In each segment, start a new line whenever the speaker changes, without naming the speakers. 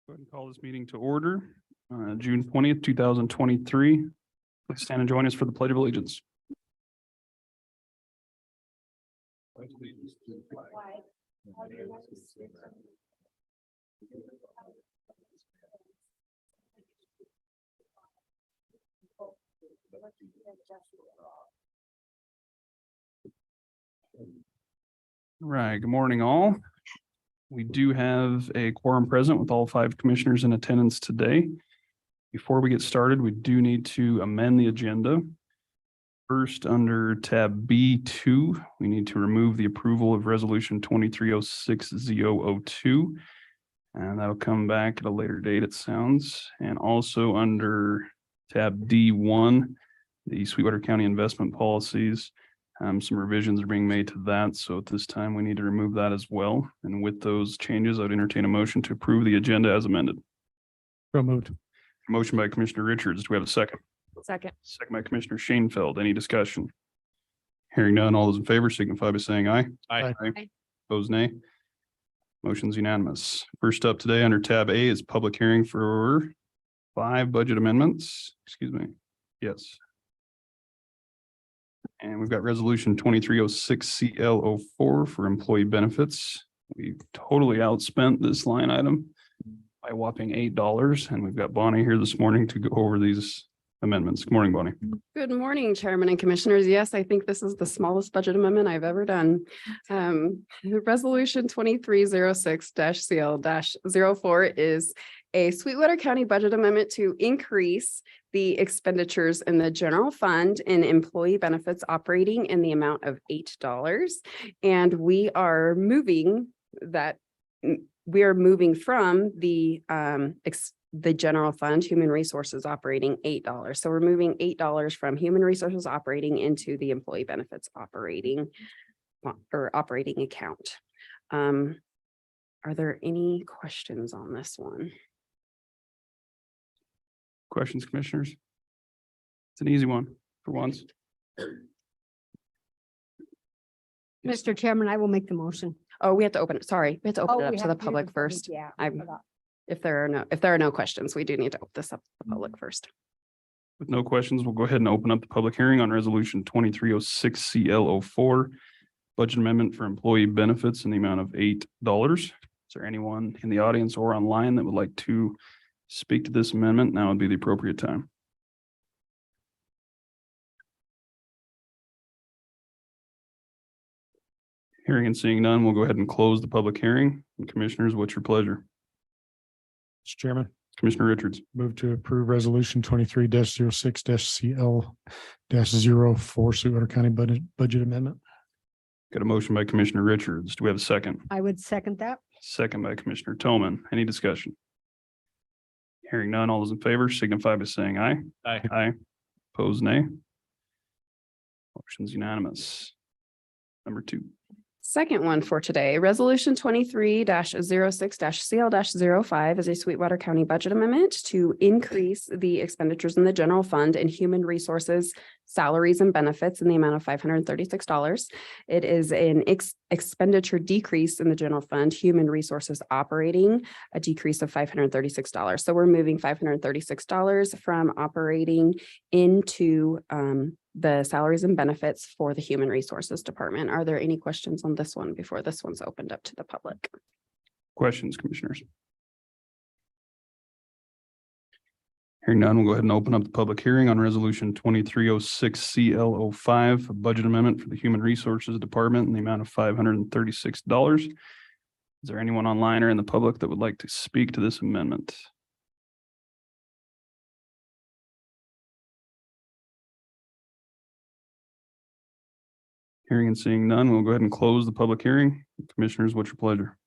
Go ahead and call this meeting to order, June 20th, 2023. Please stand and join us for the Pledge of Allegiance. Right. Good morning, all. We do have a quorum present with all 5 commissioners in attendance today. Before we get started, we do need to amend the agenda. First, under tab B2, we need to remove the approval of resolution 2306-002. And that'll come back at a later date, it sounds. And also under tab D1, the Sweetwater County investment policies. Some revisions are being made to that. So at this time, we need to remove that as well. And with those changes, I'd entertain a motion to approve the agenda as amended.
So moved.
Motion by Commissioner Richards. Do we have a second?
Second.
Second by Commissioner Shanefield. Any discussion? Hearing none, all those in favor signify by saying aye.
Aye.
Aye.
Opposed, nay. Motion's unanimous. First up today under tab A is public hearing for 5 budget amendments. Excuse me. Yes. And we've got resolution 2306-CL04 for employee benefits. We totally outspent this line item by a whopping $8. And we've got Bonnie here this morning to go over these amendments. Good morning, Bonnie.
Good morning, Chairman and Commissioners. Yes, I think this is the smallest budget amendment I've ever done. Resolution 2306-CL-04 is a Sweetwater County budget amendment to increase the expenditures in the general fund in employee benefits operating in the amount of $8. And we are moving from the general fund, human resources operating $8. So we're moving $8 from human resources operating into the employee benefits operating account. Are there any questions on this one?
Questions, commissioners? It's an easy one for once.
Mr. Chairman, I will make the motion.
Oh, we have to open it. Sorry, we have to open
Oh,
it up
we
to
have
the
to do
public
the
first.
Yeah.
If there are no questions, we do need to open this up to the public first.
With no questions, we'll go ahead and open up the public hearing on resolution 2306-CL04, budget amendment for employee benefits in the amount of $8. Is there anyone in the audience or online that would like to speak to this amendment? Now would be the appropriate time. Hearing and seeing none, we'll go ahead and close the public hearing. And commissioners, what's your pleasure?
Mr. Chairman,
Commissioner Richards.
move to approve resolution 23-06-CL-04 Sweetwater County budget amendment.
Got a motion by Commissioner Richards. Do we have a second?
I would second that.
Second by Commissioner Tillman. Any discussion? Hearing none, all those in favor signify by saying aye.
Aye.
Aye. Opposed, nay. Motion's unanimous. Number 2.
Second one for today, resolution 23-06-CL-05 is a Sweetwater County budget amendment to increase the expenditures in the general fund and human resources, salaries and benefits in the amount of $536. It is an expenditure decrease in the general fund, human resources operating, a decrease of $536. So we're moving $536 from operating into the salaries and benefits for the human resources department. Are there any questions on this one before this one's opened up to the public?
Questions, commissioners? Hearing none, we'll go ahead and open up the public hearing on resolution 2306-CL05, a budget amendment for the human resources department in the amount of $536. Is there anyone online or in the public that would like to speak to this amendment? Hearing and seeing none, we'll go ahead and close the public hearing. Commissioners, what's your pleasure?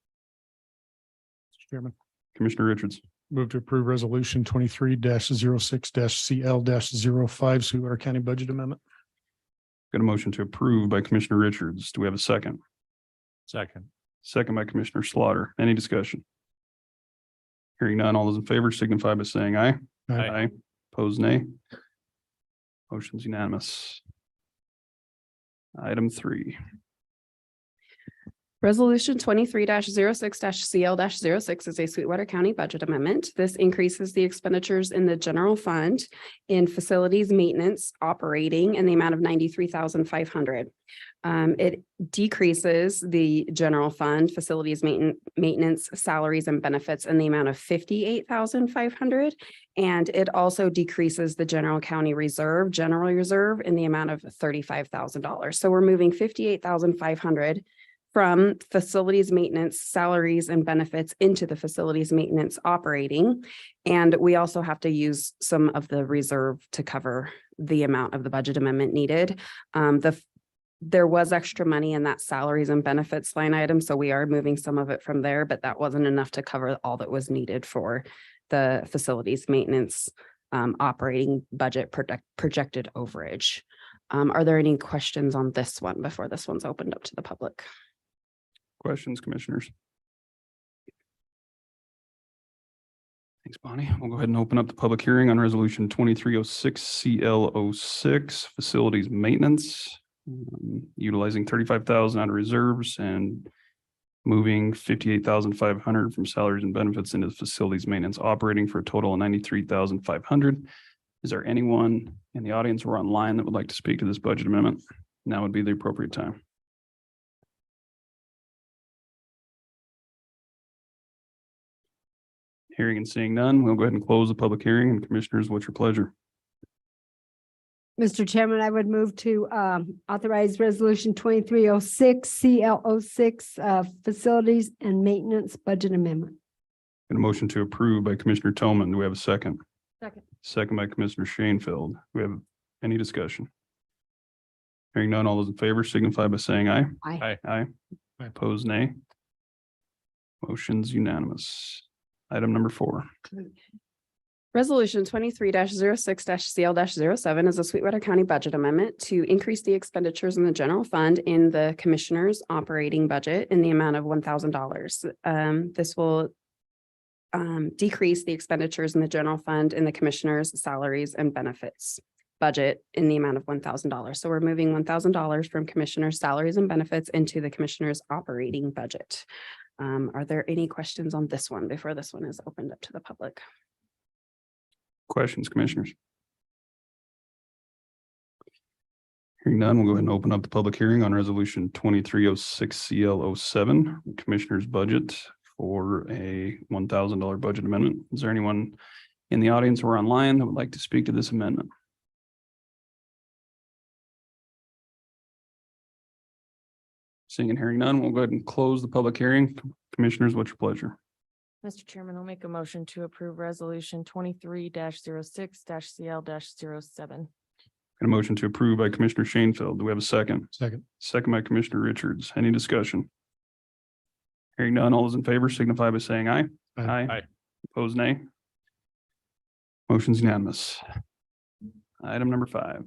Mr. Chairman,
Commissioner Richards.
move to approve resolution 23-06-CL-05 Sweetwater County budget amendment.
Got a motion to approve by Commissioner Richards. Do we have a second?
Second.
Second by Commissioner Slaughter. Any discussion? Hearing none, all those in favor signify by saying aye.
Aye.
Opposed, nay. Motion's unanimous. Item 3.
Resolution 23-06-CL-06 is a Sweetwater County budget amendment. This increases the expenditures in the general fund in facilities maintenance operating in the amount of $93,500. It decreases the general fund facilities maintenance salaries and benefits in the amount of $58,500. And it also decreases the general county general reserve in the amount of $35,000. So we're moving $58,500 from facilities maintenance salaries and benefits into the facilities maintenance operating. And we also have to use some of the reserve to cover the amount of the budget amendment needed. There was extra money in that salaries and benefits line item, so we are moving some of it from there, but that wasn't enough to cover all that was needed for the facilities maintenance operating budget projected overage. Are there any questions on this one before this one's opened up to the public?
Questions, commissioners? Thanks, Bonnie. We'll go ahead and open up the public hearing on resolution 2306 CL06 facilities maintenance. Utilizing 35,000 out of reserves and moving 58,500 from salaries and benefits into the facilities maintenance operating for a total of 93,500. Is there anyone in the audience or online that would like to speak to this budget amendment? Now would be the appropriate time. Hearing and seeing none, we'll go ahead and close the public hearing. And commissioners, what's your pleasure?
Mr. Chairman, I would move to authorize resolution 2306 CL06 facilities and maintenance budget amendment.
Got a motion to approve by Commissioner Toman. Do we have a second?
Second.
Second by Commissioner Shanefield. Do we have any discussion? Hearing none, all those in favor signify by saying aye.
Aye.
Aye. Opposed, nay. Motion's unanimous. Item number 4.
Resolution 23-06-CL-07 is a Sweetwater County budget amendment to increase the expenditures in the general fund in the commissioner's operating budget in the amount of $1,000. This will decrease the expenditures in the general fund in the commissioner's salaries and benefits budget in the amount of $1,000. So we're moving $1,000 from commissioner's salaries and benefits into the commissioner's operating budget. Are there any questions on this one before this one is opened up to the public?
Questions, commissioners? Hearing none, we'll go ahead and open up the public hearing on resolution 2306 CL07, commissioner's budget for a $1,000 budget amendment. Is there anyone in the audience or online that would like to speak to this amendment? Seeing and hearing none, we'll go ahead and close the public hearing. Commissioners, what's your pleasure?
Mr. Chairman, I'll make a motion to approve resolution 23-06-CL-07.
Got a motion to approve by Commissioner Shanefield. Do we have a second?
Second.
Second by Commissioner Richards. Any discussion? Hearing none, all those in favor signify by saying aye.
Aye.
Opposed, nay. Motion's unanimous. Item number 5.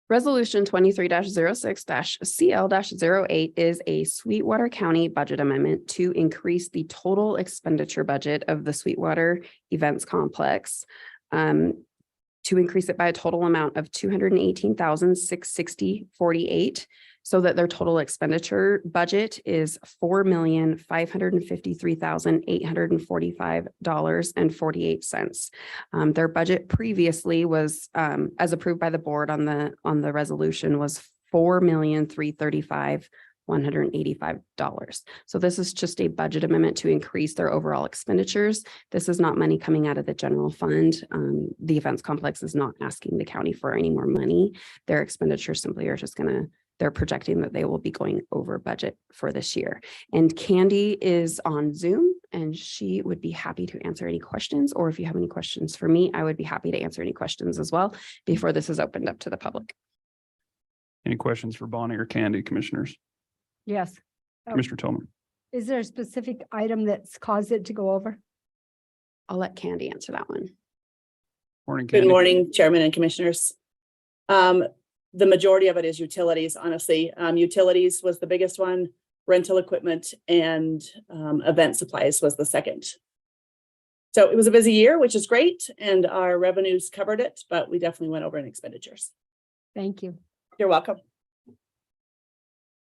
Resolution 23-06-CL-08 is a Sweetwater County budget amendment to increase the total expenditure budget of the Sweetwater Events Complex. To increase it by a total amount of $218,660.48, so that their total expenditure budget is $4,553,845.48. Their budget previously was, as approved by the board on the resolution, was $4,335,185. So this is just a budget amendment to increase their overall expenditures. This is not money coming out of the general fund. The events complex is not asking the county for any more money. Their expenditures simply are just they're projecting that they will be going over budget for this year. And Candy is on Zoom and she would be happy to answer any questions, or if you have any questions for me, I would be happy to answer any questions as well before this is opened up to the public.
Any questions for Bonnie or Candy, commissioners?
Yes.
Commissioner Tillman.
Is there a specific item that's caused it to go over?
I'll let Candy answer that one.
Morning, Candy.
Good morning, Chairman and Commissioners. The majority of it is utilities, honestly. Utilities was the biggest one, rental equipment and event supplies was the second. So it was a busy year, which is great, and our revenues covered it, but we definitely went over in expenditures.
Thank you.
You're welcome.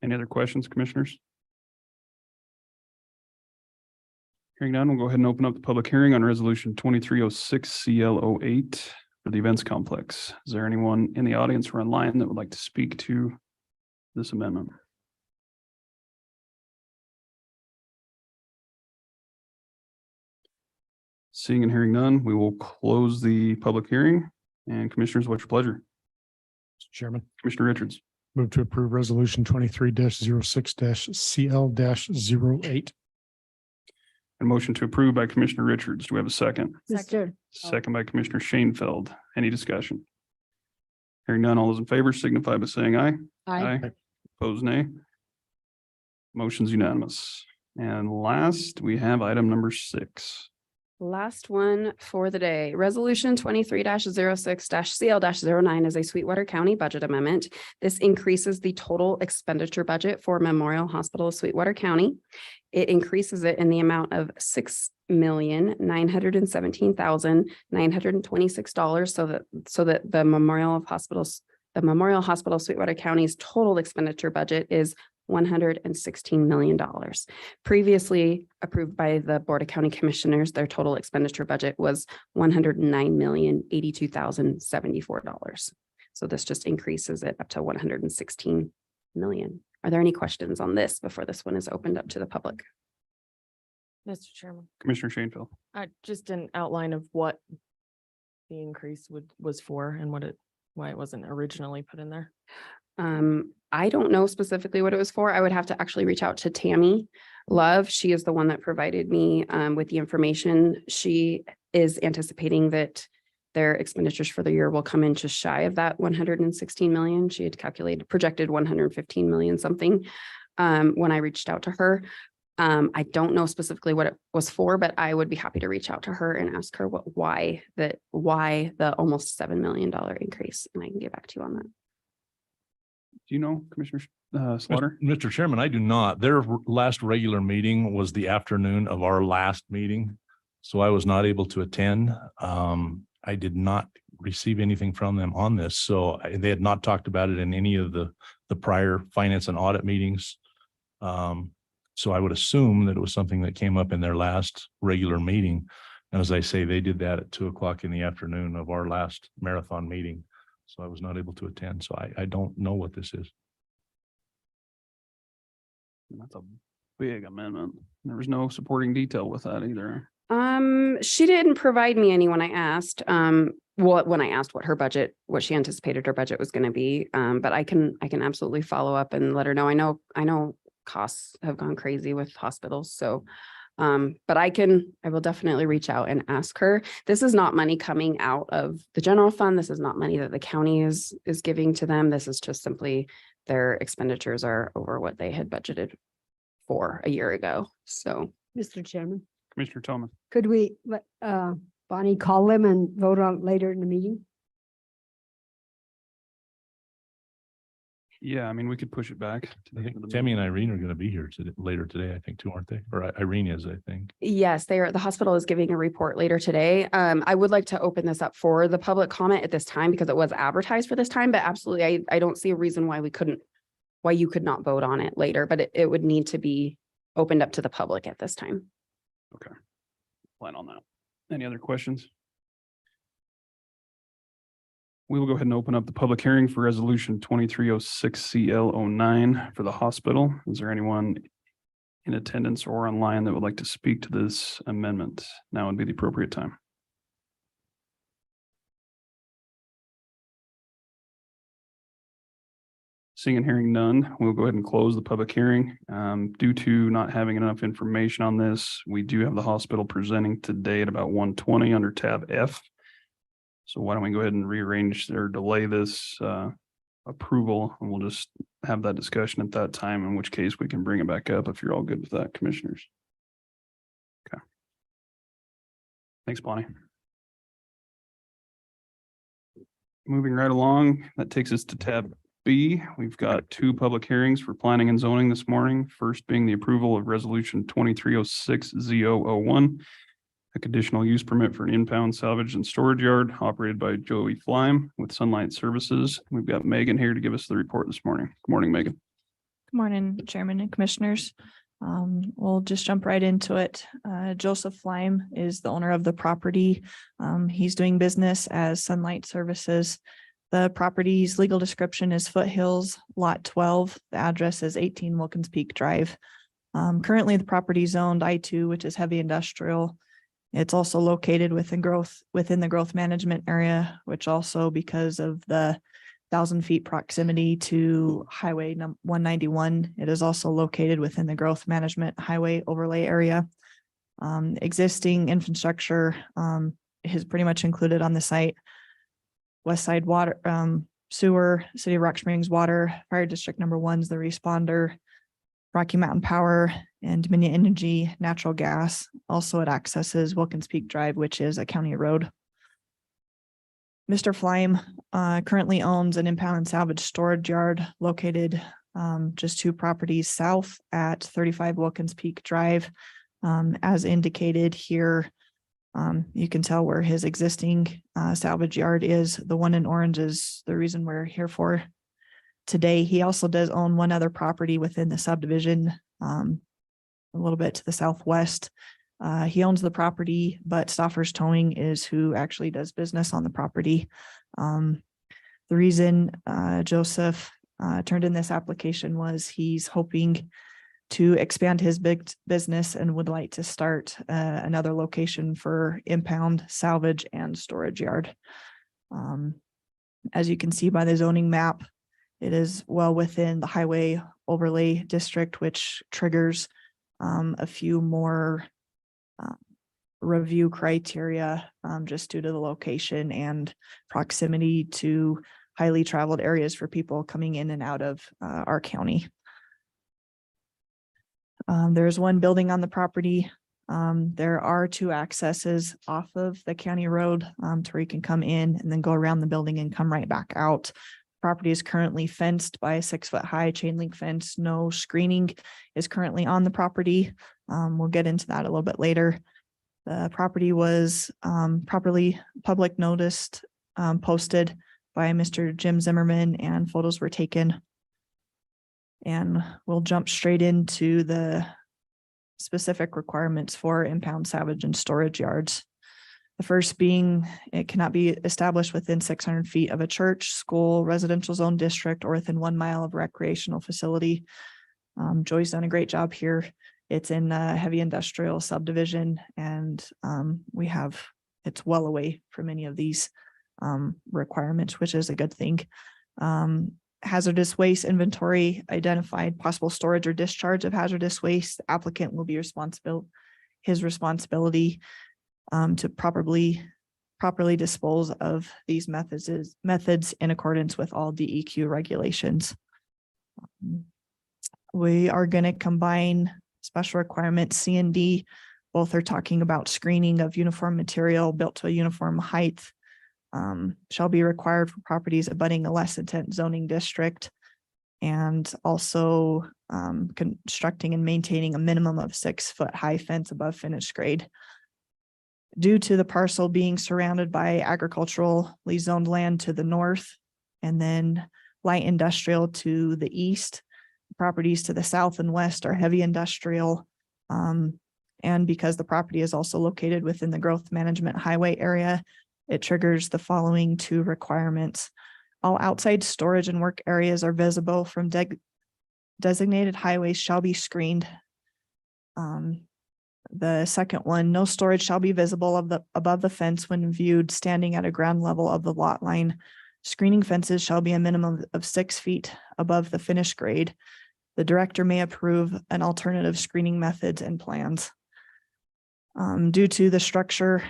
Any other questions, commissioners? Hearing none, we'll go ahead and open up the public hearing on resolution 2306 CL08 for the events complex. Is there anyone in the audience or online that would like to speak to this amendment? Seeing and hearing none, we will close the public hearing. And commissioners, what's your pleasure?
Mr. Chairman,
Commissioner Richards,
move to approve resolution 23-06 CL-08.
a motion to approve by Commissioner Richards. Do we have a second?
Mr.
Second by Commissioner Shanefield. Any discussion? Hearing none, all those in favor signify by saying aye.
Aye.
Opposed, nay. Motion's unanimous. And last, we have item number 6.
Last one for the day, resolution 23-06-CL-09 is a Sweetwater County budget amendment. This increases the total expenditure budget for Memorial Hospital of Sweetwater County. It increases it in the amount of $6,917,926 so that the Memorial Hospital Sweetwater County's total expenditure budget is $116 million. Previously approved by the Board of County Commissioners, their total expenditure budget was $109,082,074. So this just increases it up to $116 million. Are there any questions on this before this one is opened up to the public?
Mr. Chairman,
Commissioner Shanefield.
just an outline of what the increase was for and why it wasn't originally put in there.
I don't know specifically what it was for. I would have to actually reach out to Tammy Love. She is the one that provided me with the information. She is anticipating that their expenditures for the year will come in just shy of that 116 million. She had projected 115 million something when I reached out to her. I don't know specifically what it was for, but I would be happy to reach out to her and ask her why the almost $7 million increase, and I can get back to you on that.
Do you know, Commissioner Slaughter?
Mr. Chairman, I do not. Their last regular meeting was the afternoon of our last meeting, so I was not able to attend. I did not receive anything from them on this, so they had not talked about it in any of the prior finance and audit meetings. So I would assume that it was something that came up in their last regular meeting. And as I say, they did that at 2:00 in the afternoon of our last marathon meeting. So I was not able to attend. So I don't know what this is.
That's a big amendment. There was no supporting detail with that either.
She didn't provide me any when I asked. When I asked what she anticipated her budget was going to be. But I can absolutely follow up and let her know. I know costs have gone crazy with hospitals. So, but I will definitely reach out and ask her. This is not money coming out of the general fund. This is not money that the county is giving to them. This is just simply their expenditures are over what they had budgeted for a year ago. So,
Mr. Chairman,
Commissioner Tillman.
could we let Bonnie call them and vote on it later in the meeting?
Yeah, I mean, we could push it back.
I think Tammy and Irene are going to be here later today, I think, too, aren't they? Or Irene is, I think.
yes, the hospital is giving a report later today. I would like to open this up for the public comment at this time because it was advertised for this time, but absolutely, I don't see a reason why you could not vote on it later, but it would need to be opened up to the public at this time.
Okay. Plan on that. Any other questions? We will go ahead and open up the public hearing for resolution 2306 CL09 for the hospital. Is there anyone in attendance or online that would like to speak to this amendment? Now would be the appropriate time. Seeing and hearing none, we'll go ahead and close the public hearing. Due to not having enough information on this, we do have the hospital presenting today at about 1:20 under tab F. So why don't we go ahead and rearrange or delay this approval, and we'll just have that discussion at that time, in which case we can bring it back up if you're all good with that, commissioners. Okay. Thanks, Bonnie. Moving right along, that takes us to tab B. We've got 2 public hearings for planning and zoning this morning. First being the approval of resolution 2306 Z001. A conditional use permit for an impound salvage and storage yard operated by Joey Flyme with Sunlight Services. We've got Megan here to give us the report this morning. Good morning, Megan.
Good morning, Chairman and Commissioners. We'll just jump right into it. Joseph Lime is the owner of the property. He's doing business as Sunlight Services. The property's legal description is Foothills, Lot 12. The address is 18 Wilkins Peak Drive. Currently, the property is zoned I-2, which is heavy industrial. It's also located within the growth management area, which also, because of the 1,000 feet proximity to Highway 191, it is also located within the growth management highway overlay area. Existing infrastructure is pretty much included on the site. West Side water, sewer, City of Rock Springs water, Fire District number 1's the responder, Rocky Mountain Power, and Dominion Energy natural gas. Also, it accesses Wilkins Peak Drive, which is a county road. Mr. Flime currently owns an impound and salvage storage yard located just 2 properties south at 35 Wilkins Peak Drive. As indicated here, you can tell where his existing salvage yard is. The one in orange is the reason we're here for today. He also does own one other property within the subdivision, a little bit to the southwest. He owns the property, but Staffers Towing is who actually does business on the property. The reason Joseph turned in this application was he's hoping to expand his big business and would like to start another location for impound, salvage, and storage yard. As you can see by the zoning map, it is well within the highway overlay district, which triggers a few more review criteria just due to the location and proximity to highly traveled areas for people coming in and out of our county. There's one building on the property. There are 2 accesses off of the county road to where you can come in and then go around the building and come right back out. Property is currently fenced by a 6-foot high chain link fence. No screening is currently on the property. We'll get into that a little bit later. The property was properly public noticed, posted by Mr. Jim Zimmerman, and photos were taken. And we'll jump straight into the specific requirements for impound, salvage, and storage yards. The first being, it cannot be established within 600 feet of a church, school, residential zone district, or within 1 mile of recreational facility. Joy's done a great job here. It's in a heavy industrial subdivision, and it's well away from any of these requirements, which is a good thing. Hazardous waste inventory identified, possible storage or discharge of hazardous waste. The applicant will be his responsibility to properly dispose of these methods in accordance with all DEQ regulations. We are going to combine special requirements C and D. Both are talking about screening of uniform material built to a uniform height. Shall be required for properties abutting a less intense zoning district, and also constructing and maintaining a minimum of 6-foot high fence above finished grade. Due to the parcel being surrounded by agriculturally zoned land to the north and then light industrial to the east, properties to the south and west are heavy industrial. And because the property is also located within the growth management highway area, it triggers the following 2 requirements. All outside storage and work areas are visible from designated highways shall be screened. The second one, no storage shall be visible above the fence when viewed standing at a ground level of the lot line. Screening fences shall be a minimum of 6 feet above the finished grade. The director may approve an alternative screening methods and plans. Due to the structure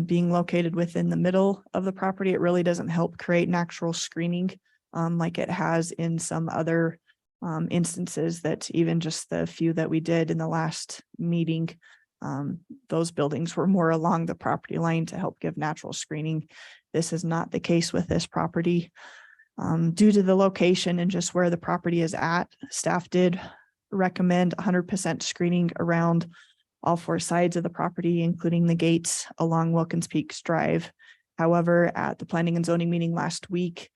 being located within the middle of the property, it really doesn't help create natural screening like it has in some other instances that even just the few that we did in the last meeting, those buildings were more along the property line to help give natural screening. This is not the case with this property. Due to the location and just where the property is at, staff did recommend 100% screening around all 4 sides of the property, including the gates along Wilkins Peaks Drive. However, at the planning and zoning meeting last week,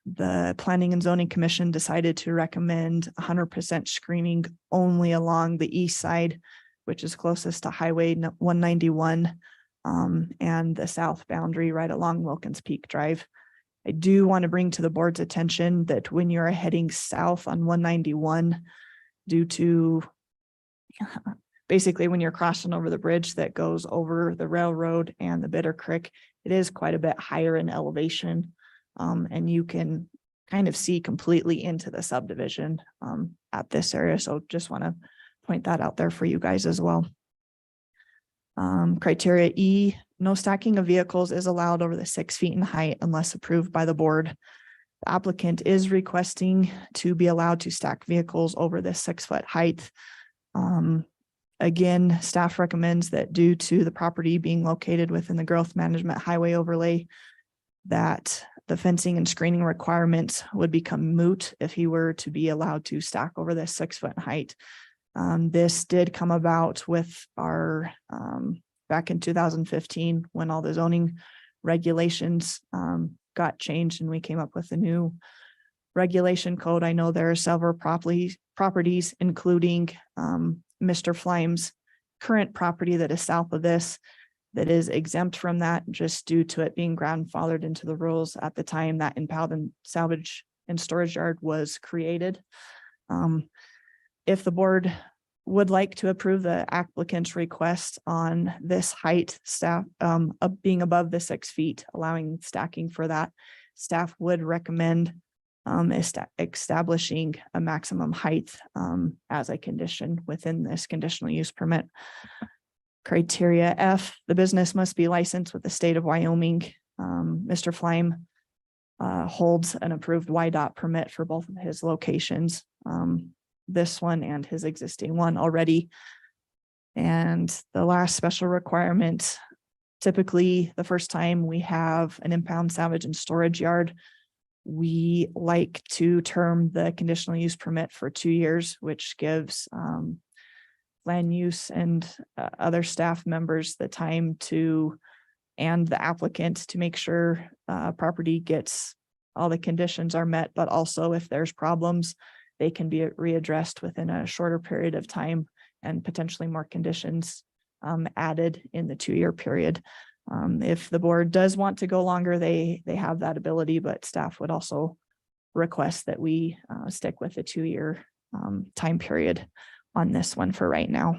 the Planning and Zoning Commission decided to recommend 100% screening only along the east side, which is closest to Highway 191, and the south boundary right along Wilkins Peak Drive. I do want to bring to the board's attention that when you're heading south on 191, due to basically when you're crossing over the bridge that goes over the railroad and the Bitter Creek, it is quite a bit higher in elevation. And you can kind of see completely into the subdivision at this area. So just want to point that out there for you guys as well. Criteria E, no stacking of vehicles is allowed over the 6 feet in height unless approved by the board. The applicant is requesting to be allowed to stack vehicles over the 6-foot height. Again, staff recommends that due to the property being located within the growth management highway overlay, that the fencing and screening requirements would become moot if he were to be allowed to stack over the 6-foot height. This did come about with our back in 2015 when all the zoning regulations got changed and we came up with a new regulation code. I know there are several properties, including Mr. Flyme's current property that is south of this, that is exempt from that just due to it being grandfathered into the rules at the time that impound and salvage and storage yard was created. If the board would like to approve the applicant's request on this height, staff being above the 6 feet, allowing stacking for that, staff would recommend establishing a maximum height as a condition within this conditional use permit. Criteria F, the business must be licensed with the state of Wyoming. Mr. Flyme holds an approved YDOT permit for both of his locations, this one and his existing one already. And the last special requirement, typically the first time we have an impound, salvage, and storage yard, we like to term the conditional use permit for 2 years, which gives land use and other staff members the time to, and the applicant to make sure property gets all the conditions are met, but also if there's problems, they can be readdressed within a shorter period of time and potentially more conditions added in the 2-year period. If the board does want to go longer, they have that ability, but staff would also request that we stick with a 2-year time period on this one for right now.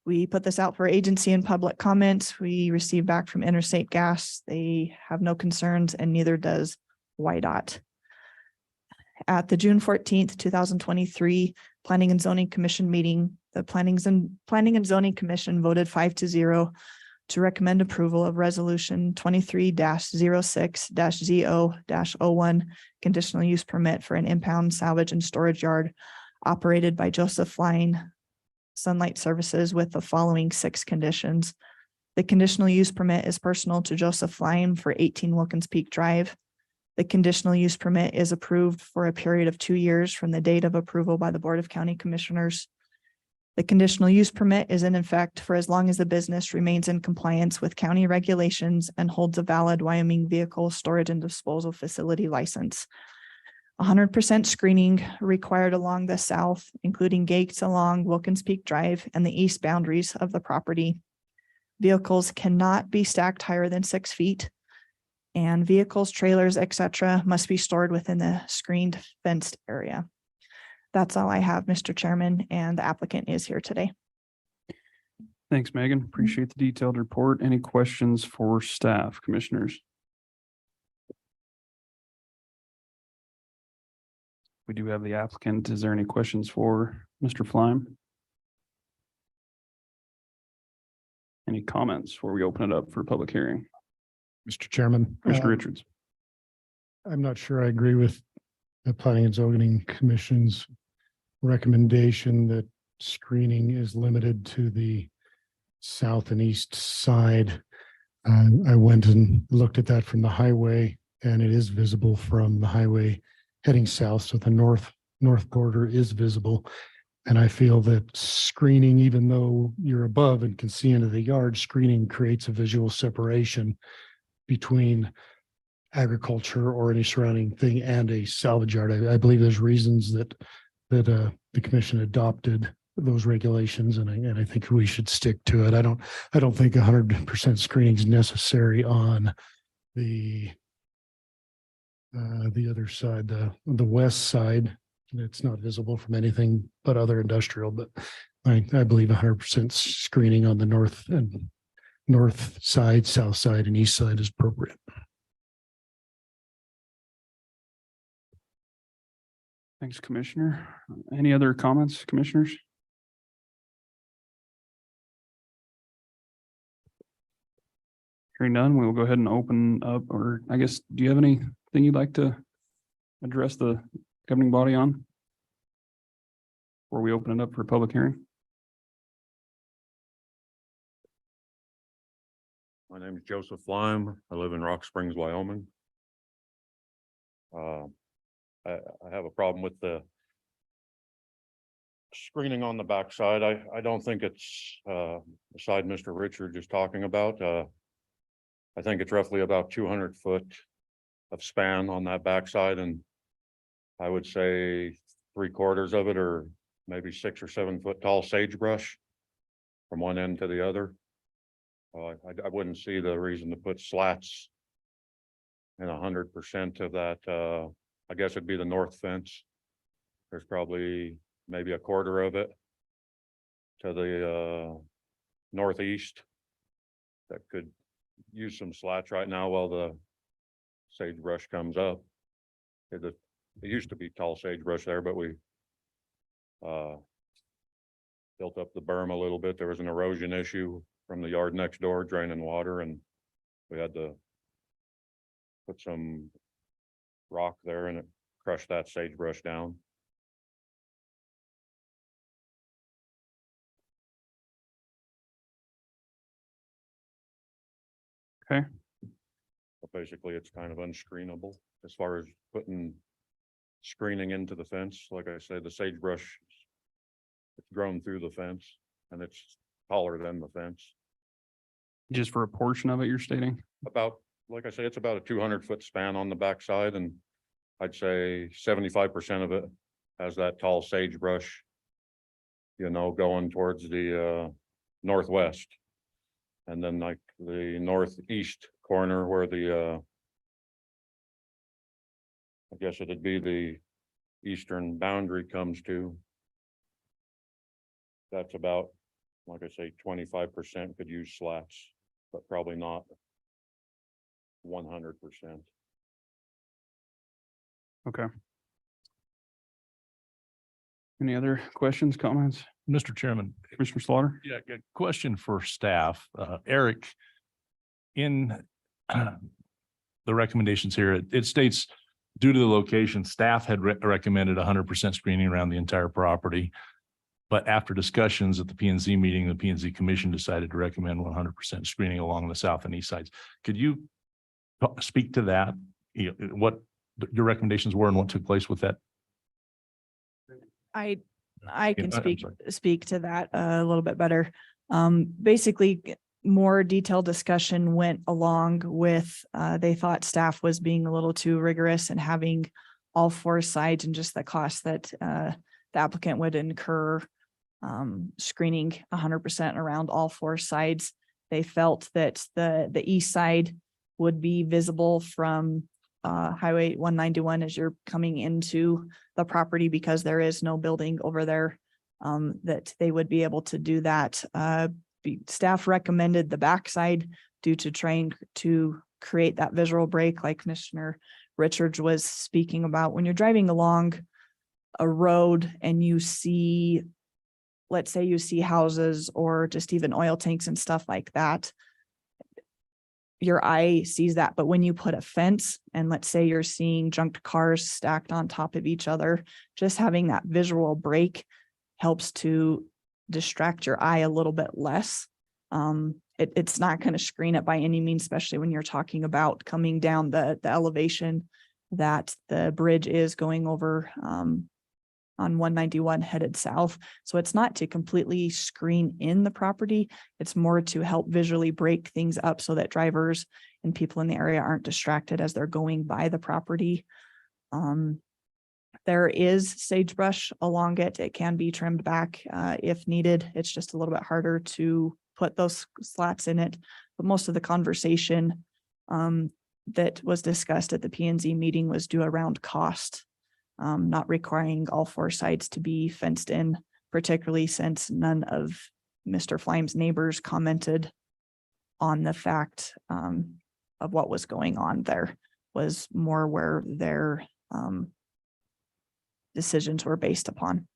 We put this out for agency and public comment. We received back from Interstate Gas. They have no concerns and neither does YDOT. At the June 14th, 2023 Planning and Zoning Commission meeting, the Planning and Zoning Commission voted 5-0 to recommend approval of resolution 23-06-ZO-01 conditional use permit for an impound, salvage, and storage yard operated by Joseph Line Sunlight Services with the following 6 conditions. The conditional use permit is personal to Joseph Line for 18 Wilkins Peak Drive. The conditional use permit is approved for a period of 2 years from the date of approval by the Board of County Commissioners. The conditional use permit is in effect for as long as the business remains in compliance with county regulations and holds a valid Wyoming vehicle storage and disposal facility license. 100% screening required along the south, including gates along Wilkins Peak Drive and the east boundaries of the property. Vehicles cannot be stacked higher than 6 feet, and vehicles, trailers, etc. must be stored within the screened fenced area. That's all I have, Mr. Chairman, and the applicant is here today.
Thanks, Megan. Appreciate the detailed report. Any questions for staff, commissioners? We do have the applicant. Is there any questions for Mr. Flyme? Any comments before we open it up for public hearing?
Mr. Chairman.
Commissioner Richards.
I'm not sure I agree with the Planning and Zoning Commission's recommendation that screening is limited to the south and east side. I went and looked at that from the highway, and it is visible from the highway heading south. So the north border is visible. And I feel that screening, even though you're above and can see into the yard, screening creates a visual separation between agriculture or any surrounding thing and a salvage yard. I believe there's reasons that the commission adopted those regulations, and I think we should stick to it. I don't think 100% screening is necessary on the other side, the west side. It's not visible from anything but other industrial, but I believe 100% screening on the north side, south side, and east side is appropriate.
Thanks, Commissioner. Any other comments, commissioners? Hearing none, we will go ahead and open up, or I guess, do you have anything you'd like to address the governing body on? Before we open it up for public hearing?
My name is Joseph Lime. I live in Rock Springs, Wyoming. I have a problem with the screening on the backside. I don't think it's the side Mr. Richard just talking about. I think it's roughly about 200 foot of span on that backside, and I would say 3/4 of it, or maybe 6 or 7 foot tall sagebrush from one end to the other. I wouldn't see the reason to put slats in 100% of that. I guess it'd be the north fence. There's probably maybe 1/4 of it to the northeast that could use some slats right now while the sagebrush comes up. It used to be tall sagebrush there, but we built up the berm a little bit. There was an erosion issue from the yard next door draining water, and we had to put some rock there, and it crushed that sagebrush down.
Okay.
But basically, it's kind of unscreenable as far as putting screening into the fence. Like I say, the sagebrush, it's grown through the fence, and it's taller than the fence.
Just for a portion of it, you're stating?
About, like I say, it's about a 200 foot span on the backside, and I'd say 75% of it has that tall sagebrush, you know, going towards the northwest. And then like the northeast corner where the I guess it'd be the eastern boundary comes to. That's about, like I say, 25% could use slats, but probably not 100%.
Okay. Any other questions, comments?
Mr. Chairman,
Commissioner Slaughter?
yeah, good question for staff. Eric, in the recommendations here, it states, due to the location, staff had recommended 100% screening around the entire property. But after discussions at the P and Z meeting, the P and Z commission decided to recommend 100% screening along the south and east sides. Could you speak to that? You know, what your recommendations were and what took place with that?
I can
I'm
speak to that a little bit better. Basically, more detailed discussion went along with, they thought staff was being a little too rigorous and having all 4 sides, and just the cost that the applicant would incur screening 100% around all 4 sides. They felt that the east side would be visible from Highway 191 as you're coming into the property, because there is no building over there, that they would be able to do that. Staff recommended the backside due to trying to create that visual break, like Commissioner Richards was speaking about. When you're driving along a road and you see, let's say you see houses or just even oil tanks and stuff like that, your eye sees that. But when you put a fence, and let's say you're seeing junked cars stacked on top of each other, just having that visual break helps to distract your eye a little bit less. It's not going to screen it by any means, especially when you're talking about coming down the elevation that the bridge is going over on 191 headed south. So it's not to completely screen in the property. It's more to help visually break things up so that drivers and people in the area aren't distracted as they're going by the property. There is sagebrush along it. It can be trimmed back if needed. It's just a little bit harder to put those slats in it. But most of the conversation that was discussed at the P and Z meeting was due around cost, not requiring all 4 sides to be fenced in, particularly since none of Mr. Flime's neighbors commented on the fact of what was going on there. Was more where their decisions were based upon.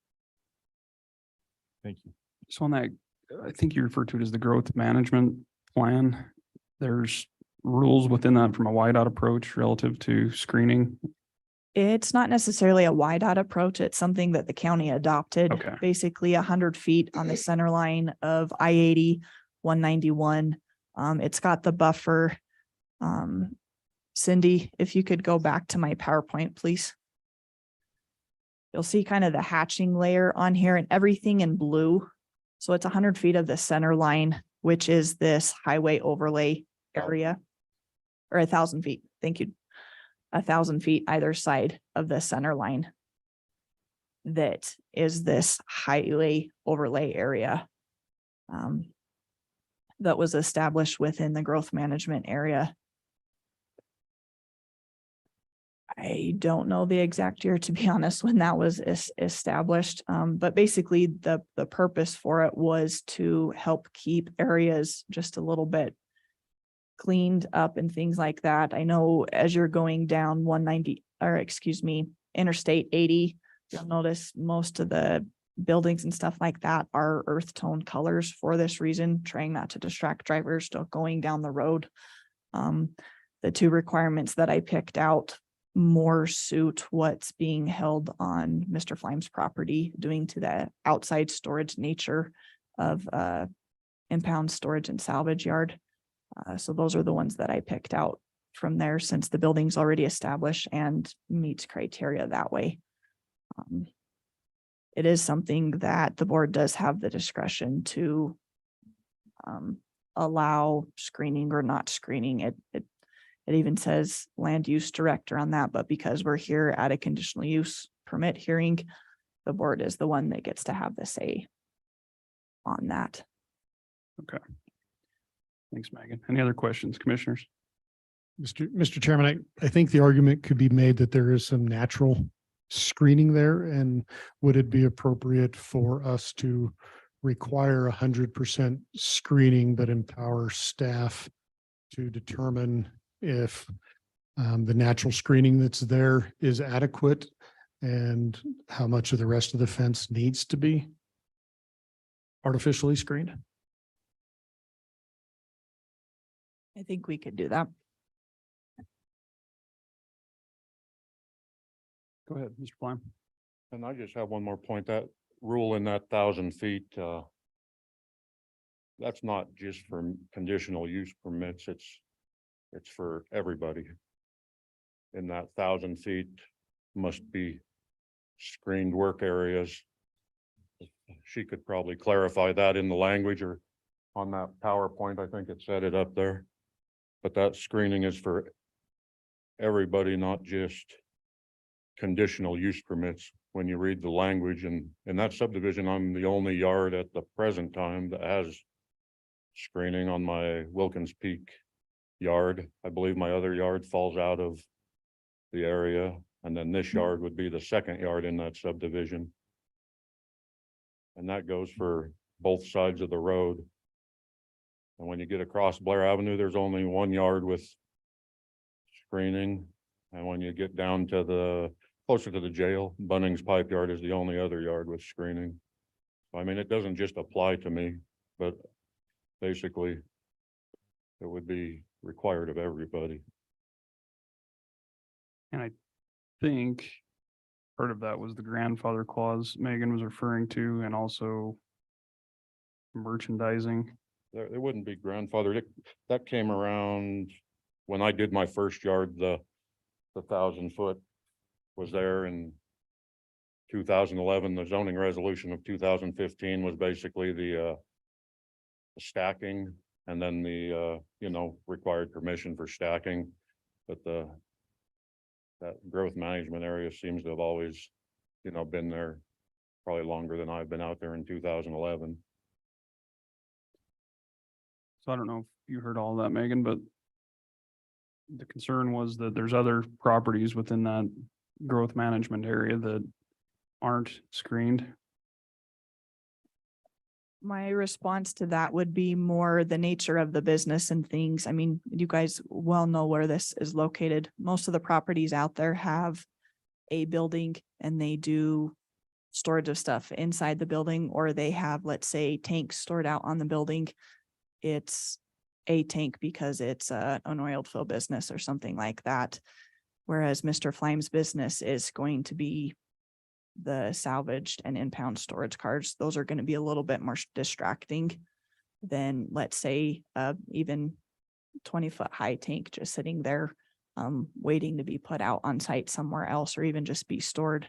Thank you.
So on that, I think you referred to it as the growth management plan. There's rules within that from a wide out approach relative to screening.
It's not necessarily a wide out approach. It's something that the county adopted.
Okay.
Basically 100 feet on the center line of I-80, 191. It's got the buffer. Cindy, if you could go back to my PowerPoint, please. You'll see kind of the hatching layer on here and everything in blue. So it's 100 feet of the center line, which is this highway overlay area, or 1,000 feet. Thank you. 1,000 feet either side of the center line. That is this highway overlay area that was established within the growth management area. I don't know the exact year, to be honest, when that was established. But basically the purpose for it was to help keep areas just a little bit cleaned up and things like that. I know as you're going down 190, or excuse me, Interstate 80, you'll notice most of the buildings and stuff like that are earth tone colors for this reason, trying not to distract drivers still going down the road. The 2 requirements that I picked out more suit what's being held on Mr. Flime's property, due to the outside storage nature of impound storage and salvage yard. So those are the ones that I picked out from there, since the building's already established and meets criteria that way. It is something that the board does have the discretion to allow screening or not screening. It even says land use director on that, but because we're here at a conditional use permit hearing, the board is the one that gets to have the say on that.
Okay. Thanks, Megan. Any other questions, commissioners?
Mr. Chairman, I think the argument could be made that there is some natural screening there, and would it be appropriate for us to require 100% screening, but empower staff to determine if the natural screening that's there is adequate and how much of the rest of the fence needs to be artificially screened?
I think we could do that.
Go ahead, Mr. Flime.
And I just have one more point. That rule in that 1,000 feet, that's not just for conditional use permits. It's for everybody. In that 1,000 feet must be screened work areas. She could probably clarify that in the language or on that PowerPoint. I think it said it up there. But that screening is for everybody, not just conditional use permits. When you read the language, and in that subdivision, I'm the only yard at the present time that has screening on my Wilkins Peak yard. I believe my other yard falls out of the area, and then this yard would be the second yard in that subdivision. And that goes for both sides of the road. And when you get across Blair Avenue, there's only 1 yard with screening. And when you get down to the closer to the jail, Bunnings Pipe Yard is the only other yard with screening. I mean, it doesn't just apply to me, but basically it would be required of everybody.
And I think part of that was the grandfather clause Megan was referring to, and also merchandising.
There wouldn't be grandfathered. That came around when I did my first yard. The 1,000 foot was there in 2011. The zoning resolution of 2015 was basically the stacking And then the, required permission for stacking, but that growth management area seems to have always, been there probably longer than I've been out there in 2011.
So I don't know if you heard all that, Megan, but the concern was that there's other properties within that growth management area that aren't screened.
My response to that would be more the nature of the business and things. I mean, you guys well know where this is located. Most of the properties out there have a building and they do storage of stuff inside the building, or they have, let's say, tanks stored out on the building. It's a tank because it's an oil fill business or something like that. Whereas Mr. Flame's business is going to be the salvaged and impound storage cars. Those are going to be a little bit more distracting than, let's say, even 20-foot high tank just sitting there waiting to be put out on site somewhere else, or even just be stored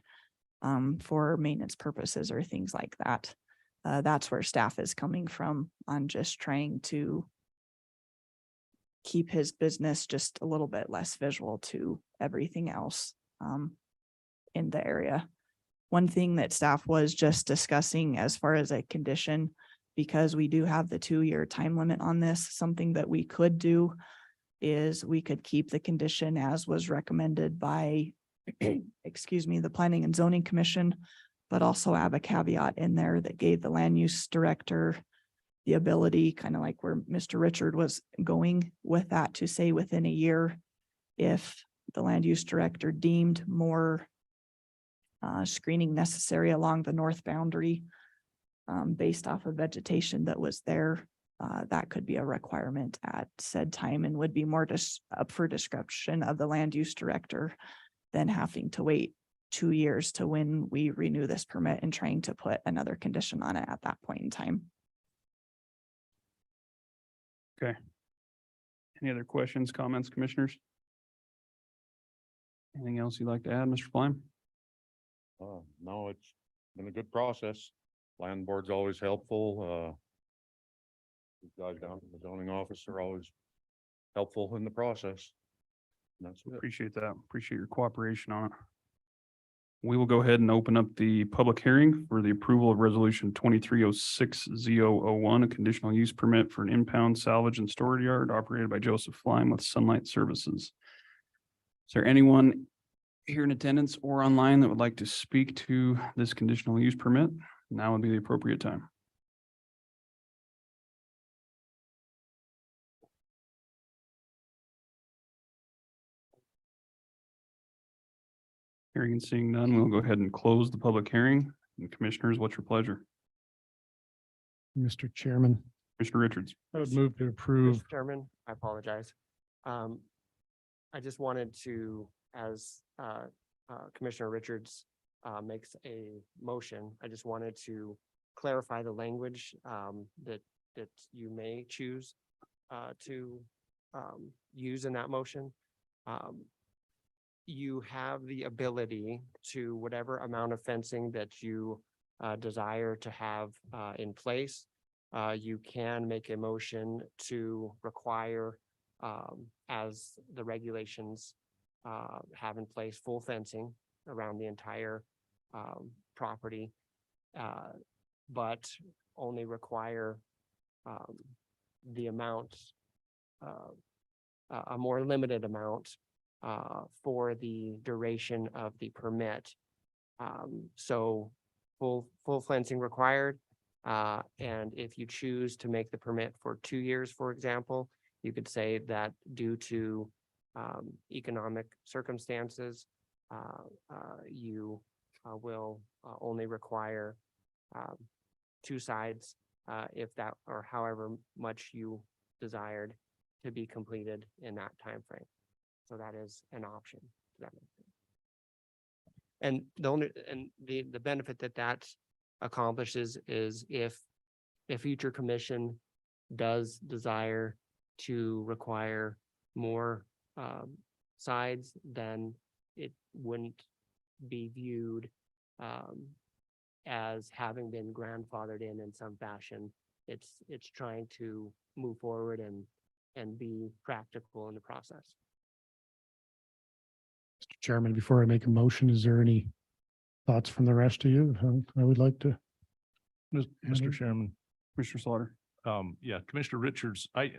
for maintenance purposes or things like that. That's where staff is coming from on just trying to keep his business just a little bit less visual to everything else in the area. One thing that staff was just discussing as far as a condition, because we do have the 2-year time limit on this, something that we could do is we could keep the condition as was recommended by, excuse me, the Planning and Zoning Commission, but also have a caveat in there that gave the land use director the ability, kind of like where Mr. Richard was going with that, to say within a year, if the land use director deemed more screening necessary along the north boundary based off of vegetation that was there, that could be a requirement at said time and would be more up for discretion of the land use director than having to wait 2 years to when we renew this permit and trying to put another condition on it at that point in time.
Okay. Any other questions, comments, commissioners? Anything else you'd like to add, Mr. Flame?
No, it's been a good process. Land board's always helpful. These guys down in the zoning office are always helpful in the process. And that's it.
Appreciate that. Appreciate your cooperation on it. We will go ahead and open up the public hearing for the approval of resolution 2306-001, a conditional use permit for an impound salvage and storage yard operated by Joseph Flime with Sunlight Services. Is there anyone here in attendance or online that would like to speak to this conditional use permit? Now would be the appropriate time. Hearing and seeing none, we'll go ahead and close the public hearing. And commissioners, what's your pleasure?
Mr. Chairman,
Commissioner Richards.
I would move to approve.
Mr. Chairman, I apologize. I just wanted to, as Commissioner Richards makes a motion, I just wanted to clarify the language that you may choose to use in that motion. You have the ability to, whatever amount of fencing that you desire to have in place, you can make a motion to require, as the regulations have in place, full fencing around the entire property, but only require the amount, a more limited amount for the duration of the permit. So full fencing required. And if you choose to make the permit for 2 years, for example, you could say that due to economic circumstances, you will only require 2 sides if that, or however much you desired, to be completed in that time frame. So that is an option. And the benefit that accomplishes is if a future commission does desire to require more sides, then it wouldn't be viewed as having been grandfathered in some fashion It's trying to move forward and be practical in the process.
Mr. Chairman, before I make a motion, is there any thoughts from the rest of you? I would like to.
Mr. Chairman.
Commissioner Slaughter.
Yeah, Commissioner Richards, I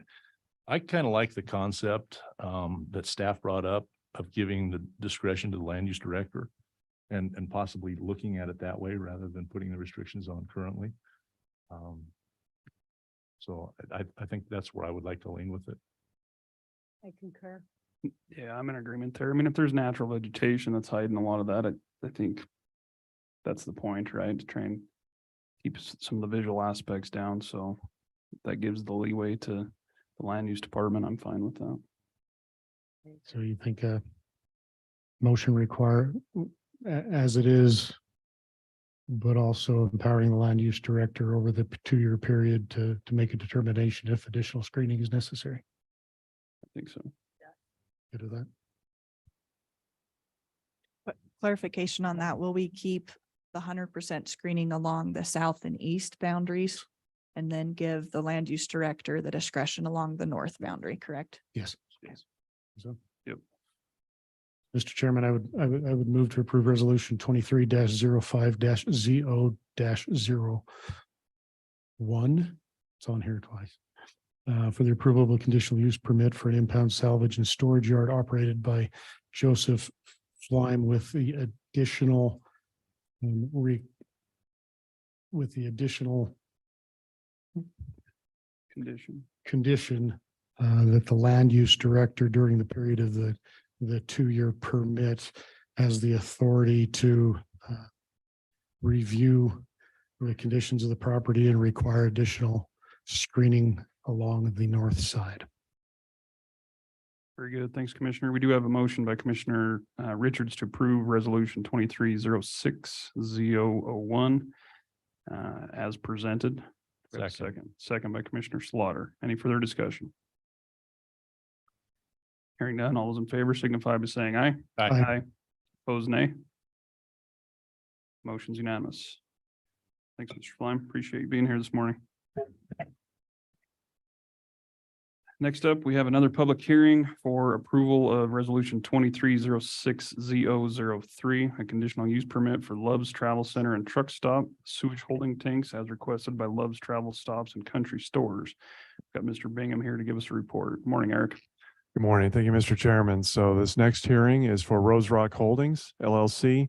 kind of like the concept that staff brought up of giving the discretion to the land use director and possibly looking at it that way rather than putting the restrictions on currently. So I think that's where I would like to lean with it.
I concur.
Yeah, I'm in agreement there. I mean, if there's natural vegetation that's hiding a lot of that, I think that's the point, right? To try and keep some of the visual aspects down. So that gives the leeway to the land use department. I'm fine with that.
So you think a motion require as it is, but also empowering the land use director over the 2-year period to make a determination if additional screening is necessary?
I think so.
Good with that?
But clarification on that, will we keep the 100% screening along the south and east boundaries? And then give the land use director the discretion along the north boundary, correct?
Yes.
Yes.
So.
Yep.
Mr. Chairman, I would move to approve resolution 23-05-0-01. It's on here twice. For the approval of a conditional use permit for an impound salvage and storage yard operated by Joseph Fleim with the additional condition that the land use director during the period of the 2-year permit has the authority to review the conditions of the property and require additional screening along the north side.
Very good. Thanks, Commissioner. We do have a motion by Commissioner Richards to approve resolution 23-06-001 as presented. Do we have a Second by Commissioner Slaughter. Any further discussion? Hearing none, all those in favor signify by saying aye.
Aye.
Opposed, nay. Motion's unanimous. Thanks, Mr. Fleim. Appreciate you being here this morning. Next up, we have another public hearing for approval of resolution 23-06-003, a conditional use permit for Love's Travel Center and Truck Stop sewage holding tanks as requested by Love's Travel Stops and Country Stores. Got Mr. Bingham here to give us a report. Good morning, Eric.
Good morning. Thank you, Mr. Chairman. So this next hearing is for Rose Rock Holdings, LLC,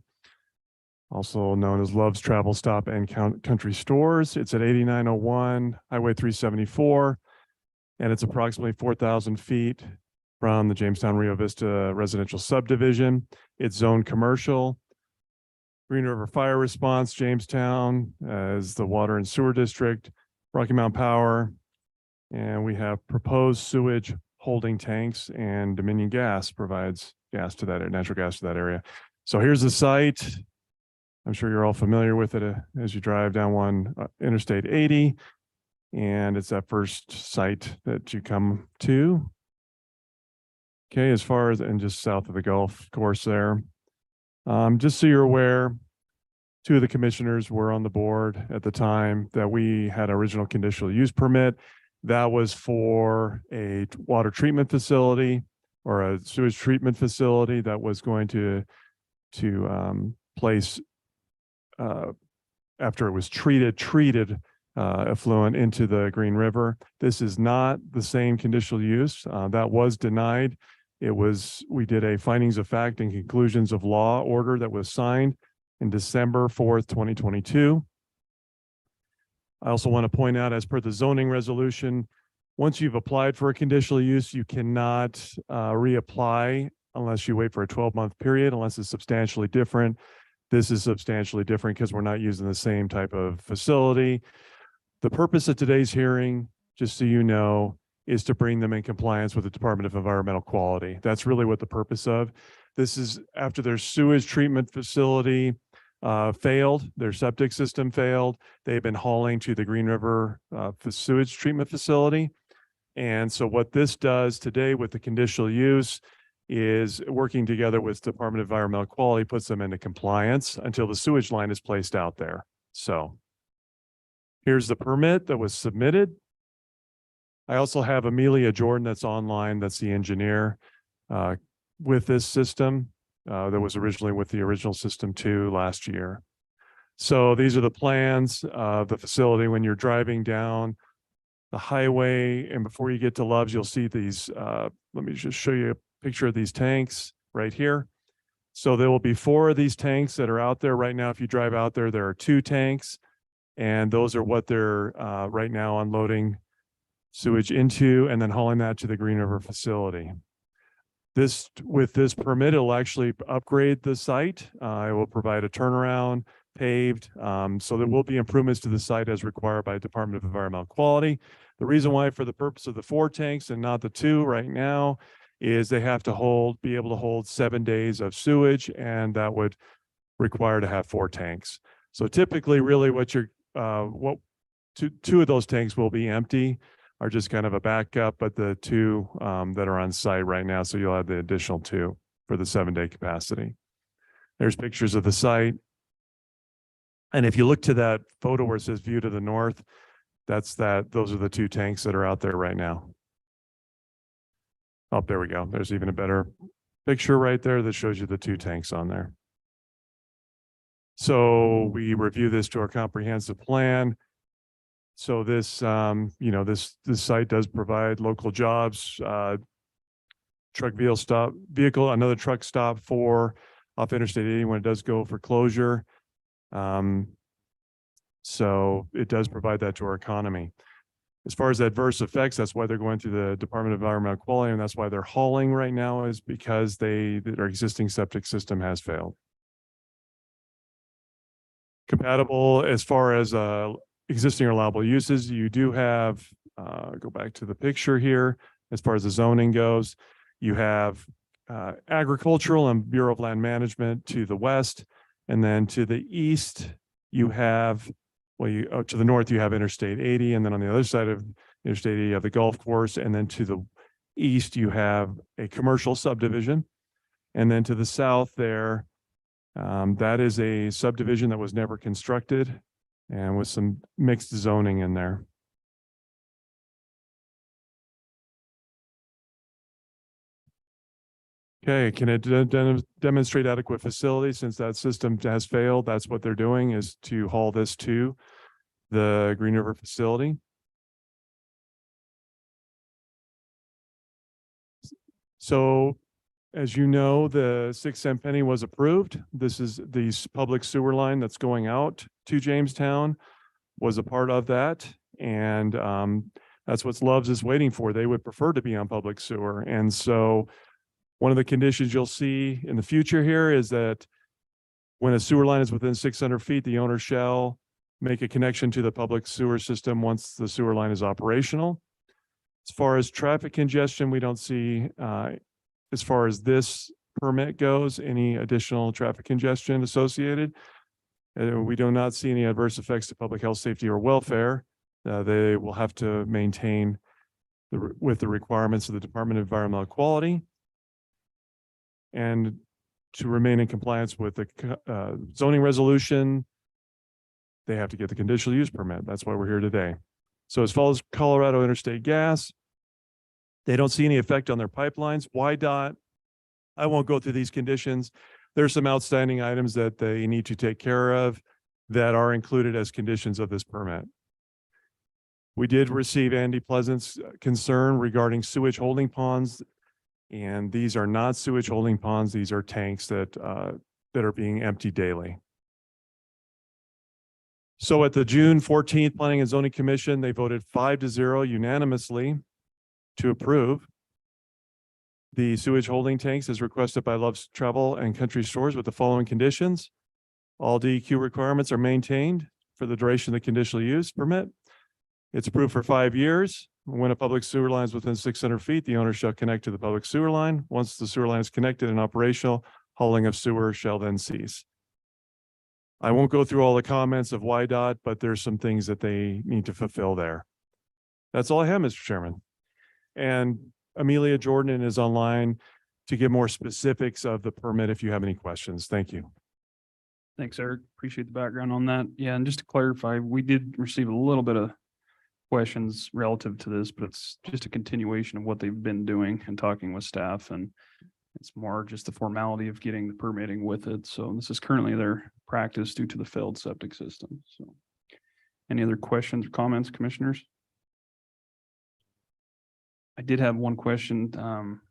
also known as Love's Travel Stop and Country Stores. It's at 8901 Highway 374, and it's approximately 4,000 feet from the Jamestown Rio Vista residential subdivision. It's zoned commercial. Green River Fire Response, Jamestown as the water and sewer district, Rocky Mountain Power, and we have proposed sewage holding tanks, and Dominion Gas provides gas to that area, natural gas to that area. So here's the site. I'm sure you're all familiar with it as you drive down Interstate 80. And it's that first site that you come to. Okay, as far as, and just south of the Gulf course there. Just so you're aware, 2 of the commissioners were on the board at the time that we had original conditional use permit. That was for a water treatment facility or a sewage treatment facility that was going to place after it was treated effluent into the Green River. This is not the same conditional use that was denied. We did a findings of fact and conclusions of law order that was signed in December 4th, 2022. I also want to point out, as per the zoning resolution, once you've applied for a conditional use, you cannot reapply unless you wait for a 12-month period, unless it's substantially different. This is substantially different because we're not using the same type of facility. The purpose of today's hearing, just so you know, is to bring them in compliance with the Department of Environmental Quality. That's really what the purpose of. This is after their sewage treatment facility failed, their septic system failed. They've been hauling to the Green River sewage treatment facility. And so what this does today with the conditional use is working together with Department of Environmental Quality, puts them into compliance until the sewage line is placed out there. So Here's the permit that was submitted. I also have Amelia Jordan that's online, that's the engineer with this system that was originally with the original system too last year. So these are the plans of the facility when you're driving down the highway, and before you get to Love's, you'll see these, let me just show you a picture of these tanks right here. So there will be 4 of these tanks that are out there right now. If you drive out there, there are 2 tanks, and those are what they're right now unloading sewage into and then hauling that to the Green River facility. With this permit, it'll actually upgrade the site. It will provide a turnaround, paved, so there will be improvements to the site as required by Department of Environmental Quality. The reason why, for the purpose of the 4 tanks and not the 2 right now, is they have to be able to hold 7 days of sewage, and that would require to have 4 tanks. So typically, really, two of those tanks will be empty, are just kind of a backup, but the 2 that are on site right now, so you'll have the additional 2 for the 7-day capacity. There's pictures of the site. And if you look to that photo where it says view to the north, those are the 2 tanks that are out there right now. Oh, there we go. There's even a better picture right there that shows you the 2 tanks on there. So we review this to our comprehensive plan. So this, this site does provide local jobs, truck vehicle, another truck stop off Interstate 80 when it does go for closure. So it does provide that to our economy. As far as adverse effects, that's why they're going through the Department of Environmental Quality, and that's why they're hauling right now, is because their existing septic system has failed. Compatible as far as existing allowable uses, you do have, go back to the picture here, as far as the zoning goes, you have agricultural and Bureau of Land Management to the west, and then to the east, you have, to the north, you have Interstate 80, and then on the other side of Interstate 80, you have the golf course, and then to the east, you have a commercial subdivision, and then to the south there, that is a subdivision that was never constructed, and with some mixed zoning in there. Okay, can it demonstrate adequate facility? Since that system has failed, that's what they're doing, is to haul this to the Green River facility. So, as you know, the 6-cent penny was approved. This is the public sewer line that's going out to Jamestown, was a part of that. And that's what Love's is waiting for. They would prefer to be on public sewer. And so one of the conditions you'll see in the future here is that when a sewer line is within 600 feet, the owner shall make a connection to the public sewer system once the sewer line is operational. As far as traffic congestion, we don't see, as far as this permit goes, any additional traffic congestion associated. We do not see any adverse effects to public health, safety, or welfare. They will have to maintain with the requirements of the Department of Environmental Quality, and to remain in compliance with the zoning resolution, they have to get the conditional use permit. That's why we're here today. So as far as Colorado Interstate Gas, they don't see any effect on their pipelines. WYDOT, I won't go through these conditions. There's some outstanding items that they need to take care of that are included as conditions of this permit. We did receive Andy Pleasant's concern regarding sewage holding ponds. And these are not sewage holding ponds. These are tanks that are being emptied daily. So at the June 14th Planning and Zoning Commission, they voted 5-0 unanimously to approve the sewage holding tanks as requested by Love's Travel and Country Stores with the following conditions. All DEQ requirements are maintained for the duration of the conditional use permit. It's approved for 5 years. When a public sewer line is within 600 feet, the owner shall connect to the public sewer line. Once the sewer line is connected and operational, hauling of sewer shall then cease. I won't go through all the comments of WYDOT, but there's some things that they need to fulfill there. That's all I have, Mr. Chairman. And Amelia Jordan is online to give more specifics of the permit if you have any questions. Thank you.
Thanks, Eric. Appreciate the background on that. Yeah, and just to clarify, we did receive a little bit of questions relative to this, but it's just a continuation of what they've been doing and talking with staff, and it's more just the formality of getting the permitting with it. So this is currently their practice due to the failed septic system. So any other questions or comments, commissioners? I did have one question from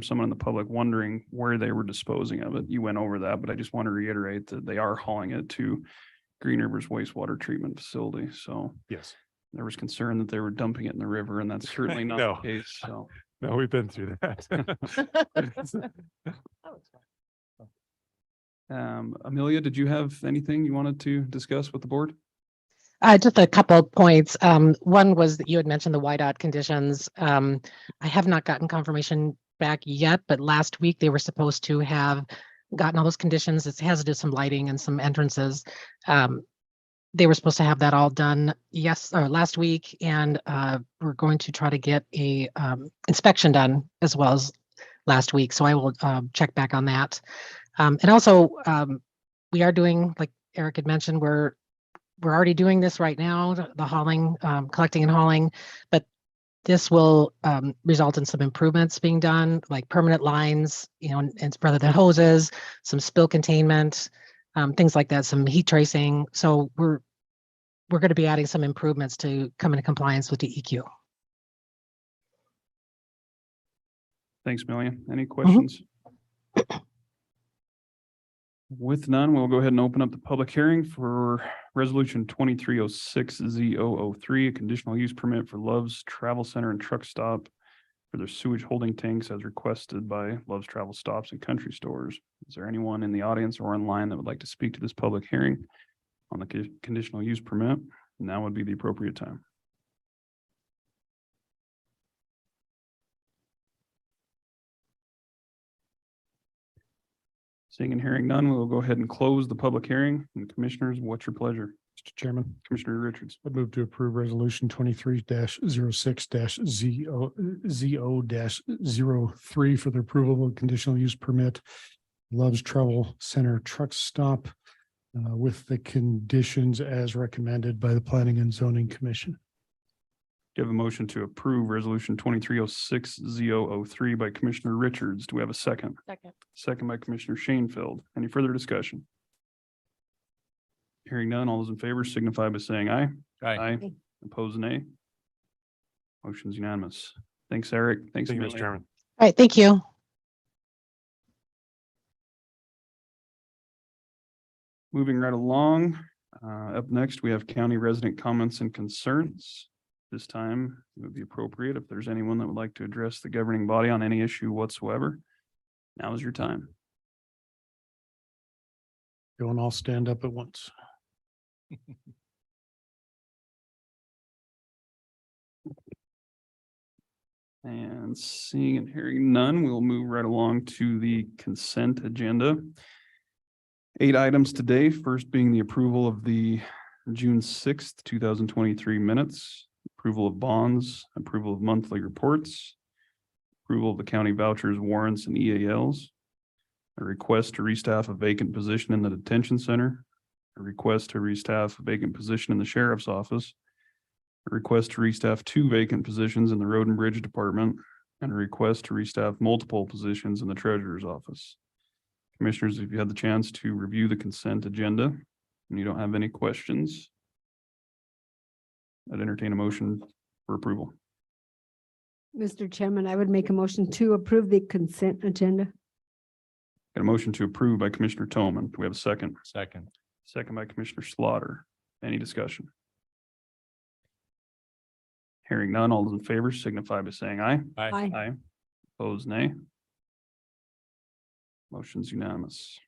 someone in the public wondering where they were disposing of it. You went over that, but I just want to reiterate that they are hauling it to Green River's wastewater treatment facility. So
Yes.
there was concern that they were dumping it in the river, and that's certainly not the
No.
case. So
No, we've been through that.
Amelia, did you have anything you wanted to discuss with the board?
Just a couple of points. One was that you had mentioned the whiteout conditions. I have not gotten confirmation back yet, but last week they were supposed to have gotten all those conditions. It has to do some lighting and some entrances. They were supposed to have that all done last week, and we're going to try to get a inspection done as well as last week. So I will check back on that. And also, we are doing, like Eric had mentioned, we're already doing this right now, the hauling, collecting and hauling, but this will result in some improvements being done, like permanent lines, and rather than hoses, some spill containment, things like that, some heat tracing. So we're going to be adding some improvements to come into compliance with DEQ.
Thanks, Amelia. Any questions? With none, we'll go ahead and open up the public hearing for resolution 2306Z003, a conditional use permit for Love's Travel Center and Truck Stop for their sewage holding tanks as requested by Love's Travel Stops and Country Stores. Is there anyone in the audience or online that would like to speak to this public hearing on the conditional use permit? Now would be the appropriate time. Seeing and hearing none, we'll go ahead and close the public hearing. And commissioners, what's your pleasure?
Mr. Chairman,
Commissioner Richards.
I'd move to approve resolution 23-06-ZO-03 for the approval of conditional use permit. Love's Travel Center Truck Stop with the conditions as recommended by the Planning and Zoning Commission.
Do you have a motion to approve resolution 2306Z003 by Commissioner Richards? Do we have a second?
Second.
Second by Commissioner Shanefield. Any further discussion? Hearing none, all those in favor signify by saying aye.
Aye.
Opposed, nay. Motion's unanimous. Thanks, Eric. Thanks,
Thank you, Mr.
Amelia.
Chairman.
All right, thank you.
Moving right along, up next, we have county resident comments and concerns. This time, it would be appropriate if there's anyone that would like to address the governing body on any issue whatsoever. Now is your time.
Don't all stand up at once.
And seeing and hearing none, we'll move right along to the consent agenda. 8 items today, first being the approval of the June 6th, 2023 minutes, approval of bonds, approval of monthly reports, approval of the county vouchers, warrants, and EALs, a request to restaff a vacant position in the detention center, a request to restaff a vacant position in the sheriff's office, a request to restaff 2 vacant positions in the road and bridge department, and a request to restaff multiple positions in the treasurer's office. Commissioners, if you had the chance to review the consent agenda and you don't have any questions, I'd entertain a motion for approval.
Mr. Chairman, I would make a motion to approve the consent agenda.
Got a motion to approve by Commissioner Toman. Do we have a second?
Second.
Second by Commissioner Slaughter. Any discussion? Hearing none, all those in favor signify by saying aye.
Aye.
Aye. Opposed, nay. Motion's unanimous.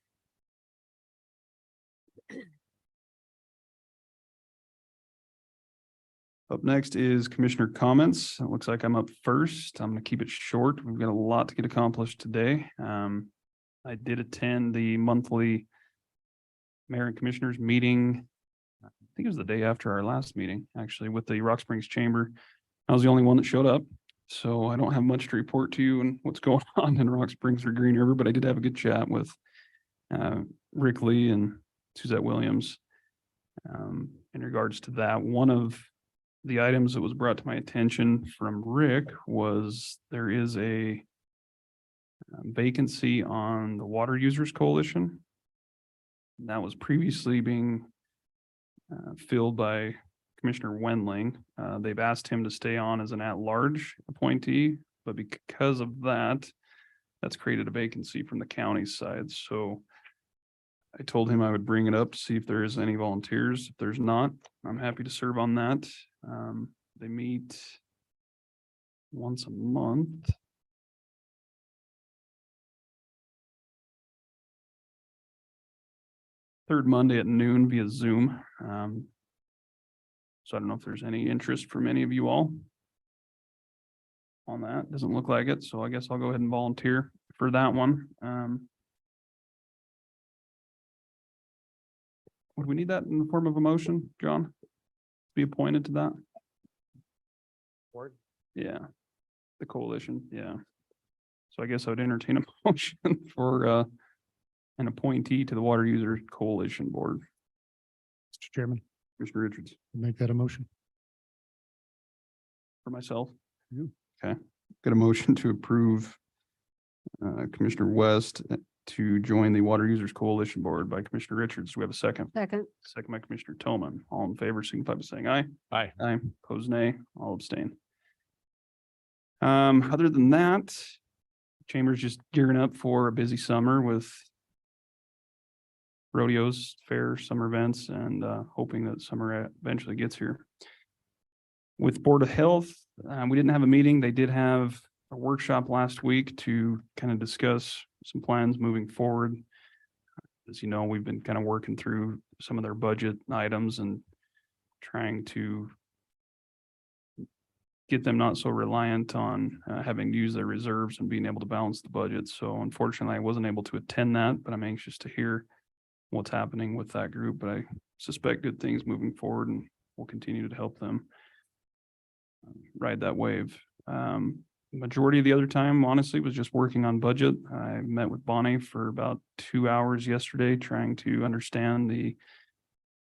Up next is commissioner comments. It looks like I'm up first. I'm going to keep it short. We've got a lot to get accomplished today. I did attend the monthly mayor and commissioners meeting. I think it was the day after our last meeting, actually, with the Rock Springs Chamber. I was the only one that showed up, so I don't have much to report to you and what's going on in Rock Springs or Green River, but I did have a good chat with Rick Lee and Suzette Williams. In regards to that, one of the items that was brought to my attention from Rick was there is a vacancy on the Water Users Coalition. That was previously being filled by Commissioner Wendling. They've asked him to stay on as an at-large appointee, but because of that, that's created a vacancy from the county side. So I told him I would bring it up to see if there is any volunteers. If there's not, I'm happy to serve on that. They meet once a month. Third Monday at noon via Zoom. So I don't know if there's any interest from any of you all on that. Doesn't look like it. So I guess I'll go ahead and volunteer for that one. Would we need that in the form of a motion, John? Be appointed to that?
Board?
Yeah, the coalition, yeah. So I guess I would entertain a motion for an appointee to the Water User Coalition Board.
Mr. Chairman,
Commissioner Richards,
make that a motion.
for myself.
You.
Okay, got a motion to approve Commissioner West to join the Water Users Coalition Board by Commissioner Richards. Do we have a second?
Second.
Second by Commissioner Tillman. All in favor, signify by saying aye.
Aye.
Aye. Opposed, nay. All abstain. Other than that, Chamber's just gearing up for a busy summer with rodeos, fairs, summer events, and hoping that summer eventually gets here. With Board of Health, we didn't have a meeting. They did have a workshop last week to kind of discuss some plans moving forward. As you know, we've been kind of working through some of their budget items and trying to get them not so reliant on having to use their reserves and being able to balance the budget. So unfortunately, I wasn't able to attend that, but I'm anxious to hear what's happening with that group. But I suspect good things moving forward, and we'll continue to help them ride that wave. Majority of the other time, honestly, was just working on budget. I met with Bonnie for about 2 hours yesterday, trying to understand the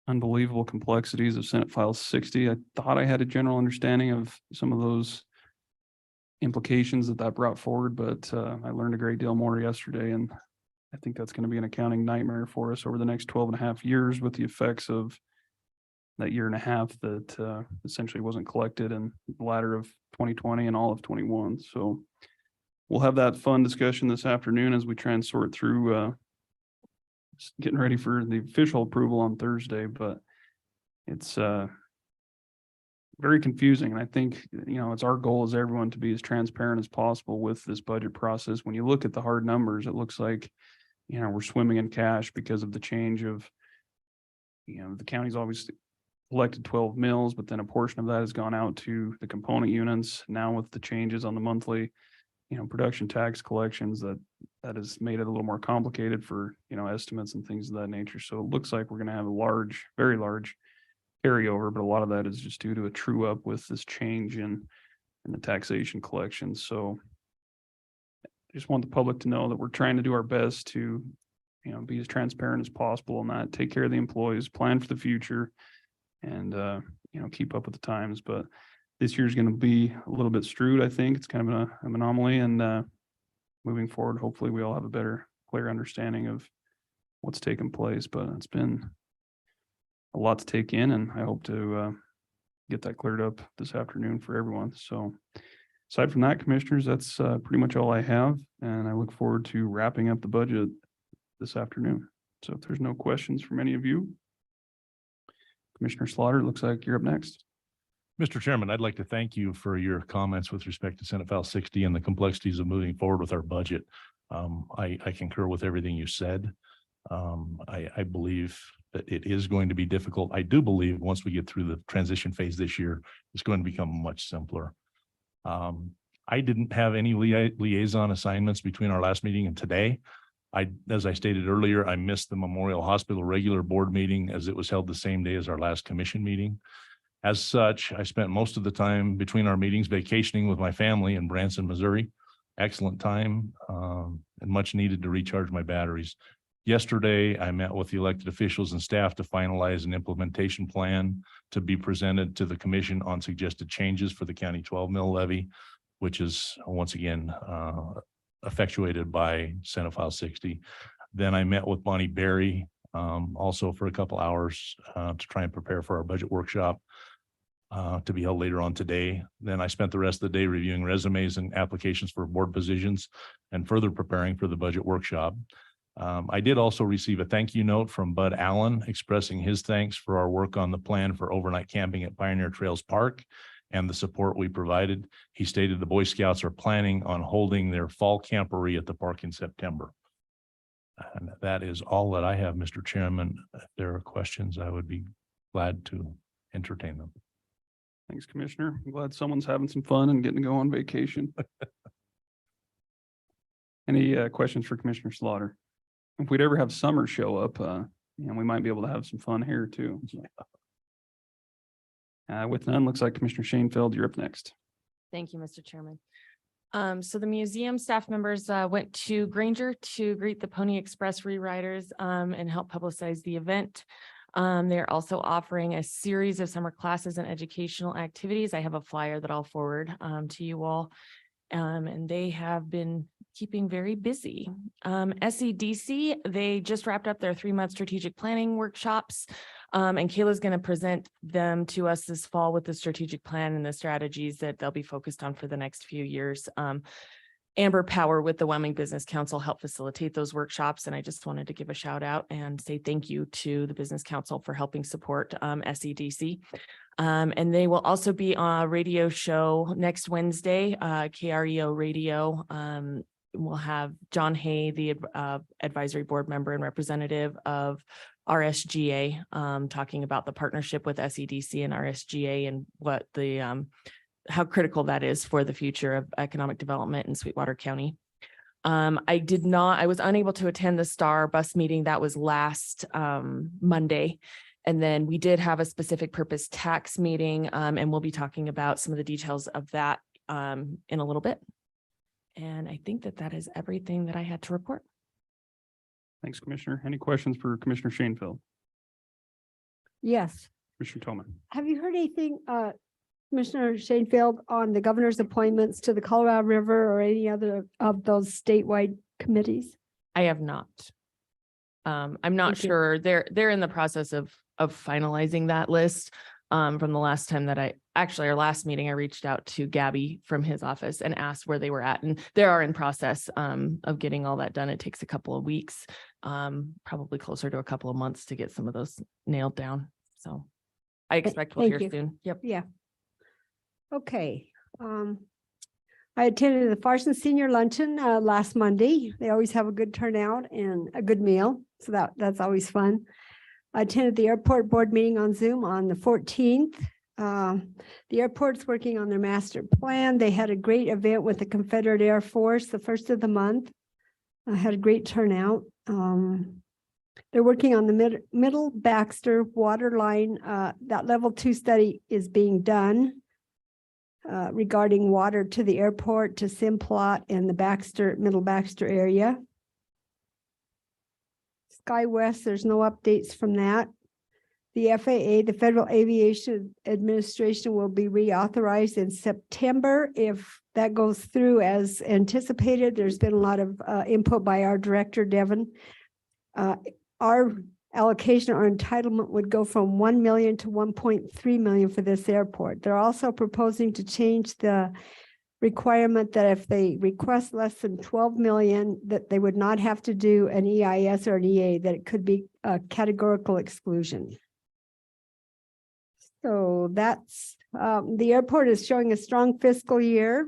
unbelievable complexities of Senate File 60. I thought I had a general understanding of some of those implications that brought forward, but I learned a great deal more yesterday, and I think that's going to be an accounting nightmare for us over the next 12 and a half years with the effects of that year and a half that essentially wasn't collected in the latter of 2020 and all of 21. So we'll have that fun discussion this afternoon as we try and sort through getting ready for the official approval on Thursday, but it's very confusing. And I think, it's our goal as everyone to be as transparent as possible with this budget process. When you look at the hard numbers, it looks like, we're swimming in cash because of the change of, the county's always collected 12 mills, but then a portion of that has gone out to the component units. Now with the changes on the monthly, production tax collections, that has made it a little more complicated for, estimates and things of that nature. So it looks like we're going to have a large, very large carryover, but a lot of that is just due to a true up with this change in the taxation collections. So I just want the public to know that we're trying to do our best to, be as transparent as possible on that, take care of the employees, plan for the future, and, keep up with the times. But this year's going to be a little bit screwed. I think it's kind of an anomaly, and moving forward, hopefully we all have a better, clear understanding of what's taken place. But it's been a lot to take in, and I hope to get that cleared up this afternoon for everyone. So aside from that, commissioners, that's pretty much all I have, and I look forward to wrapping up the budget this afternoon. So if there's no questions from any of you, Commissioner Slaughter, it looks like you're up next.
Mr. Chairman, I'd like to thank you for your comments with respect to Senate File 60 and the complexities of moving forward with our budget. I concur with everything you said. I believe that it is going to be difficult. I do believe once we get through the transition phase this year, it's going to become much simpler. I didn't have any liaison assignments between our last meeting and today. As I stated earlier, I missed the Memorial Hospital regular board meeting as it was held the same day as our last commission meeting. As such, I spent most of the time between our meetings vacationing with my family in Branson, Missouri. Excellent time and much needed to recharge my batteries. Yesterday, I met with the elected officials and staff to finalize an implementation plan to be presented to the commission on suggested changes for the county 12 mil levy, which is once again effectuated by Senate File 60. Then I met with Bonnie Berry also for a couple hours to try and prepare for our budget workshop to be held later on today. Then I spent the rest of the day reviewing resumes and applications for board positions and further preparing for the budget workshop. I did also receive a thank you note from Bud Allen expressing his thanks for our work on the plan for overnight camping at Pioneer Trails Park and the support we provided. He stated the Boy Scouts are planning on holding their fall camporee at the park in September. And that is all that I have, Mr. Chairman. If there are questions, I would be glad to entertain them.
Thanks, Commissioner. I'm glad someone's having some fun and getting to go on vacation. Any questions for Commissioner Slaughter? If we'd ever have summer show up, we might be able to have some fun here too. With none, looks like Commissioner Shanefield, you're up next.
Thank you, Mr. Chairman. So the museum staff members went to Granger to greet the Pony Express rewriters and help publicize the event. They're also offering a series of summer classes and educational activities. I have a flyer that I'll forward to you all. And they have been keeping very busy. SEDC, they just wrapped up their 3-month strategic planning workshops. And Kayla's going to present them to us this fall with the strategic plan and the strategies that they'll be focused on for the next few years. Amber Power with the Wyoming Business Council helped facilitate those workshops. And I just wanted to give a shout out and say thank you to the Business Council for helping support SEDC. And they will also be on a radio show next Wednesday, KREO Radio. We'll have John Hay, the advisory board member and representative of RSGA, talking about the partnership with SEDC and RSGA and what the how critical that is for the future of economic development in Sweetwater County. I was unable to attend the STAR bus meeting that was last Monday. And then we did have a specific purpose tax meeting, and we'll be talking about some of the details of that in a little bit. And I think that is everything that I had to report.
Thanks, Commissioner. Any questions for Commissioner Shanefield?
Yes.
Commissioner Tomah?
Have you heard anything, Commissioner Shanefield, on the governor's appointments to the Colorado River or any other of those statewide committees?
I have not. I'm not
Thank you.
sure. They're in the process of finalizing that list. From the last time that our last meeting, I reached out to Gabby from his office and asked where they were at. And they are in process of getting all that done. It takes a couple of weeks, probably closer to a couple of months to get some of those nailed down. So I expect we'll
Thank
hear
you.
soon. Yep.
Yeah. Okay. I attended the Farson Senior Luncheon last Monday. They always have a good turnout and a good meal. So that's always fun. I attended the airport board meeting on Zoom on the 14th. The airport's working on their master plan. They had a great event with the Confederate Air Force the first of the month. I had a great turnout. They're working on the Middle Baxter water line. That level 2 study is being done regarding water to the airport, to Simplot and the Middle Baxter area. SkyWest, there's no updates from that. The FAA, the Federal Aviation Administration, will be reauthorized in September. If that goes through as anticipated, there's been a lot of input by our director, Devin. Our allocation or entitlement would go from 1 million to 1.3 million for this airport. They're also proposing to change the requirement that if they request less than 12 million, that they would not have to do an EIS or an EA, that it could be a categorical exclusion. So that's, the airport is showing a strong fiscal year.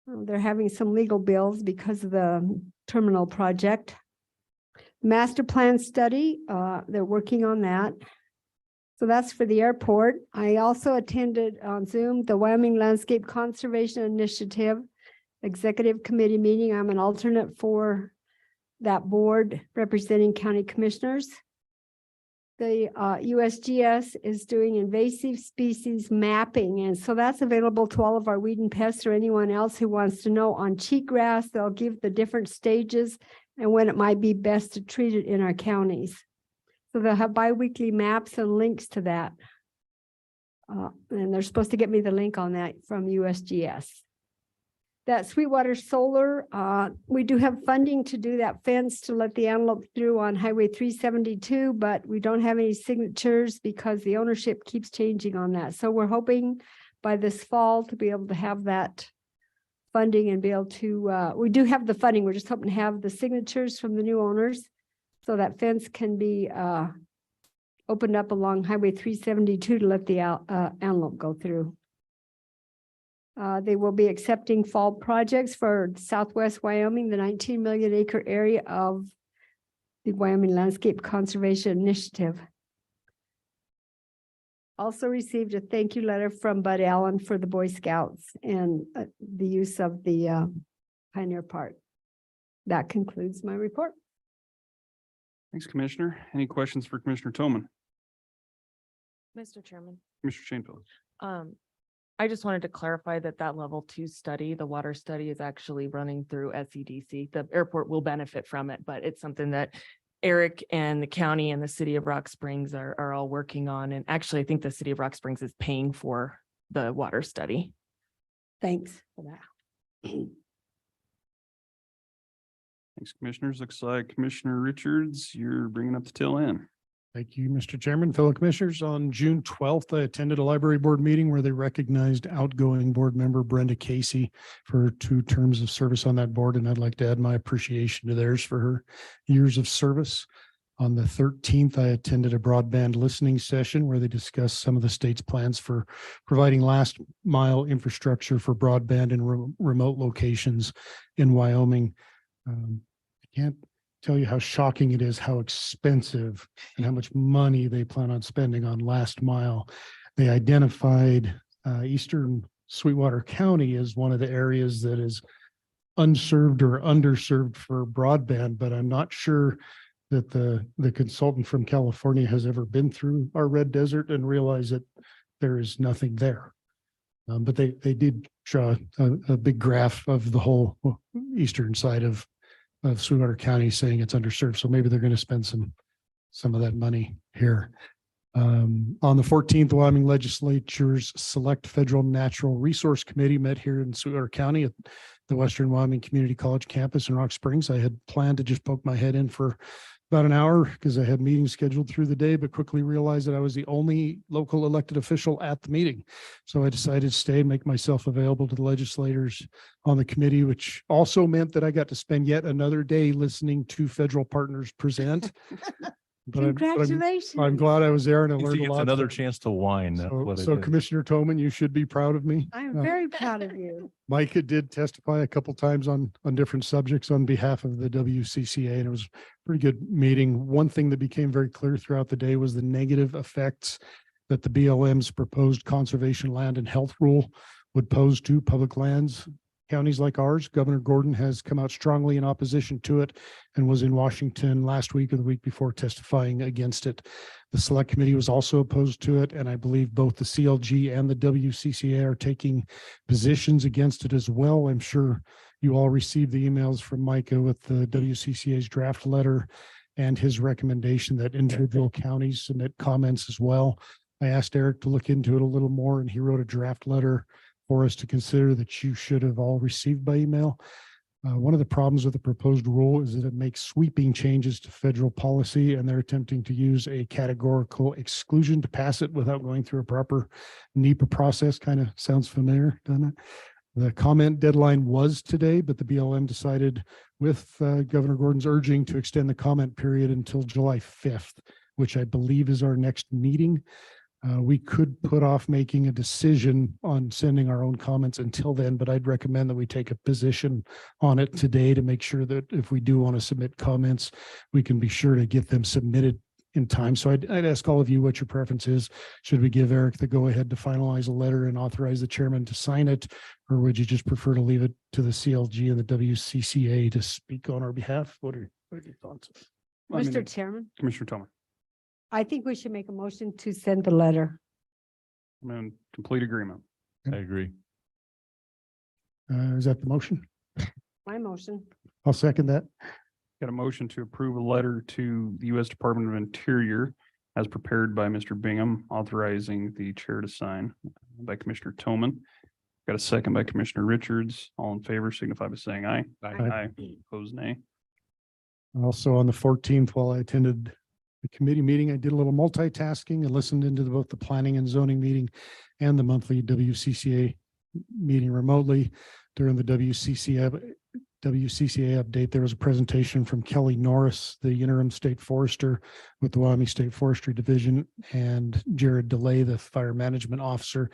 They're having some legal bills because of the terminal project. Master plan study, they're working on that. So that's for the airport. I also attended on Zoom the Wyoming Landscape Conservation Initiative Executive Committee meeting. I'm an alternate for that board representing county commissioners. The USGS is doing invasive species mapping, and so that's available to all of our weed and pests or anyone else who wants to know on cheatgrass. They'll give the different stages and when it might be best to treat it in our counties. So they'll have biweekly maps and links to that. And they're supposed to get me the link on that from USGS. That Sweetwater Solar, we do have funding to do that fence to let the antelope through on Highway 372, but we don't have any signatures because the ownership keeps changing on that. So we're hoping by this fall to be able to have that funding and be able to, we do have the funding. We're just hoping to have the signatures from the new owners so that fence can be opened up along Highway 372 to let the antelope go through. They will be accepting fall projects for Southwest Wyoming, the 19 million acre area of the Wyoming Landscape Conservation Initiative. Also received a thank you letter from Bud Allen for the Boy Scouts and the use of the Pioneer Park. That concludes my report.
Thanks, Commissioner. Any questions for Commissioner Toman?
Mr. Chairman.
Commissioner Shanefield?
I just wanted to clarify that that level 2 study, the water study, is actually running through SEDC. The airport will benefit from it, but it's something that Eric and the county and the city of Rock Springs are all working on. And actually, I think the city of Rock Springs is paying for the water study.
Thanks for that.
Thanks, Commissioners. Looks like Commissioner Richards, you're bringing up the tail end.
Thank you, Mr. Chairman, fellow commissioners. On June 12th, I attended a library board meeting where they recognized outgoing board member Brenda Casey for 2 terms of service on that board. And I'd like to add my appreciation to theirs for her years of service. On the 13th, I attended a broadband listening session where they discussed some of the state's plans for providing last mile infrastructure for broadband in remote locations in Wyoming. I can't tell you how shocking it is, how expensive and how much money they plan on spending on last mile. They identified Eastern Sweetwater County as one of the areas that is unserved or underserved for broadband, but I'm not sure that the consultant from California has ever been through our red desert and realized that there is nothing there. But they did draw a big graph of the whole eastern side of Sweetwater County saying it's underserved. So maybe they're going to spend some of that money here. On the 14th, the Wyoming Legislature's Select Federal Natural Resource Committee met here in Sweetwater County at the Western Wyoming Community College campus in Rock Springs. I had planned to just poke my head in for about an hour because I had meetings scheduled through the day, but quickly realized that I was the only local elected official at the meeting. So I decided to stay and make myself available to the legislators on the committee, which also meant that I got to spend yet another day listening to federal partners present. But
Congratulations.
I'm glad I was there and I learned a
It's
lot.
another chance to whine. That's what it
So
is.
Commissioner Toman, you should be proud of me.
I'm very proud of you.
Micah did testify a couple times on different subjects on behalf of the WCCA, and it was a pretty good meeting. One thing that became very clear throughout the day was the negative effects that the BLM's proposed conservation land and health rule would pose to public lands. Counties like ours, Governor Gordon has come out strongly in opposition to it and was in Washington last week or the week before testifying against it. The Select Committee was also opposed to it, and I believe both the CLG and the WCCA are taking positions against it as well. I'm sure you all received the emails from Micah with the WCCA's draft letter and his recommendation that individual counties submit comments as well. I asked Eric to look into it a little more, and he wrote a draft letter for us to consider that you should have all received by email. One of the problems with the proposed rule is that it makes sweeping changes to federal policy, and they're attempting to use a categorical exclusion to pass it without going through a proper NEPA process. Kind of sounds familiar, doesn't it? The comment deadline was today, but the BLM decided with Governor Gordon's urging to extend the comment period until July 5th, which I believe is our next meeting. We could put off making a decision on sending our own comments until then, but I'd recommend that we take a position on it today to make sure that if we do want to submit comments, we can be sure to get them submitted in time. So I'd ask all of you what your preference is. Should we give Eric the go ahead to finalize a letter and authorize the chairman to sign it? Or would you just prefer to leave it to the CLG and the WCCA to speak on our behalf? What are your thoughts?
Mr. Chairman,
Commissioner Toman,
I think we should make a motion to send the letter.
I'm in complete agreement.
I agree.
Is that the motion?
My motion.
I'll second that.
Got a motion to approve a letter to the U.S. Department of Interior as prepared by Mr. Bingham, authorizing the chair to sign by Commissioner Toman. Got a second by Commissioner Richards. All in favor signify by saying aye.
Aye.
Opposed, nay.
Also on the 14th, while I attended the committee meeting, I did a little multitasking and listened into both the planning and zoning meeting and the monthly WCCA meeting remotely. During the WCCA update, there was a presentation from Kelly Norris, the interim state forester with the Wyoming State Forestry Division, and Jared DeLay, the fire management officer.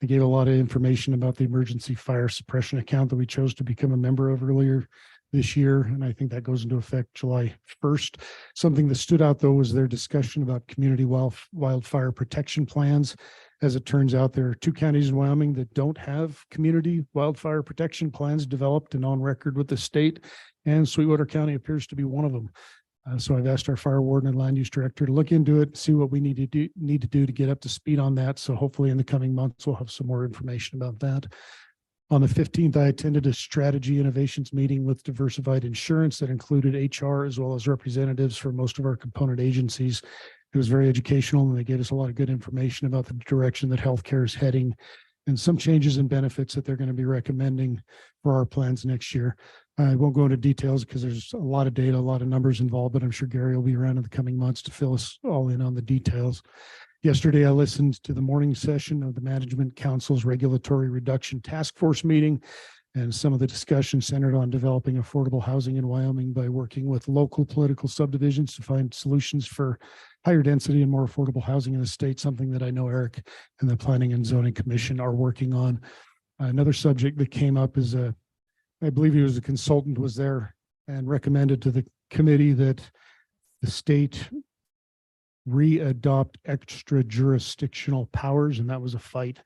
They gave a lot of information about the emergency fire suppression account that we chose to become a member of earlier this year, and I think that goes into effect July 1st. Something that stood out, though, was their discussion about community wildfire protection plans. As it turns out, there are 2 counties in Wyoming that don't have community wildfire protection plans developed and on record with the state, and Sweetwater County appears to be one of them. So I've asked our fire warden and land use director to look into it, see what we need to do to get up to speed on that. So hopefully in the coming months, we'll have some more information about that. On the 15th, I attended a strategy innovations meeting with Diversified Insurance that included HR as well as representatives from most of our component agencies. It was very educational, and they gave us a lot of good information about the direction that healthcare is heading and some changes in benefits that they're going to be recommending for our plans next year. I won't go into details because there's a lot of data, a lot of numbers involved, but I'm sure Gary will be around in the coming months to fill us all in on the details. Yesterday, I listened to the morning session of the Management Council's Regulatory Reduction Task Force meeting, and some of the discussion centered on developing affordable housing in Wyoming by working with local political subdivisions to find solutions for higher density and more affordable housing in the state, something that I know Eric and the Planning and Zoning Commission are working on. Another subject that came up is I believe he was a consultant, was there and recommended to the committee that the state re-adopt extra jurisdictional powers, and that was a fight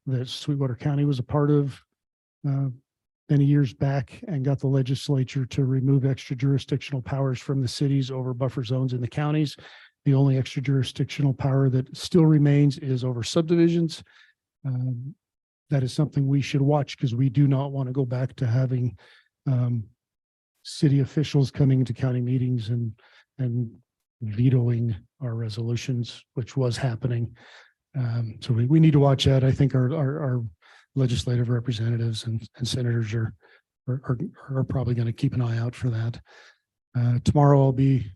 that Sweetwater County was a part of many years back, and got the legislature to remove extra jurisdictional powers from the cities over buffer zones in the counties. The only extra jurisdictional power that still remains is over subdivisions. That is something we should watch, because we do not want to go back to having city officials coming into county meetings and vetoing our resolutions, which was happening. So we need to watch that. I think our legislative representatives and senators are probably going to keep an eye out for that. Tomorrow I'll be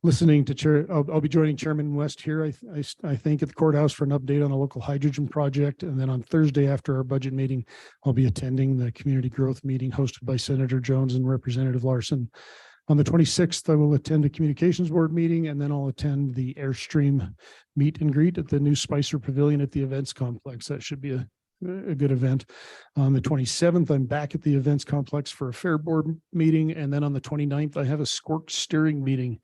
listening to I'll be joining Chairman West here, I think, at the courthouse for an update on a local hydrogen project. And then on Thursday after our budget meeting, I'll be attending the community growth meeting hosted by Senator Jones and Representative Larson. On the 26th, I will attend a communications board meeting, and then I'll attend the Airstream meet and greet at the new Spicer Pavilion at the events complex. That should be a good event. On the 27th, I'm back at the events complex for a fair board meeting. And then on the 29th, I have a Squirk steering meeting.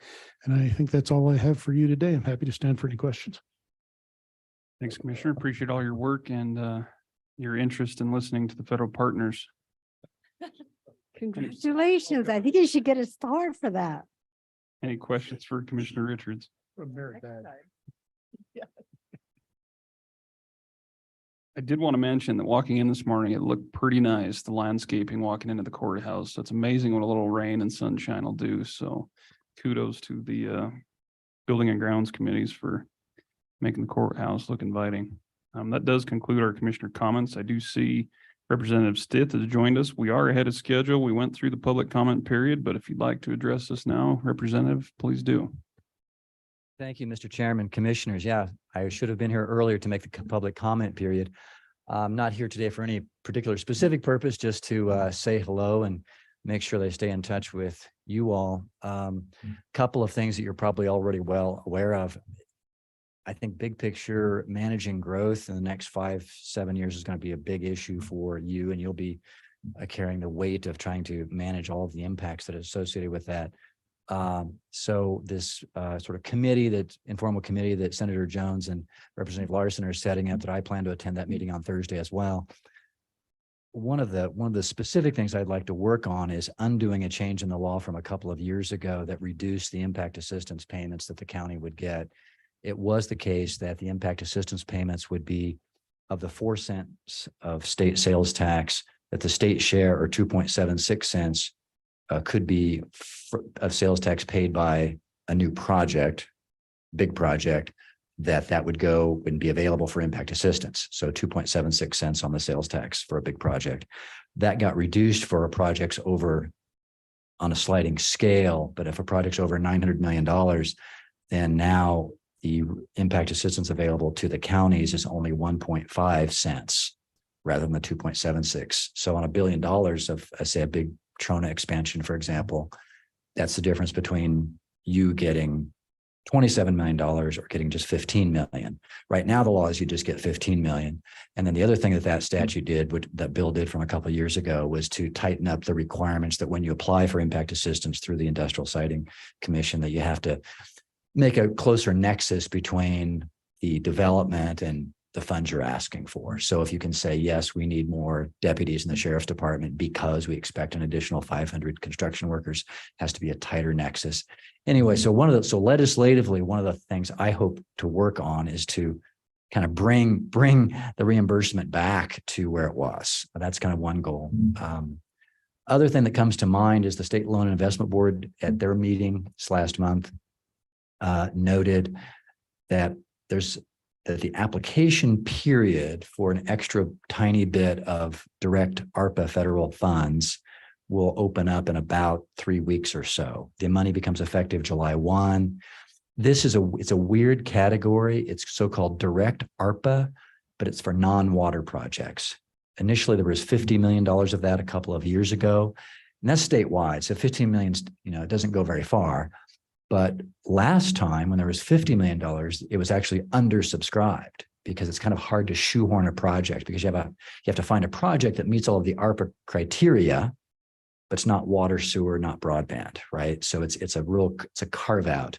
And I think that's all I have for you today. I'm happy to stand for any questions.
Thanks, Commissioner. Appreciate all your work and your interest in listening to the federal partners.
Congratulations. I think you should get a star for that.
Any questions for Commissioner Richards? I did want to mention that walking in this morning, it looked pretty nice, the landscaping walking into the courthouse. It's amazing what a little rain and sunshine will do. So kudos to the Building and Grounds committees for making the courthouse look inviting. That does conclude our commissioner comments. I do see Representative Stith has joined us. We are ahead of schedule. We went through the public comment period, but if you'd like to address us now, Representative, please do.
Thank you, Mr. Chairman, Commissioners. Yeah, I should have been here earlier to make the public comment period. I'm not here today for any particular specific purpose, just to say hello and make sure they stay in touch with you all. Couple of things that you're probably already well aware of. I think big picture, managing growth in the next 5-7 years is going to be a big issue for you, and you'll be carrying the weight of trying to manage all of the impacts that are associated with that. So this sort of committee, that informal committee that Senator Jones and Representative Larson are setting up, that I plan to attend that meeting on Thursday as well. One of the specific things I'd like to work on is undoing a change in the law from a couple of years ago that reduced the impact assistance payments that the county would get. It was the case that the impact assistance payments would be of the 4 cents of state sales tax, that the state share, or 2.76 cents, could be of sales tax paid by a new project, big project, that would go and be available for impact assistance. So 2.76 cents on the sales tax for a big project. That got reduced for projects over on a sliding scale. But if a project's over $900 million, then now the impact assistance available to the counties is only 1.5 cents rather than the 2.76. So on $1 billion of, say, a big Trona expansion, for example, that's the difference between you getting $27 million or getting just 15 million. Right now, the law is you just get 15 million. And then the other thing that statute did, which that bill did from a couple of years ago, was to tighten up the requirements that when you apply for impact assistance through the Industrial Siting Commission, that you have to make a closer nexus between the development and the funds you're asking for. So if you can say, yes, we need more deputies in the sheriff's department because we expect an additional 500 construction workers, has to be a tighter nexus. Anyway, so legislatively, one of the things I hope to work on is to kind of bring the reimbursement back to where it was. That's kind of one goal. Other thing that comes to mind is the State Loan and Investment Board at their meeting last month noted that the application period for an extra tiny bit of direct ARPA federal funds will open up in about 3 weeks or so. The money becomes effective July 1. It's a weird category. It's so-called direct ARPA, but it's for non-water projects. Initially, there was $50 million of that a couple of years ago, and that's statewide. So 15 million, it doesn't go very far. But last time when there was $50 million, it was actually undersubscribed because it's kind of hard to shoehorn a project because you have to find a project that meets all of the ARPA criteria, but it's not water, sewer, not broadband, right? So it's a carve out.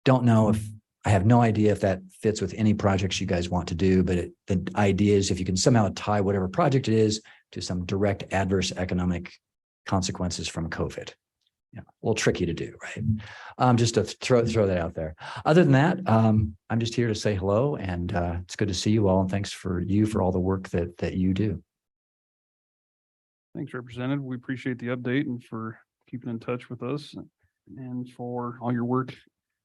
Don't know if I have no idea if that fits with any projects you guys want to do, but the idea is if you can somehow tie whatever project it is to some direct adverse economic consequences from COVID. A little tricky to do, right? Just to throw that out there. Other than that, I'm just here to say hello, and it's good to see you all, and thanks for all the work that you do.
Thanks, Representative. We appreciate the update and for keeping in touch with us and for all your work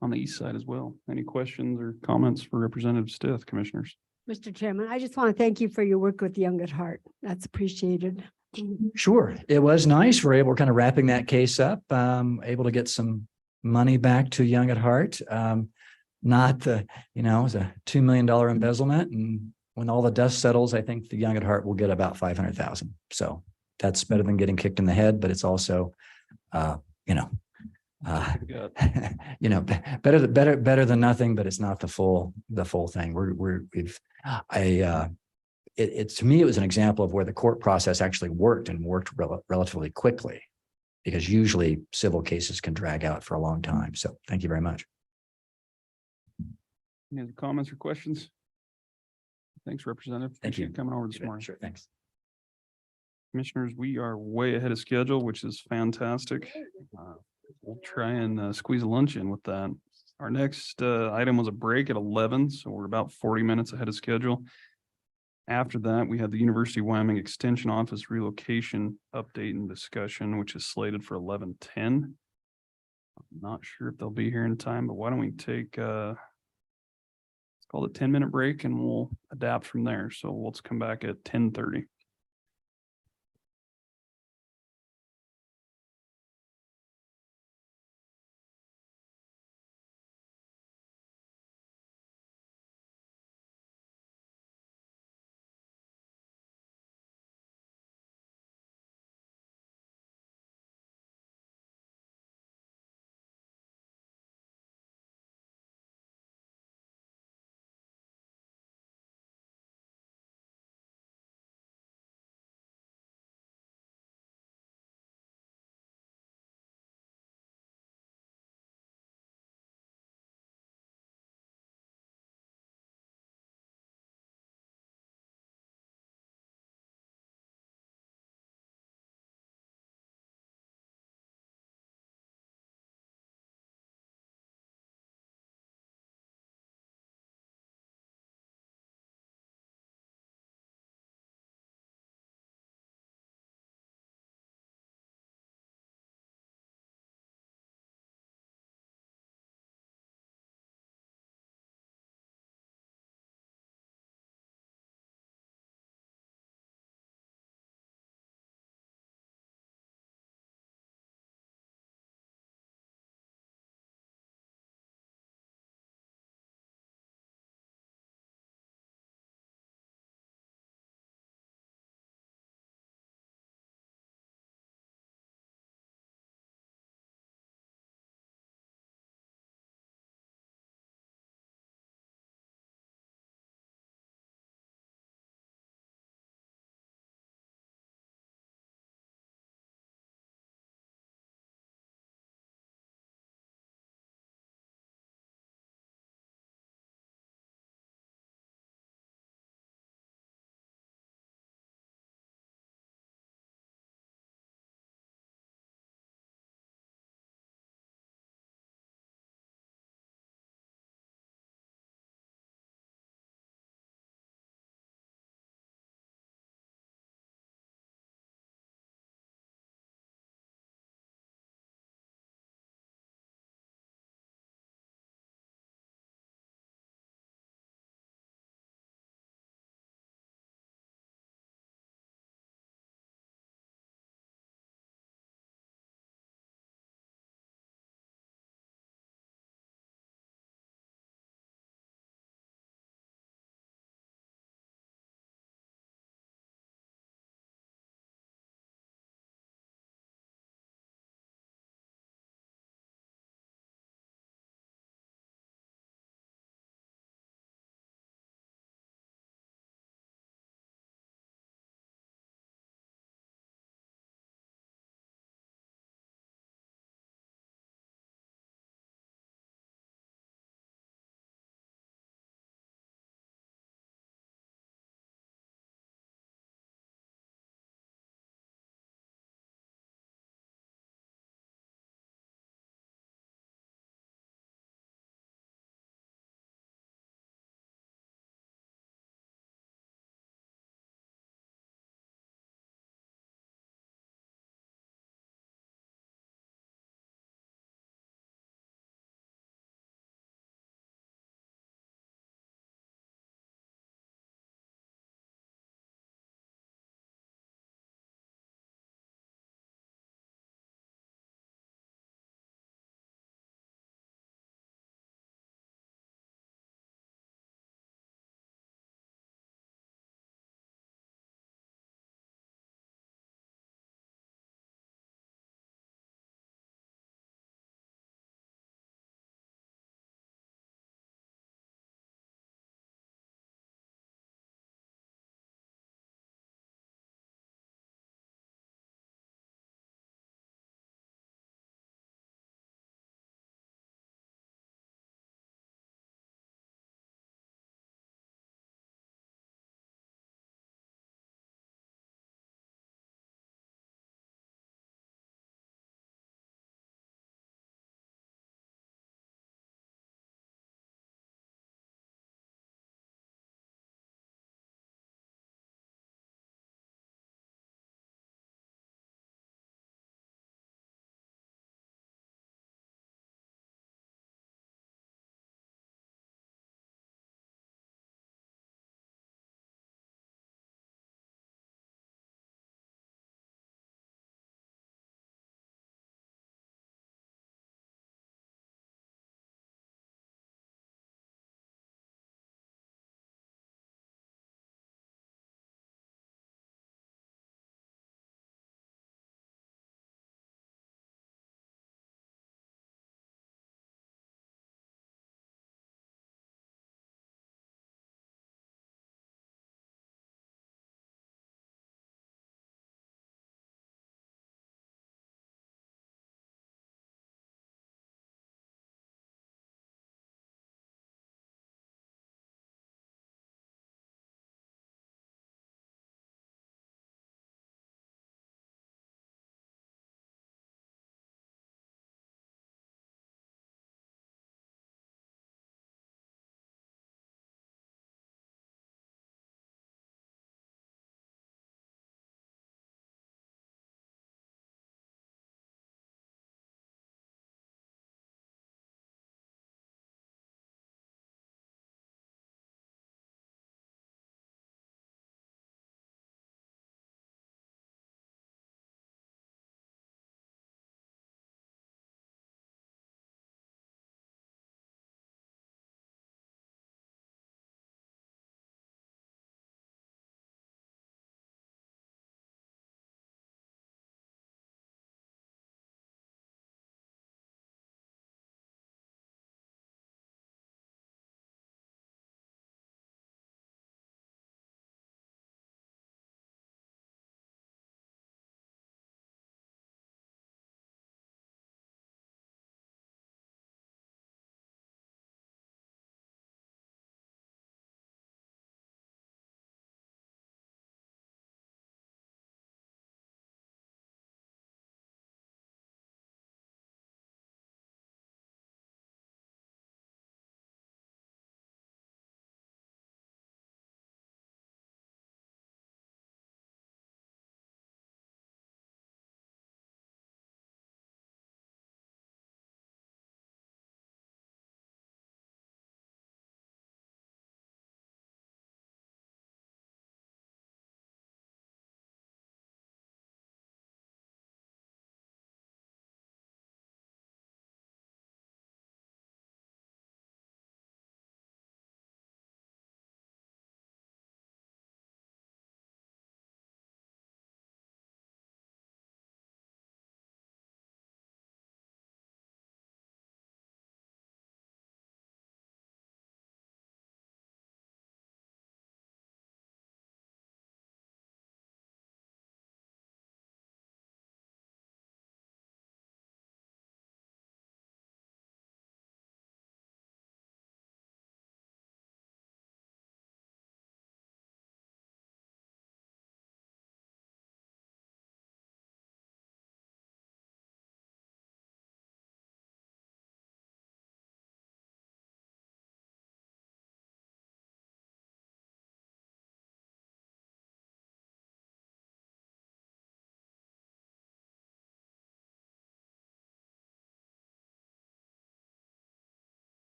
on the east side as well. Any questions or comments for Representative Stith, Commissioners?
Mr. Chairman, I just want to thank you for your work with Young at Heart. That's appreciated.
Sure. It was nice. We're kind of wrapping that case up, able to get some money back to Young at Heart. Not the, it was a $2 million embezzlement. And when all the dust settles, I think the Young at Heart will get about 500,000. So that's better than getting kicked in the head, but it's also, better than nothing, but it's not the full thing. To me, it was an example of where the court process actually worked and worked relatively quickly, because usually civil cases can drag out for a long time. So thank you very much.
Any other comments or questions? Thanks, Representative.
Thank you
Appreciate coming over this morning.
Sure. Thanks.
Commissioners, we are way ahead of schedule, which is fantastic. We'll try and squeeze a lunch in with that. Our next item was a break at 11, so we're about 40 minutes ahead of schedule. After that, we had the University of Wyoming Extension Office relocation update and discussion, which is slated for 11:10. I'm not sure if they'll be here in time, but why don't we take it's called a 10-minute break and we'll adapt from there. So let's come back at 10:30.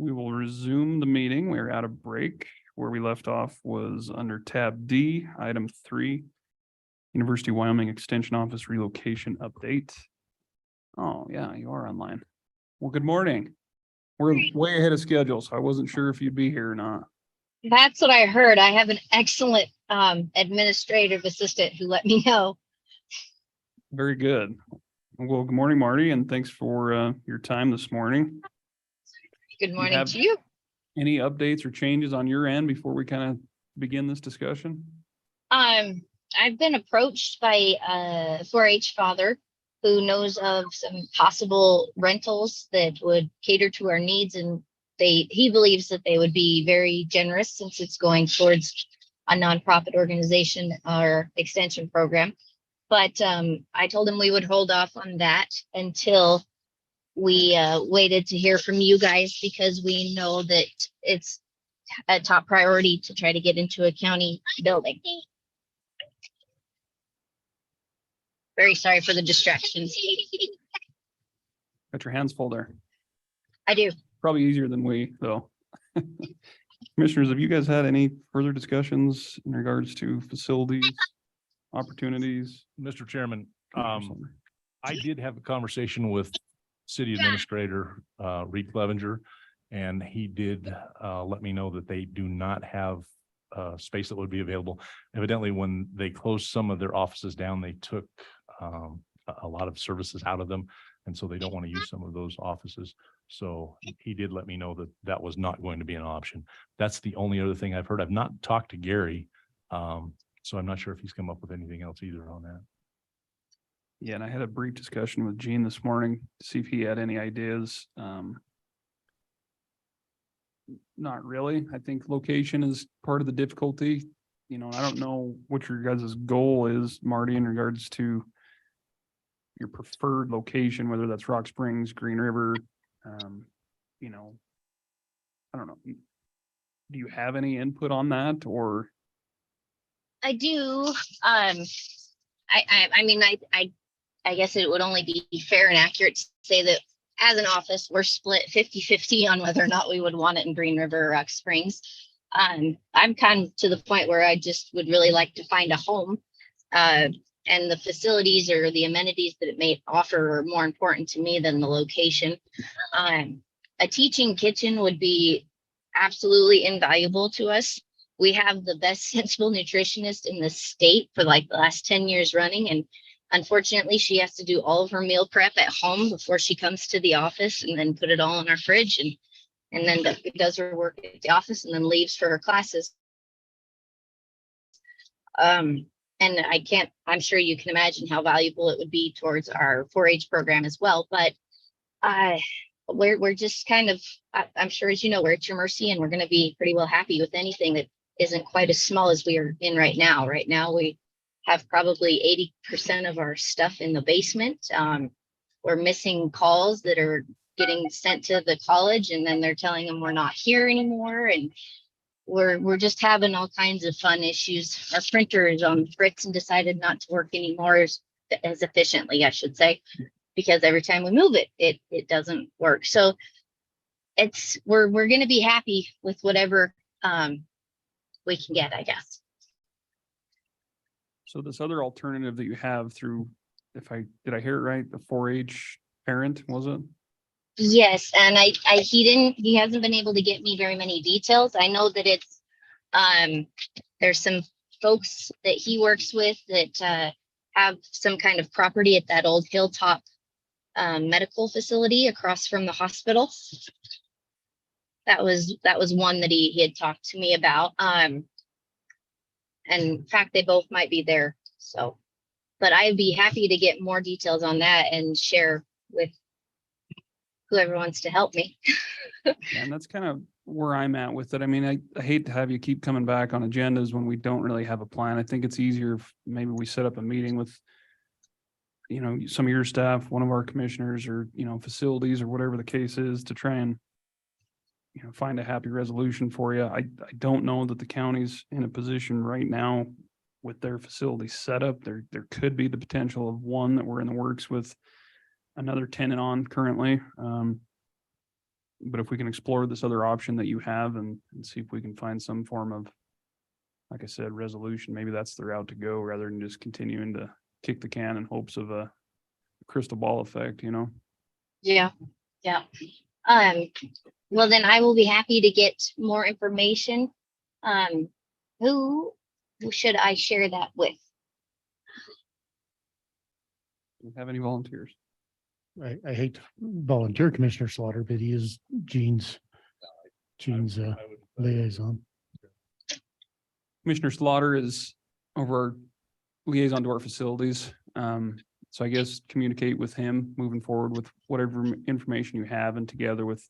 We will resume the meeting. We're at a break. Where we left off was under tab D, item 3, University of Wyoming Extension Office relocation update. Oh, yeah, you are online. Well, good morning. We're way ahead of schedule, so I wasn't sure if you'd be here or not.
That's what I heard. I have an excellent administrative assistant who let me know.
Very good. Well, good morning, Marty, and thanks for your time this morning.
Good morning
have-
to you.
Any updates or changes on your end before we kind of begin this discussion?
I've been approached by a 4-H father who knows of some possible rentals that would cater to our needs, and he believes that they would be very generous since it's going towards a nonprofit organization or extension program. But I told him we would hold off on that until we waited to hear from you guys, because we know that it's a top priority to try to get into a county building. Very sorry for the distractions.
Got your hands full there.
I do.
Probably easier than we, though. Commissioners, have you guys had any further discussions in regards to facilities, opportunities?
Mr. Chairman, I did have a conversation with City Administrator Reed Clevenger, and he did let me know that they do not have space that would be available. Evidently, when they closed some of their offices down, they took a lot of services out of them, and so they don't want to use some of those offices. So he did let me know that that was not going to be an option. That's the only other thing I've heard. I've not talked to Gary, so I'm not sure if he's come up with anything else either on that.
Yeah, and I had a brief discussion with Gene this morning to see if he had any ideas. Not really. I think location is part of the difficulty. You know, I don't know what your guys' goal is, Marty, in regards to your preferred location, whether that's Rock Springs, Green River. You know, I don't know. Do you have any input on that, or?
I do. I mean, I guess it would only be fair and accurate to say that as an office, we're split 50-50 on whether or not we would want it in Green River or Rock Springs. I'm kind of to the point where I just would really like to find a home, and the facilities or the amenities that it may offer are more important to me than the location. A teaching kitchen would be absolutely invaluable to us. We have the best sensible nutritionist in the state for like the last 10 years running. And unfortunately, she has to do all of her meal prep at home before she comes to the office, and then put it all in our fridge, and then does her work at the office and then leaves for her classes. And I'm sure you can imagine how valuable it would be towards our 4-H program as well. But we're just kind of, I'm sure, as you know, we're at your mercy, and we're going to be pretty well happy with anything that isn't quite as small as we are in right now. Right now, we have probably 80% of our stuff in the basement. We're missing calls that are getting sent to the college, and then they're telling them we're not here anymore. And we're just having all kinds of fun issues. Our printer is on fritz and decided not to work anymore as efficiently, I should say, because every time we move it, it doesn't work. So we're going to be happy with whatever we can get, I guess.
So this other alternative that you have through, did I hear it right? The 4-H parent, was it?
Yes, and he hasn't been able to get me very many details. I know that it's there's some folks that he works with that have some kind of property at that old Hilltop medical facility across from the hospital. That was one that he had talked to me about. And in fact, they both might be there. So, but I'd be happy to get more details on that and share with whoever wants to help me.
Yeah, and that's kind of where I'm at with it. I mean, I hate to have you keep coming back on agendas when we don't really have a plan. I think it's easier if maybe we set up a meeting with, you know, some of your staff, one of our commissioners, or, you know, facilities, or whatever the case is, to try and, you know, find a happy resolution for you. I don't know that the county's in a position right now with their facility set up. There could be the potential of one that we're in the works with another tenant on currently. But if we can explore this other option that you have and see if we can find some form of, like I said, resolution, maybe that's the route to go rather than just continuing to kick the can in hopes of a crystal ball effect, you know?
Yeah, yeah. Well, then I will be happy to get more information. Who should I share that with?
Do we have any volunteers?
I hate to volunteer Commissioner Slaughter, but he is Gene's liaison.
Commissioner Slaughter is over our liaison to our facilities. So I guess communicate with him moving forward with whatever information you have, and together with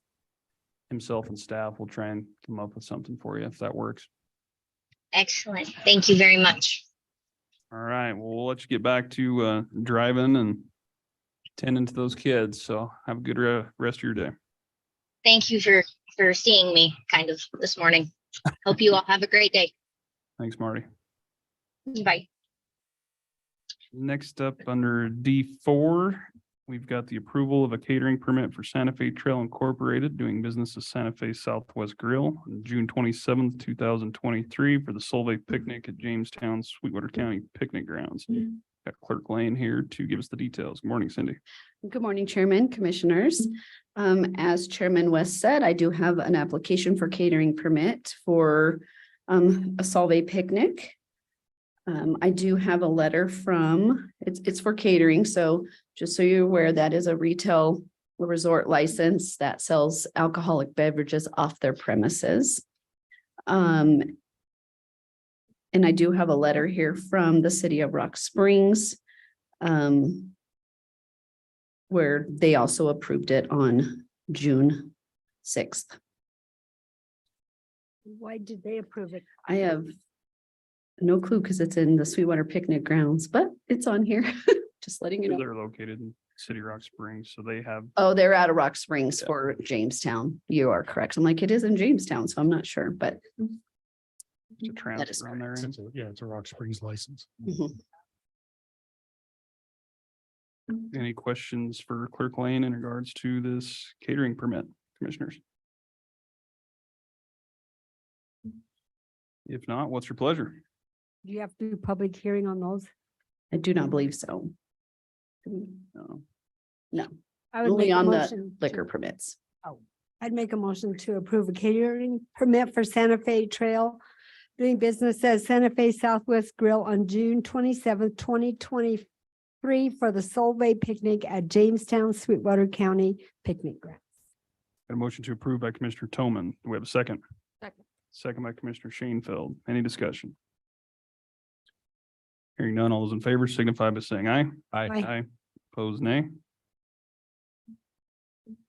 himself and staff, we'll try and come up with something for you if that works.
Excellent. Thank you very much.
All right, well, we'll let you get back to driving and tending to those kids. So have a good rest of your day.
Thank you for seeing me kind of this morning. Hope you all have a great day.
Thanks, Marty.
Bye.
Next up, under D4, we've got the approval of a catering permit for Santa Fe Trail Incorporated, doing business as Santa Fe Southwest Grill on June 27th, 2023 for the Solvay Picnic at Jamestown, Sweetwater County Picnic Grounds. Got Clerk Lane here to give us the details. Good morning, Cindy.
Good morning, Chairman, Commissioners. As Chairman West said, I do have an application for catering permit for a Solvay picnic. I do have a letter from, it's for catering, so just so you're aware, that is a retail resort license that sells alcoholic beverages off their premises. And I do have a letter here from the city of Rock Springs, where they also approved it on June 6th.
Why did they approve it?
I have no clue because it's in the Sweetwater Picnic Grounds, but it's on here. Just letting you know.
They're located in City Rock Springs, so they have.
Oh, they're out of Rock Springs for Jamestown. You are correct. I'm like, it is in Jamestown, so I'm not sure, but.
It's a
That is
transfer on there.
correct.
It's a Rock Springs license.
Mhm.
Any questions for Clerk Lane in regards to this catering permit, commissioners? If not, what's your pleasure?
Do you have to do public hearing on those?
I do not believe so.
No.
No,
I would make
only
a
on the
motion
liquor
to-
permits.
I'd make a motion to approve a catering permit for Santa Fe Trail doing business as Santa Fe Southwest Grill on June 27th, 2023 for the Solvay Picnic at Jamestown, Sweetwater County Picnic Grounds.
Got a motion to approve by Commissioner Toman. Do we have a second?
Second.
Second by Commissioner Shanefield. Any discussion? Hearing none, all those in favor signify by saying aye.
Aye.
Aye.
Aye. Opposed, nay.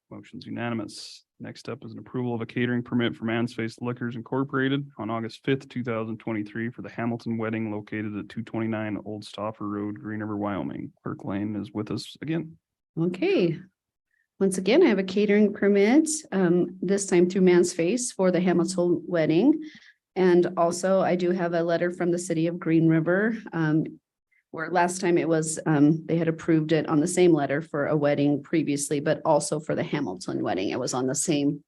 Motion's unanimous. Next up is an approval of a catering permit for Man's Face Liquors Incorporated on August 5th, 2023 for the Hamilton wedding located at 229 Old Stoffer Road, Green River, Wyoming. Clerk Lane is with us again.
Okay. Once again, I have a catering permit, this time through Man's Face for the Hamilton wedding. And also I do have a letter from the city of Green River, where last time it was, they had approved it on the same letter for a wedding previously, but also for the Hamilton wedding. It was on the same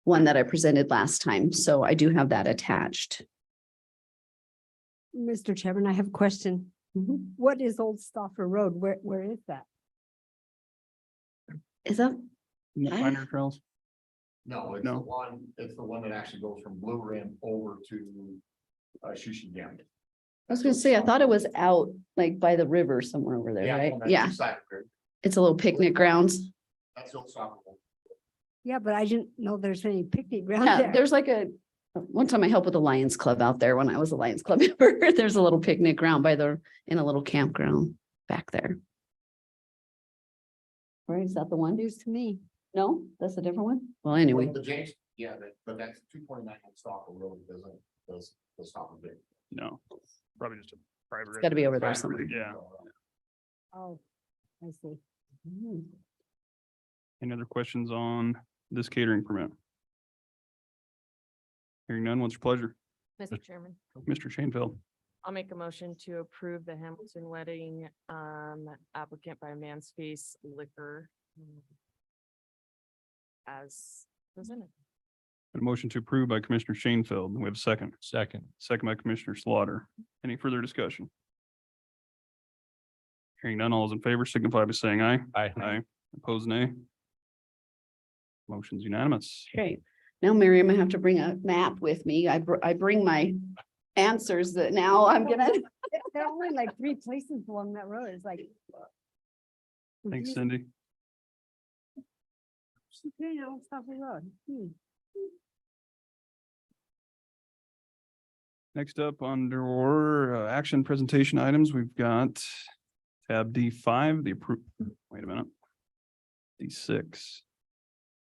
one that I presented last time. So I do have that attached.
Mr. Chairman, I have a question. What is Old Stoffer Road? Where is that?
Is that?
Minor Trails.
No, it's the one that actually goes from Blue Rim over to Shushigambi.
I was gonna say, I thought it was out like by the river somewhere over there, right? Yeah, it's a little picnic grounds.
That's Old Stoffer.
Yeah, but I didn't know there's any picnic ground
Yeah,
there.
there's like one time I helped with the Lions Club out there when I was a Lions Club member. There's a little picnic ground in a little campground back there. Right, is that the one?
News to me.
No, that's a different one? Well, anyway,
The James, yeah, but that's 229 Old Stoffer Road doesn't stop a bit.
No, probably just a private.
It's gotta be over there
residence.
somewhere.
Yeah.
Oh, I see.
Any other questions on this catering permit? Hearing none, what's your pleasure?
Mr. Chairman,
Mr. Shanefield.
I'll make a motion to approve the Hamilton wedding applicant by Man's Face Liquor as presented.
A motion to approve by Commissioner Shanefield. We have a second.
Second.
Second by Commissioner Slaughter. Any further discussion? Hearing none, all those in favor signify by saying aye.
Aye.
Aye. Opposed, nay. Motion's unanimous.
Okay, now Miriam, I have to bring a map with me. I bring my answers that now I'm gonna.
There are only like 3 places along that road. It's like.
Thanks, Cindy.
Okay, now stop the road.
Next up under action presentation items, we've got tab D5, wait a minute. D6.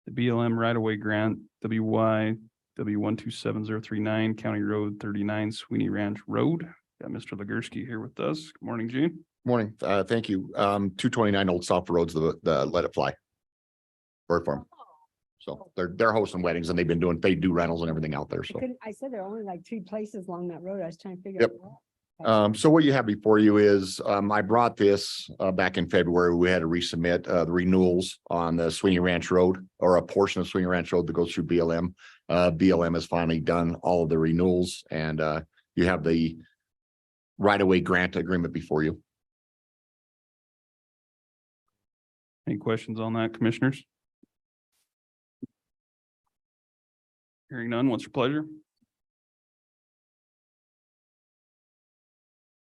The BLM right-of-way grant, WY W127039, County Road 39, Sweeney Ranch Road. Got Mr. Legursky here with us. Good morning, Gene.
Morning, thank you. 229 Old South Road's the Let It Fly bird farm. So they're hosting weddings and they do rentals and everything out there, so.
I said there are only like 3 places along that road. I was trying to figure
Yep.
out.
So what you have before you is, I brought this, back in February. We had to resubmit, the renewals on the Sweeney Ranch Road, or a portion of Sweeney Ranch Road that goes through BLM. BLM has finally done all of the renewals, and, you have the right-of-way grant agreement before you.
Any questions on that, commissioners? Hearing none, what's your pleasure?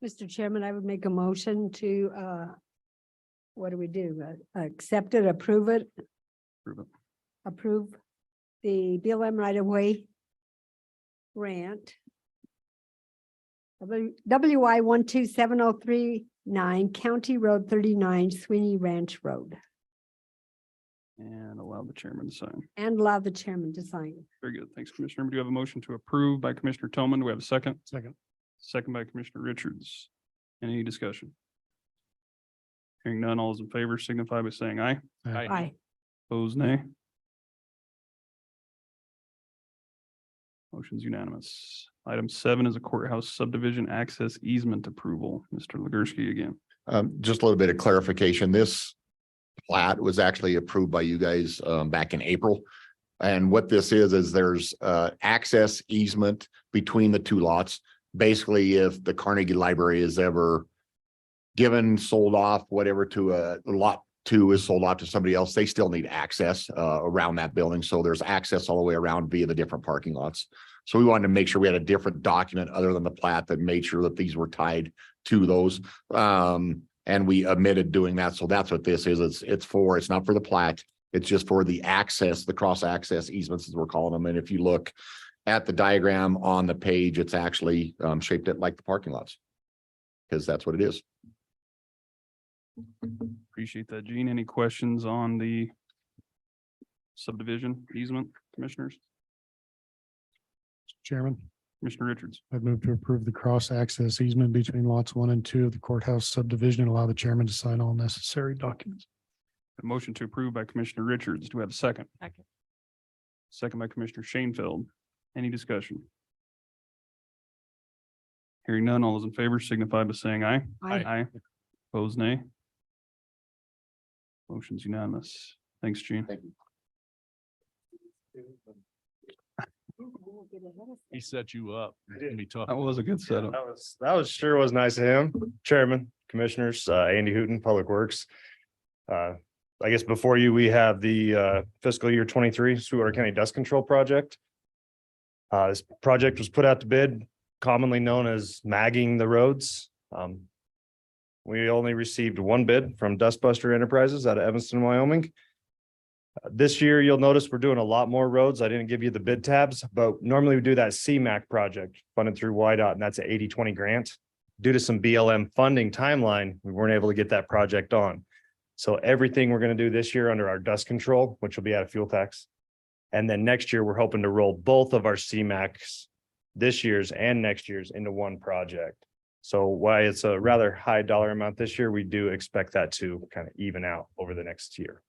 Mr. Chairman, I would make a motion to, what do we do? Accept it, approve it,
Approve it.
approve the BLM right-of-way grant. WY 127039, County Road 39, Sweeney Ranch Road,
And allow the chairman to sign.
and allow the chairman to sign.
Very good. Thanks, Commissioner. Do you have a motion to approve by Commissioner Toman? Do we have a second?
Second.
Second by Commissioner Richards. Any discussion? Hearing none, all those in favor signify by saying aye.
Aye.
Opposed, nay. Motion's unanimous. Item 7 is a courthouse subdivision access easement approval. Mr. Legursky again.
Just a little bit of clarification. This plat was actually approved by you guys, back in April. And what this is there's, access easement between the 2 lots. Basically, if the Carnegie Library is ever given, sold off, whatever, to lot 2 is sold off to somebody else, they still need access around that building. So there's access all the way around via the different parking lots. So we wanted to make sure we had a different document other than the plat that made sure that these were tied to those. And we omitted doing that. So that's what this is. It's not for the plat. It's just for the access, the cross access easements, as we're calling them. And if you look at the diagram on the page, it's actually shaped it like the parking lots, because that's what it is.
Appreciate that, Gene. Any questions on the subdivision easement, commissioners?
Chairman,
Commissioner Richards.
I'd move to approve the cross-access easement between lots 1 and 2 of the courthouse subdivision and allow the chairman to sign all necessary documents.
A motion to approve by Commissioner Richards. Do we have a second?
Second.
Second by Commissioner Shanefield. Any discussion? Hearing none, all those in favor signify by saying aye.
Aye.
Opposed, nay. Motion's unanimous. Thanks, Gene.
Thank you.
He set you up. It's gonna be tough.
That was a good setup.
That was sure was nice of him. Chairman, commissioners, Andy Hooton, Public Works. I guess before you, we have the fiscal year 23 Sweetwater County Dust Control Project. This project was put out to bid, commonly known as magging the roads. We only received 1 bid from Dustbuster Enterprises out of Evanston, Wyoming. This year, you'll notice we're doing a lot more roads. I didn't give you the bid tabs, but normally we do that CMAC project funded through YDOT, and that's an 80-20 grant. Due to some BLM funding timeline, we weren't able to get that project on. So everything we're going to do this year under our dust control, which will be at a fuel tax. And then next year, we're hoping to roll both of our CMACs, this year's and next year's, into one project. So while it's a rather high dollar amount this year, we do expect that to kind of even out over the next year.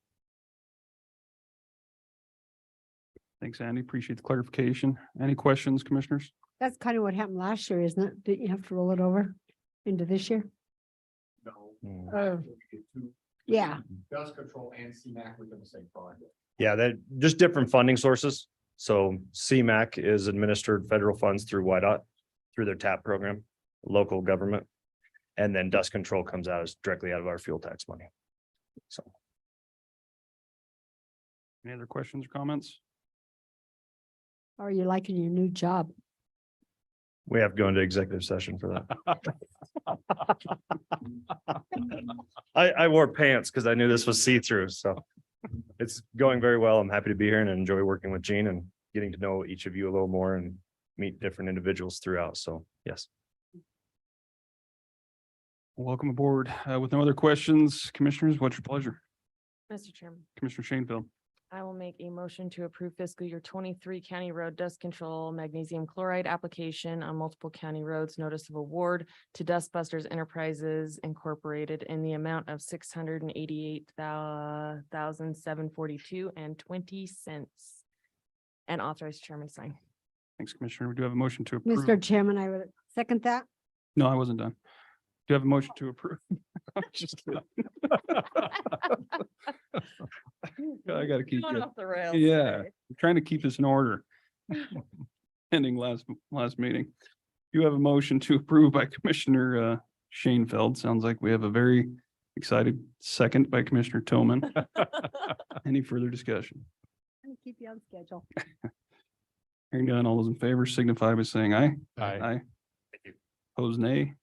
Thanks, Andy. Appreciate the clarification. Any questions, commissioners?
That's kind of what happened last year, isn't it? Didn't you have to roll it over into this year?
No.
Oh. Yeah.
Dust control and CMAC within the same project.
Yeah, that just different funding sources. So CMAQ is administered federal funds through YDOT, through their TAP program, local government. And then dust control comes out as directly out of our fuel tax money. So.
Any other questions or comments?
Are you liking your new job?
We have to go into executive session for that. I wore pants because I knew this was see-through, so it's going very well. I'm happy to be here and enjoy working with Gene and getting to know each of you a little more and meet different individuals throughout. So, yes.
Welcome aboard. With no other questions, commissioners, what's your pleasure?
Mr. Chairman,
Commissioner Shanefield.
I will make a motion to approve fiscal year 23 county road dust control magnesium chloride application on multiple county roads. Notice of award to Dustbusters Enterprises Incorporated in the amount of $688,742.20 and authorize chairman to sign.
Thanks, Commissioner. We do have a motion to approve.
Mr. Chairman, I would second that.
No, I wasn't done. Do you have a motion to approve? I'm just kidding. I gotta keep
Going
it.
off the rails.
Yeah,
today.
I'm trying to keep this in order. Ending last meeting. You have a motion to approve by Commissioner Shanefield. Sounds like we have a very excited second by Commissioner Tillman. Any further discussion?
Keep you on schedule.
Hearing none, all those in favor signify by saying aye.
Aye.
Aye. Opposed, nay.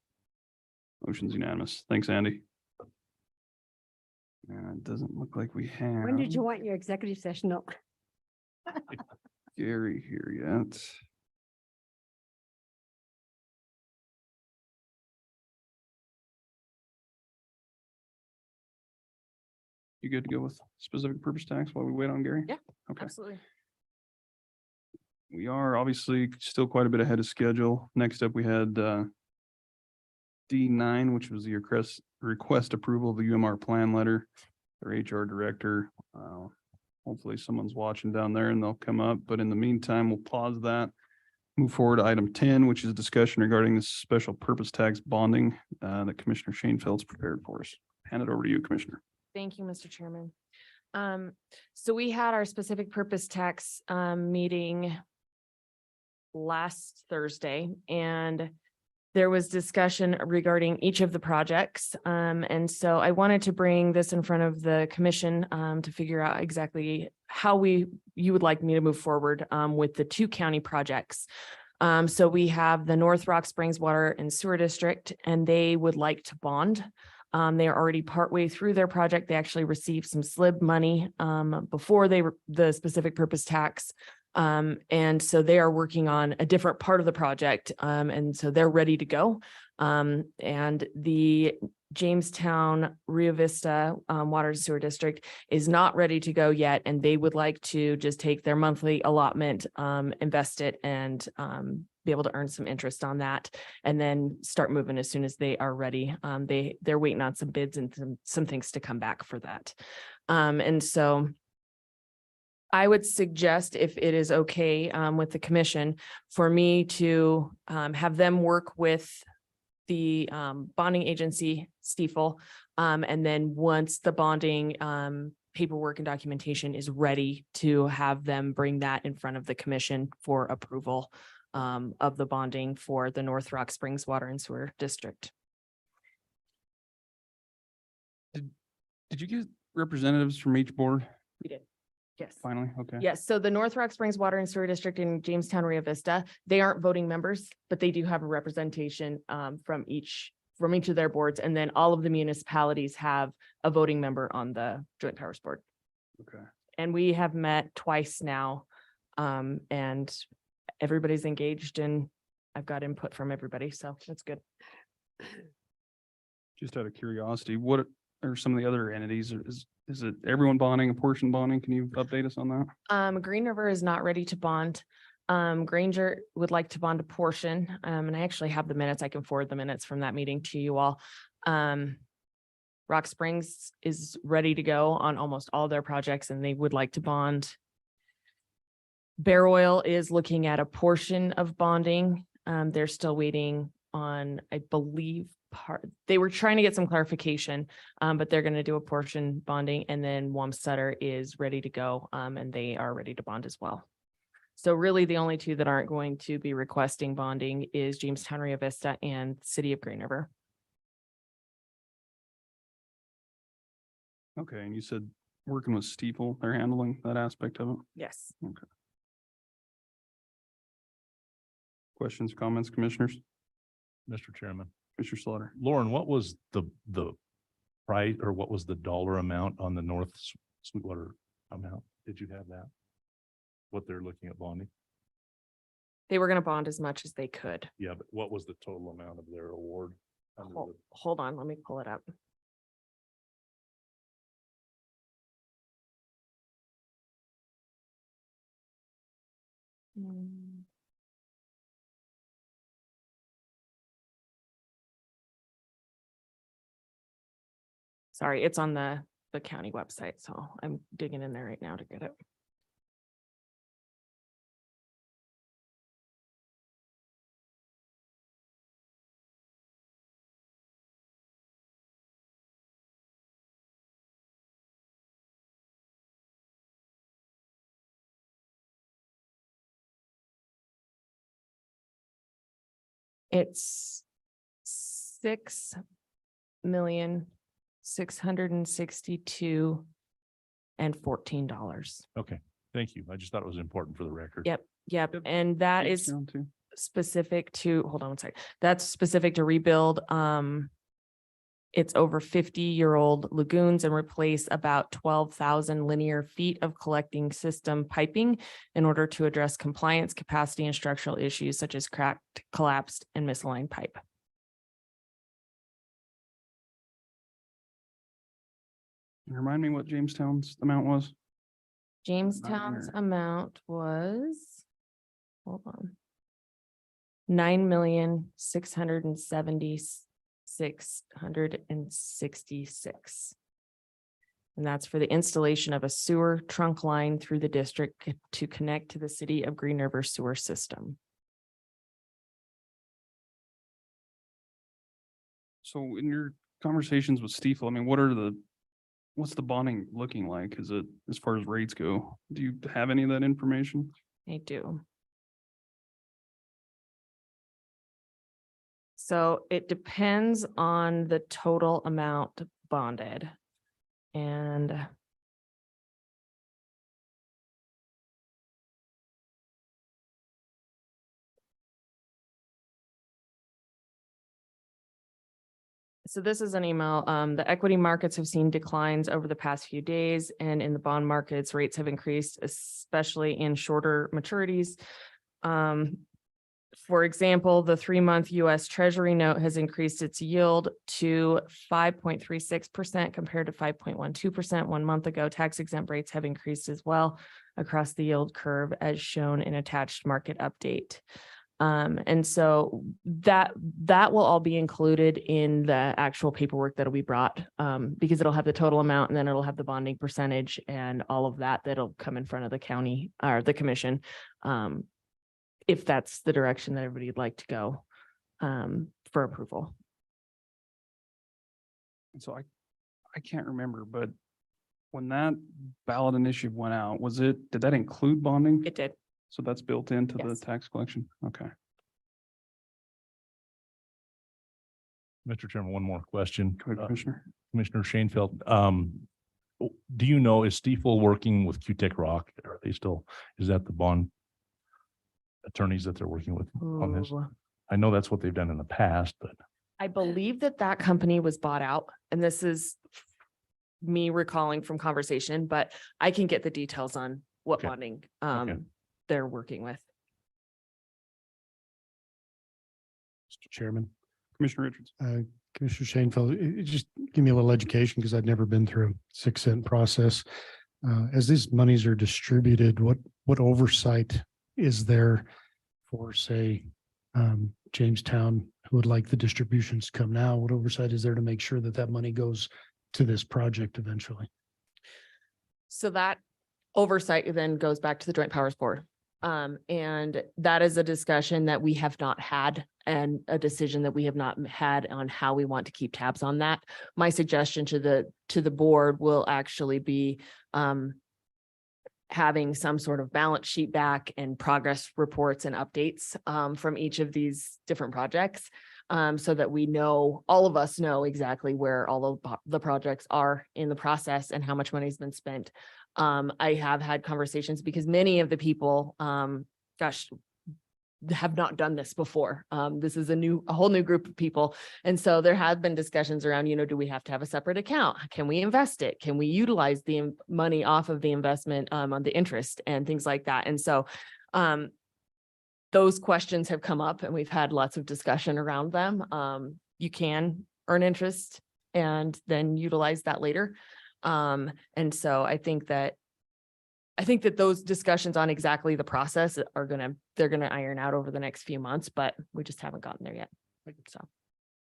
Motion's unanimous. Thanks, Andy. It doesn't look like we have.
When did you want your executive session? No.
Gary here yet. You good to go with specific purpose tax while we wait on Gary?
Yeah,
Okay.
absolutely.
We are obviously still quite a bit ahead of schedule. Next up, we had D9, which was the request approval of the UMR plan letter. Their HR director. Hopefully someone's watching down there and they'll come up, but in the meantime, we'll pause that. Move forward to item 10, which is a discussion regarding the special purpose tax bonding that Commissioner Shanefield's prepared for us. Hand it over to you, Commissioner.
Thank you, Mr. Chairman. So we had our specific purpose tax meeting last Thursday, and there was discussion regarding each of the projects. And so I wanted to bring this in front of the commission to figure out exactly how you would like me to move forward with the two county projects. So we have the North Rock Springs Water and Sewer District, and they would like to bond. They are already partway through their project. They actually received some SLIB money before the specific purpose tax. And so they are working on a different part of the project. And so they're ready to go. And the Jamestown Rio Vista Water and Sewer District is not ready to go yet. And they would like to just take their monthly allotment, invest it, and be able to earn some interest on that, and then start moving as soon as they are ready. They're waiting on some bids and some things to come back for that. And so I would suggest, if it is okay with the commission, for me to have them work with the bonding agency, Stiefel, and then once the bonding paperwork and documentation is ready, to have them bring that in front of the commission for approval of the bonding for the North Rock Springs Water and Sewer District.
Did you get representatives from each board
We did. Yes.
finally? Okay.
Yes, so the North Rock Springs Water and Sewer District in Jamestown, Rio Vista, they aren't voting members, but they do have a representation from each of their boards. And then all of the municipalities have a voting member on the Joint Powers Board.
Okay.
And we have met twice now, and everybody's engaged, and I've got input from everybody, so that's good.
Just out of curiosity, what are some of the other entities? Is it everyone bonding, a portion bonding? Can you update us on that?
Green River is not ready to bond. Granger would like to bond a portion, and I actually have the minutes. I can forward the minutes from that meeting to you all. Rock Springs is ready to go on almost all their projects, and they would like to bond. Bear Oil is looking at a portion of bonding. They're still waiting on, I believe, they were trying to get some clarification, but they're going to do a portion bonding, and then Wamsutter is ready to go, and they are ready to bond as well. So really the only two that aren't going to be requesting bonding is Jamestown, Rio Vista, and City of Green River.
Okay, and you said working with Steeple, they're handling that aspect of it?
Yes.
Okay. Questions, comments, commissioners?
Mr. Chairman,
Commissioner Slaughter?
Lauren, what was the price, or what was the dollar amount on the North Sweetwater amount? Did you have that? What they're looking at bonding?
They were going to bond as much as they could.
Yeah, but what was the total amount of their award? under the-
Hold on, let me pull it up. Sorry, it's on the county website, so I'm digging in there right now to get it. It's $6,662,014.
Okay, thank you. I just thought it was important for the record.
Yep, and that is
Jamestown too?
specific to, hold on one second, that's specific to rebuild. It's over 50-year-old lagoons and replace about 12,000 linear feet of collecting system piping in order to address compliance, capacity, and structural issues such as cracked, collapsed, and misaligned pipe.
Remind me what Jamestown's amount was?
Jamestown's
here.
amount was, hold on, 9,676,666. And that's for the installation of a sewer trunk line through the district to connect to the City of Green River sewer system.
So in your conversations with Steeple, I mean, what's the bonding looking like? Is it, as far as rates go? Do you have any of that information?
I do. So it depends on the total amount bonded. And so this is an email. The equity markets have seen declines over the past few days, and in the bond markets, rates have increased, especially in shorter maturities. For example, the 3-month US Treasury note has increased its yield to 5.36% compared to 5.12% 1 month ago. Tax exempt rates have increased as well across the yield curve, as shown in attached market update. And so that will all be included in the actual paperwork that'll be brought, because it'll have the total amount, and then it'll have the bonding percentage and all of that that'll come in front of the county or the commission. If that's the direction that everybody would like to go, for approval.
And so I can't remember, but when that ballot initiative went out, did that include bonding?
It did.
So that's built into the
Yes.
tax collection? Okay.
Mr. Chairman, one more question.
Go ahead, Commissioner.
Commissioner Shanefield, do you know, is Steeple working with Q-Tech Rock? Are they still, is that the bond attorneys that they're working with on this?
Ooh.
I know that's what they've done in the past, but
I believe that company was bought out, and this is me recalling from conversation, but I can get the details on what
Okay.
bonding
Okay.
they're working with.
Mr. Chairman,
Commissioner Richards.
Commissioner Shanefield, just give me a little education because I've never been through a 6-cent process. As these monies are distributed, what oversight is there for, say, Jamestown, who would like the distributions to come now? What oversight is there to make sure that that money goes to this project eventually?
So that oversight then goes back to the Joint Powers Board. And that is a discussion that we have not had and a decision that we have not had on how we want to keep tabs on that. My suggestion to the board will actually be having some sort of balance sheet back and progress reports and updates from each of these different projects. So that we know, all of us know exactly where all of the projects are in the process and how much money has been spent. I have had conversations because many of the people, have not done this before. This is a whole new group of people. And so there have been discussions around, do we have to have a separate account? Can we invest it? Can we utilize the money off of the investment on the interest and things like that? And so those questions have come up and we've had lots of discussion around them. You can earn interest and then utilize that later. And so I think that those discussions on exactly the process they're gonna iron out over the next few months, but we just haven't gotten there yet. So,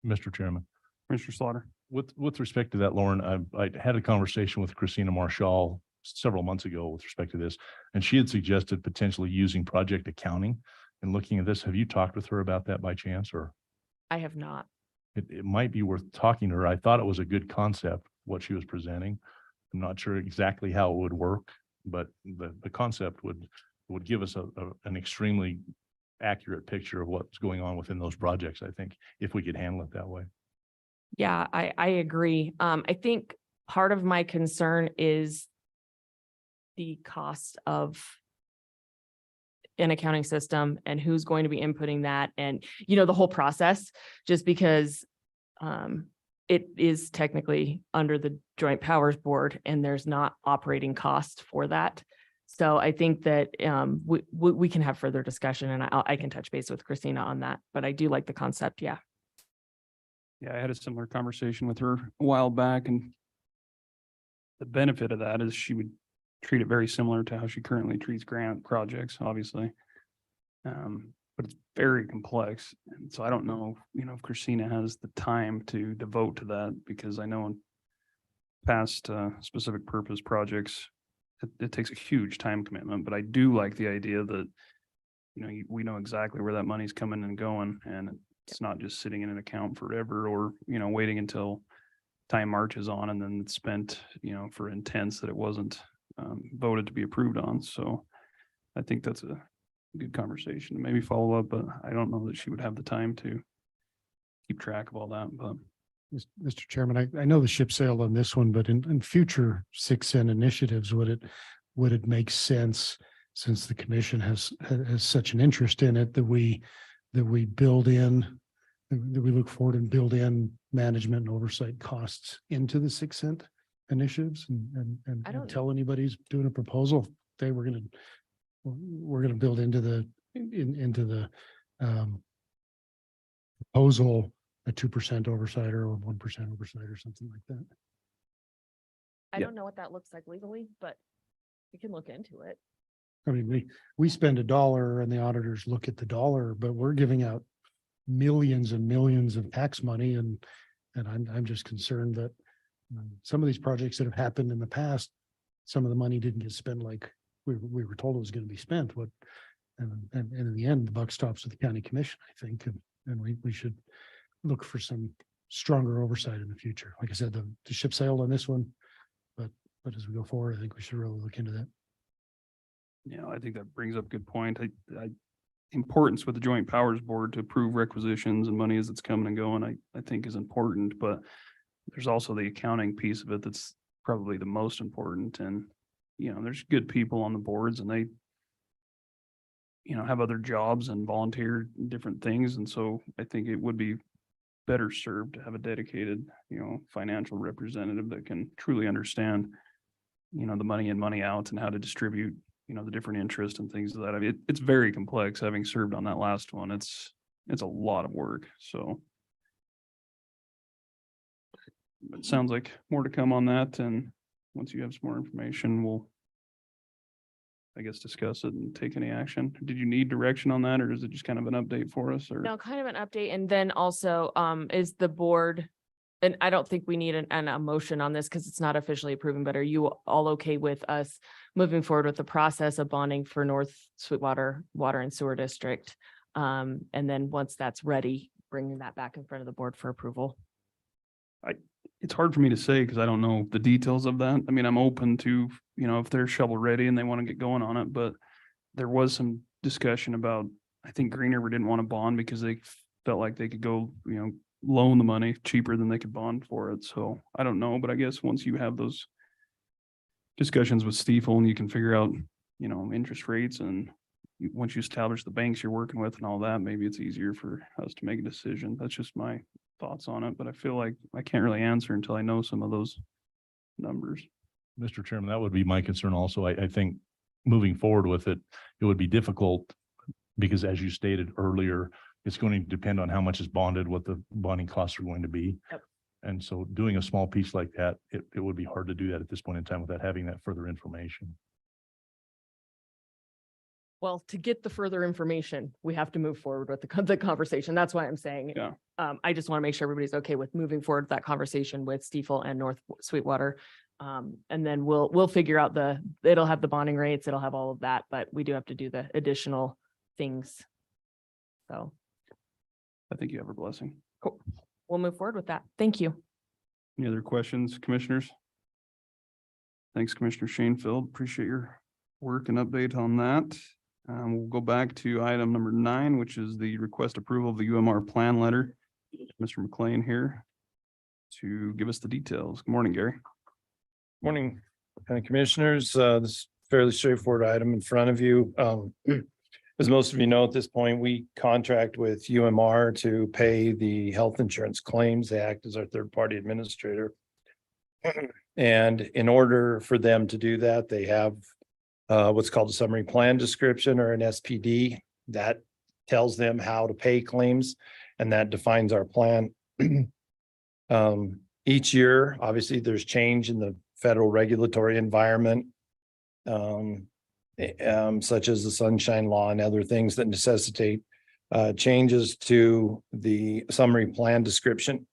Mr. Chairman,
Commissioner Slaughter.
with respect to that, Lauren, I had a conversation with Christina Marshall several months ago with respect to this, and she had suggested potentially using project accounting and looking at this. Have you talked with her about that by chance, or?
I have not.
It might be worth talking to her. I thought it was a good concept, what she was presenting. I'm not sure exactly how it would work, but the concept would give us an extremely accurate picture of what's going on within those projects, I think, if we could handle it that way.
Yeah, I agree. I think part of my concern is the cost of an accounting system and who's going to be inputting that and, the whole process, just because it is technically under the Joint Powers Board and there's not operating cost for that. So I think that we can have further discussion and I can touch base with Christina on that, but I do like the concept. Yeah.
Yeah, I had a similar conversation with her a while back, and the benefit of that is she would treat it very similar to how she currently treats grant projects, obviously. But it's very complex. And so I don't know, if Christina has the time to devote to that, because I know in past specific purpose projects, it takes a huge time commitment, but I do like the idea that, we know exactly where that money's coming and going, and it's not just sitting in an account forever or, waiting until time marches on and then it's spent, for intents that it wasn't voted to be approved on. So I think that's a good conversation to maybe follow up, but I don't know that she would have the time to keep track of all that, but.
Mr. Chairman, I know the ship sailed on this one, but in future 6N initiatives, would it make sense, since the commission has such an interest in it, that we build in, that we look forward and build in management and oversight costs into the 6N initiatives and tell anybody who's doing a proposal, hey, we're gonna build into the proposal a 2% oversight or a 1% oversight or something like that.
I don't know what that looks like legally, but we can look into it.
I mean, we spend $1 and the auditors look at the dollar, but we're giving out millions and millions of tax money, and I'm just concerned that some of these projects that have happened in the past, some of the money didn't get spent like we were told it was going to be spent. And in the end, the buck stops with the county commission, I think, and we should look for some stronger oversight in the future. Like I said, the ship sailed on this one, but as we go forward, I think we should really look into that.
I think that brings up a good point. Importance with the Joint Powers Board to approve requisitions and money as it's coming and going, I think is important, but there's also the accounting piece of it that's probably the most important. And, there's good people on the boards and they, have other jobs and volunteer different things. And so I think it would be better served to have a dedicated, financial representative that can truly understand, the money in, money out and how to distribute, the different interests and things of that. I mean, it's very complex. Having served on that last one, it's a lot of work. So it sounds like more to come on that. And once you have some more information, we'll, I guess, discuss it and take any action. Did you need direction on that, or is it just kind of an update for us? Or
No, kind of an update. And then also, is the board, And I don't think we need a motion on this because it's not officially approving, but are you all okay with us moving forward with the process of bonding for North Sweetwater Water and Sewer District? And then once that's ready, bringing that back in front of the board for approval.
It's hard for me to say because I don't know the details of that. I mean, I'm open to, if they're shovel ready and they want to get going on it, but there was some discussion about, I think Green River didn't want to bond because they felt like they could go, loan the money cheaper than they could bond for it. So I don't know, but I guess once you have those discussions with Stiefel and you can figure out, interest rates and once you establish the banks you're working with and all that, maybe it's easier for us to make a decision. That's just my thoughts on it, but I feel like I can't really answer until I know some of those numbers.
Mr. Chairman, that would be my concern also. I think moving forward with it, it would be difficult because as you stated earlier, it's going to depend on how much is bonded, what the bonding costs are going to be.
Yep.
And so doing a small piece like that, it would be hard to do that at this point in time without having that further information.
Well, to get the further information, we have to move forward with the conversation. That's why I'm saying.
Yeah.
I just want to make sure everybody's okay with moving forward with that conversation with Stiefel and North Sweetwater. And then we'll figure out it'll have the bonding rates, it'll have all of that, but we do have to do the additional things. So
I think you have our blessing.
cool. We'll move forward with that. Thank you.
Any other questions, commissioners? Thanks, Commissioner Shanefield. Appreciate your work and update on that. We'll go back to item number 9, which is the request approval of the UMR plan letter. Mr. McLean here to give us the details. Good morning, Gary.
Morning, County Commissioners. This is a fairly straightforward item in front of you. As most of you know, at this point, we contract with UMR to pay the health insurance claims. They act as our third-party administrator. And in order for them to do that, they have what's called a summary plan description or an SPD that tells them how to pay claims, and that defines our plan. Each year, obviously, there's change in the federal regulatory environment, such as the Sunshine Law and other things that necessitate changes to the summary plan description.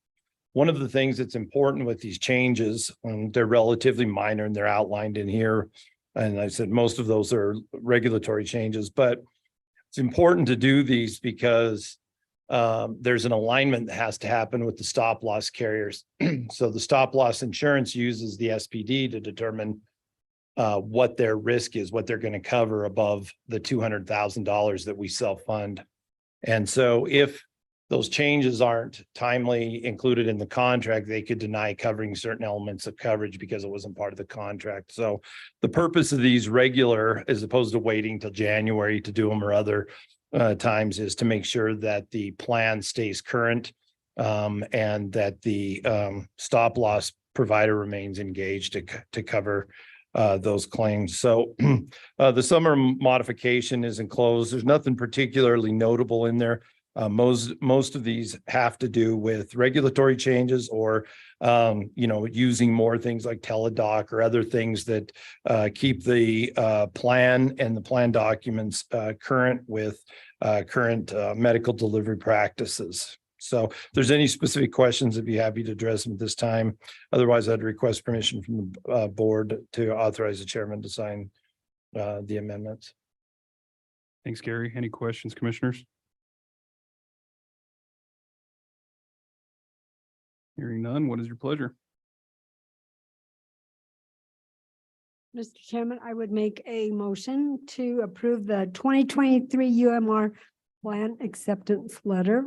One of the things that's important with these changes, they're relatively minor and they're outlined in here. And I said most of those are regulatory changes, but it's important to do these because there's an alignment that has to happen with the stop loss carriers. So the stop loss insurance uses the SPD to determine what their risk is, what they're going to cover above the $200,000 that we self-fund. And so if those changes aren't timely included in the contract, they could deny covering certain elements of coverage because it wasn't part of the contract. So the purpose of these regular, as opposed to waiting till January to do them or other times, is to make sure that the plan stays current and that the stop loss provider remains engaged to cover those claims. So the summer modification is enclosed. There's nothing particularly notable in there. Most of these have to do with regulatory changes or, using more things like teledoc or other things that keep the plan and the plan documents current with current medical delivery practices. So if there's any specific questions, I'd be happy to address them at this time. Otherwise, I'd request permission from the board to authorize the chairman to sign the amendments.
Thanks, Gary. Any questions, commissioners? Hearing none, what is your pleasure?
Mr. Chairman, I would make a motion to approve the 2023 UMR plan acceptance letter.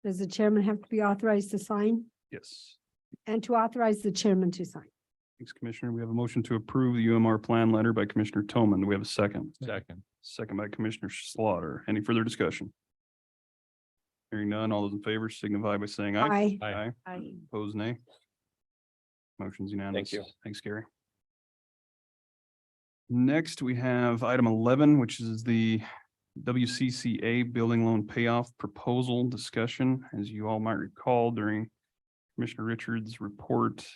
Does the chairman have to be authorized to sign?
Yes.
And to authorize the chairman to sign?
Thanks, Commissioner. We have a motion to approve the UMR plan letter by Commissioner Toman. Do we have a second?
Second.
Second by Commissioner Slaughter. Any further discussion? Hearing none, all those in favor signify by saying aye.
Aye.
Aye.
Opposed, nay. Motion's unanimous.
Thank you.
Thanks, Gary. Next, we have item 11, which is the WCCA building loan payoff proposal discussion. As you all might recall, during Commissioner Richards' report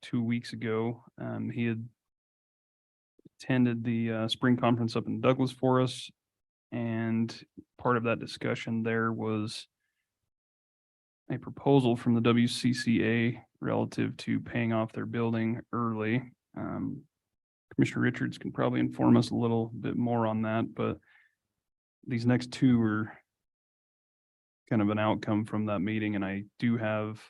2 weeks ago, he had attended the spring conference up in Douglas for us. And part of that discussion there was a proposal from the WCCA relative to paying off their building early. Commissioner Richards can probably inform us a little bit more on that, but these next two are kind of an outcome from that meeting, and I do have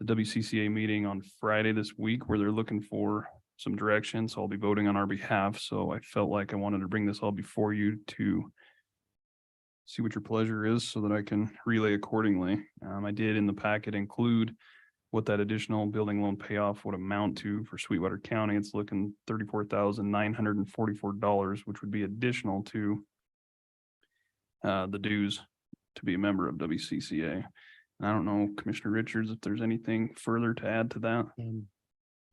the WCCA meeting on Friday this week where they're looking for some direction, so I'll be voting on our behalf. So I felt like I wanted to bring this all before you to see what your pleasure is so that I can relay accordingly. I did in the packet include what that additional building loan payoff would amount to for Sweetwater County. It's looking $34,944, which would be additional to the dues to be a member of WCCA. And I don't know, Commissioner Richards, if there's anything further to add to that.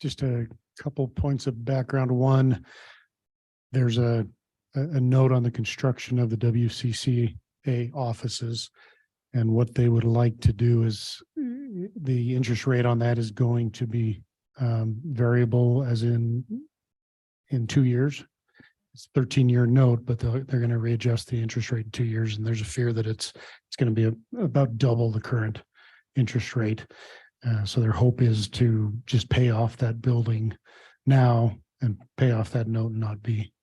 Just a couple points of background. One, there's a note on the construction of the WCCA offices. And what they would like to do is the interest rate on that is going to be variable as in 2 years. It's a 13-year note, but they're going to readjust the interest rate in 2 years. And there's a fear that it's going to be about double the current interest rate. So their hope is to just pay off that building now and pay off that note and not be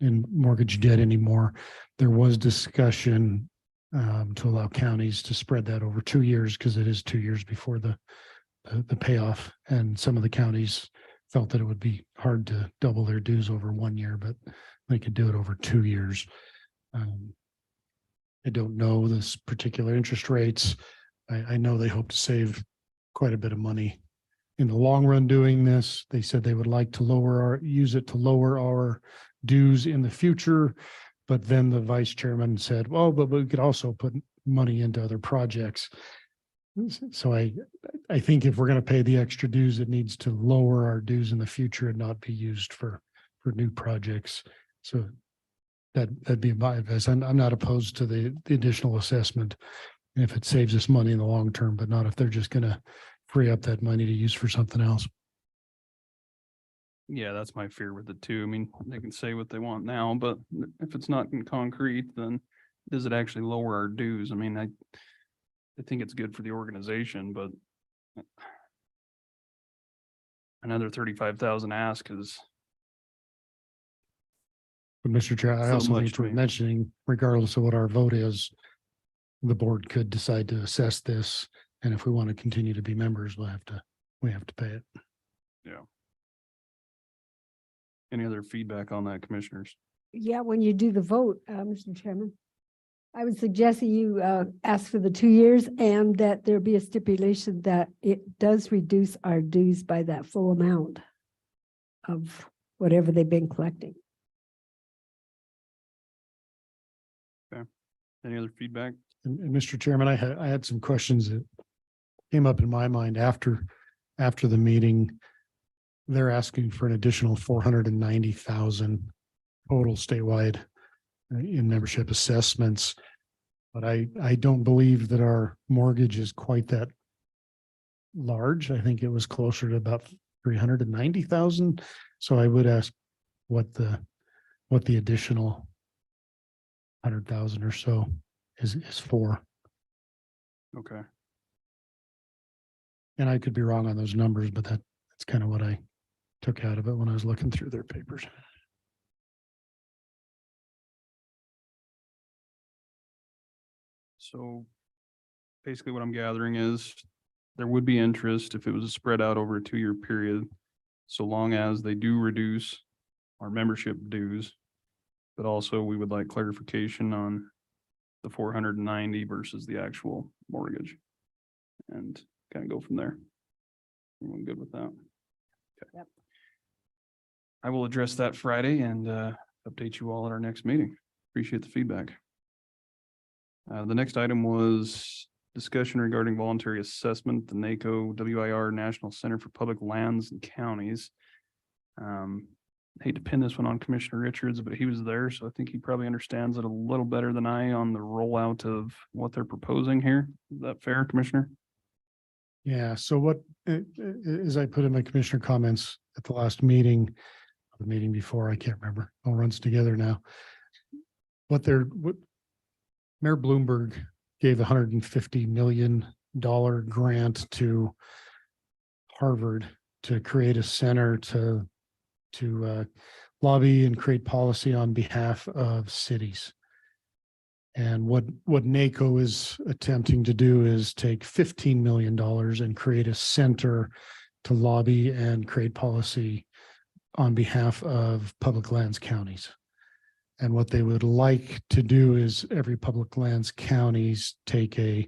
in mortgage debt anymore. There was discussion to allow counties to spread that over 2 years because it is 2 years before the payoff. And some of the counties felt that it would be hard to double their dues over 1 year, but they could do it over 2 years. I don't know this particular interest rates. I know they hope to save quite a bit of money in the long run doing this. They said they would like to use it to lower our dues in the future. But then the vice chairman said, well, but we could also put money into other projects. So I think if we're going to pay the extra dues, it needs to lower our dues in the future and not be used for new projects. So that'd be my advice. I'm not opposed to the additional assessment if it saves us money in the long term, but not if they're just going to free up that money to use for something else.
Yeah, that's my fear with it too. I mean, they can say what they want now, but if it's not in concrete, then does it actually lower our dues? I mean, I think it's good for the organization, but another 35,000 ask is.
But Mr. Chair, I
So
also
much
think
to
we're
me.
mentioning, regardless of what our vote is, the board could decide to assess this. And if we want to continue to be members, we have to pay it.
Yeah. Any other feedback on that, commissioners?
Yeah, when you do the vote, Mr. Chairman, I would suggest that you ask for the 2 years and that there be a stipulation that it does reduce our dues by that full amount of whatever they've been collecting.
Any other feedback?
And Mr. Chairman, I had some questions that came up in my mind after the meeting. They're asking for an additional 490,000 total statewide in membership assessments. But I don't believe that our mortgage is quite that large. I think it was closer to about 390,000. So I would ask what the additional 100,000 or so is for.
Okay.
And I could be wrong on those numbers, but that's kind of what I took out of it when I was looking through their papers.
So basically what I'm gathering is there would be interest if it was spread out over a 2-year period, so long as they do reduce our membership dues. But also we would like clarification on the 490 versus the actual mortgage and kind of go from there. Everyone good with that? Okay.
Yep.
I will address that Friday and update you all at our next meeting. Appreciate the feedback. The next item was discussion regarding voluntary assessment, the NACO WIR National Center for Public Lands and Counties. Hate to pin this one on Commissioner Richards, but he was there, so I think he probably understands it a little better than I on the rollout of what they're proposing here. Is that fair, Commissioner?
Yeah, so what, as I put in my commissioner comments at the last meeting, the meeting before, I can't remember, all runs together now. What Mayor Bloomberg gave 150 million grant to Harvard to create a center to lobby and create policy on behalf of cities. And what NACO is attempting to do is take $15 million and create a center to lobby and create policy on behalf of public lands counties. And what they would like to do is every public lands counties take an